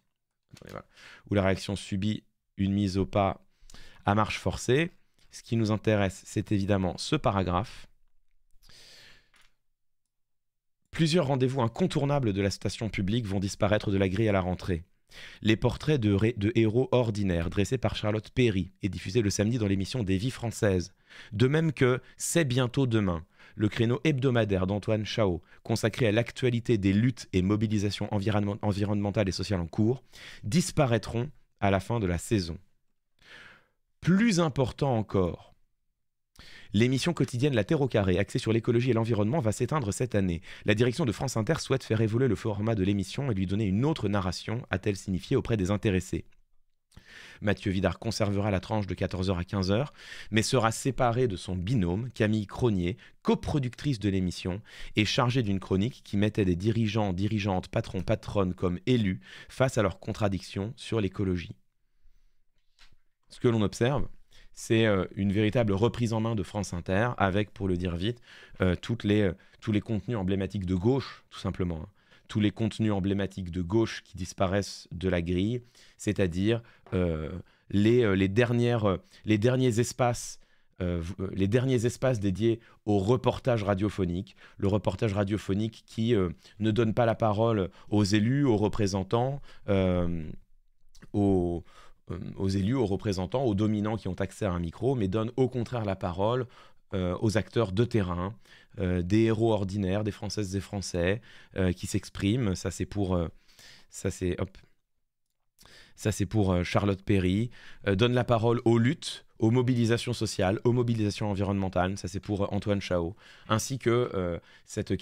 subit une mise au pas à marche forcée. Ce qui nous intéresse, c'est évidemment ce paragraphe. Plusieurs rendez-vous incontournables de la station publique vont disparaître de la grille à la rentrée. Les portraits de héros ordinaires dressés par Charlotte Perry et diffusés le samedi dans l'émission Des Vies françaises. De même que C'est bientôt demain, le créneau hebdomadaire d'Antoine Chao, consacré à l'actualité des luttes et mobilisations environnementales et sociales en cours, disparaîtront à la fin de la saison. Plus important encore, l'émission quotidienne La Terre au carré, axée sur l'écologie et l'environnement, va s'éteindre cette année. La direction de France Inter souhaite faire évoluer le format de l'émission et lui donner une autre narration, a-t-elle signifié auprès des intéressés. Mathieu Vidard conservera la tranche de 14h à 15h, mais sera séparé de son binôme, Camille Cronier, coproductrice de l'émission, et chargée d'une chronique qui mettait des dirigeants, dirigeantes, patrons, patronnes comme élus face à leurs contradictions sur l'écologie. Ce que l'on observe, c'est une véritable reprise en main de France Inter, avec, pour le dire vite, tous les contenus emblématiques de gauche, tout simplement. Hein. Tous les contenus emblématiques de gauche qui disparaissent de la grille, c'est-à-dire les derniers espaces dédiés au reportage radiophonique. Le reportage radiophonique qui ne donne pas la parole aux élus, aux représentants, aux représentants, aux dominants qui ont accès à un micro, mais donne au contraire la parole aux acteurs de terrain, des héros ordinaires, des Françaises et Français qui s'expriment. Ça c'est pour Charlotte Perry. Donne la parole aux luttes, aux mobilisations sociales, aux mobilisations environnementales. Ça c'est pour Antoine Chao, ainsi que cette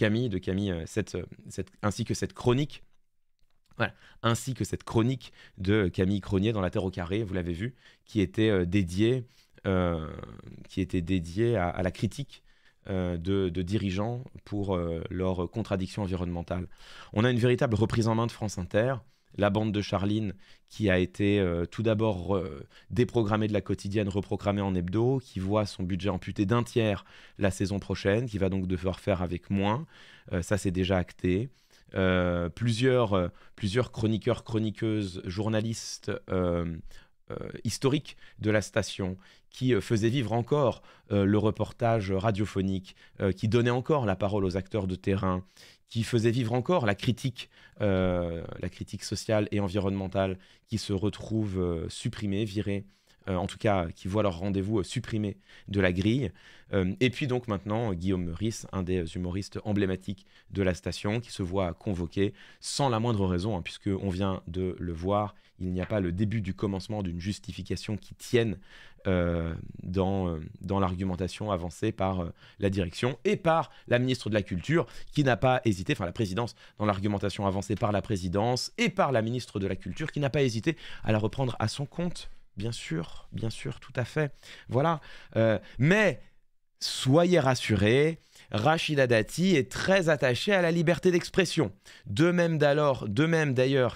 chronique. Voilà. Ainsi que cette chronique de Camille Cronier dans La Terre au carré, vous l'avez vu, qui était dédiée à la critique de dirigeants pour leurs contradictions environnementales. On a une véritable reprise en main de France Inter. La bande de Charline qui a été tout d'abord déprogrammée de la quotidienne, reprogrammée en hebdo, qui voit son budget amputé d'un tiers la saison prochaine, qui va donc devoir faire avec moins. Ça, c'est déjà acté. Plusieurs chroniqueurs, chroniqueuses, journalistes historiques de la station qui faisaient vivre encore le reportage radiophonique, qui donnaient encore la parole aux acteurs de terrain, qui faisaient vivre encore la critique sociale et environnementale, qui se retrouvent supprimés, virés, en tout cas qui voient leur rendez-vous supprimé de la grille. Et puis donc maintenant, Guillaume Meurice, un des humoristes emblématiques de la station, qui se voit convoqué sans la moindre raison, hein, puisqu'on vient de le voir, il n'y a pas le début du commencement d'une justification qui tienne dans l'argumentation avancée par la direction et par la ministre de la Culture, qui n'a pas hésité, enfin la présidence, dans l'argumentation avancée par la présidence et par la ministre de la Culture, qui n'a pas hésité à la reprendre à son compte. Bien sûr, tout à fait. Voilà. Mais soyez rassurés, Rachida Dati est très attachée à la liberté d'expression. De même d'ailleurs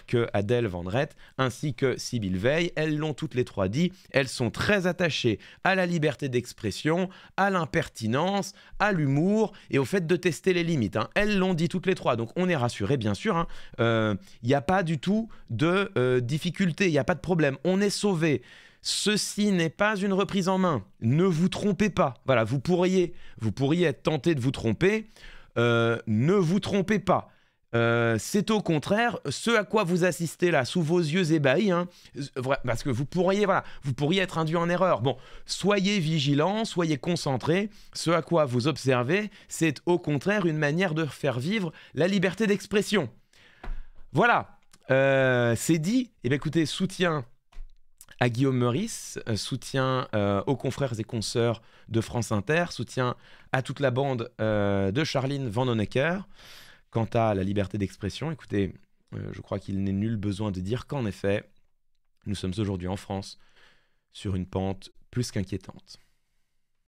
que Adèle Vendrette ainsi que Sybille Veil, elles l'ont toutes les trois dit, elles sont très attachées à la liberté d'expression, à l'impertinence, à l'humour et au fait de tester les limites. Hein. Elles l'ont dit toutes les trois, donc on est rassurés bien sûr. Il n'y a pas du tout de difficulté, il n'y a pas de problème, on est sauvés. Ceci n'est pas une reprise en main. Ne vous trompez pas. Voilà, vous pourriez être tenté de vous tromper. Ne vous trompez pas. C'est au contraire ce à quoi vous assistez là, sous vos yeux ébahis, hein, parce que vous pourriez être induit en erreur. Bon, soyez vigilants, soyez concentrés. Ce à quoi vous observez, c'est au contraire une manière de faire vivre la liberté d'expression. Voilà. C'est dit. Eh bien, écoutez, soutien à Guillaume Meurice, soutien aux confrères et consoeurs de France Inter, soutien à toute la bande de Charline Vanhoenacker. Quant à la liberté d'expression, écoutez, je crois qu'il n'est nul besoin de dire qu'en effet, nous sommes aujourd'hui en France sur une pente plus qu'inquiétante.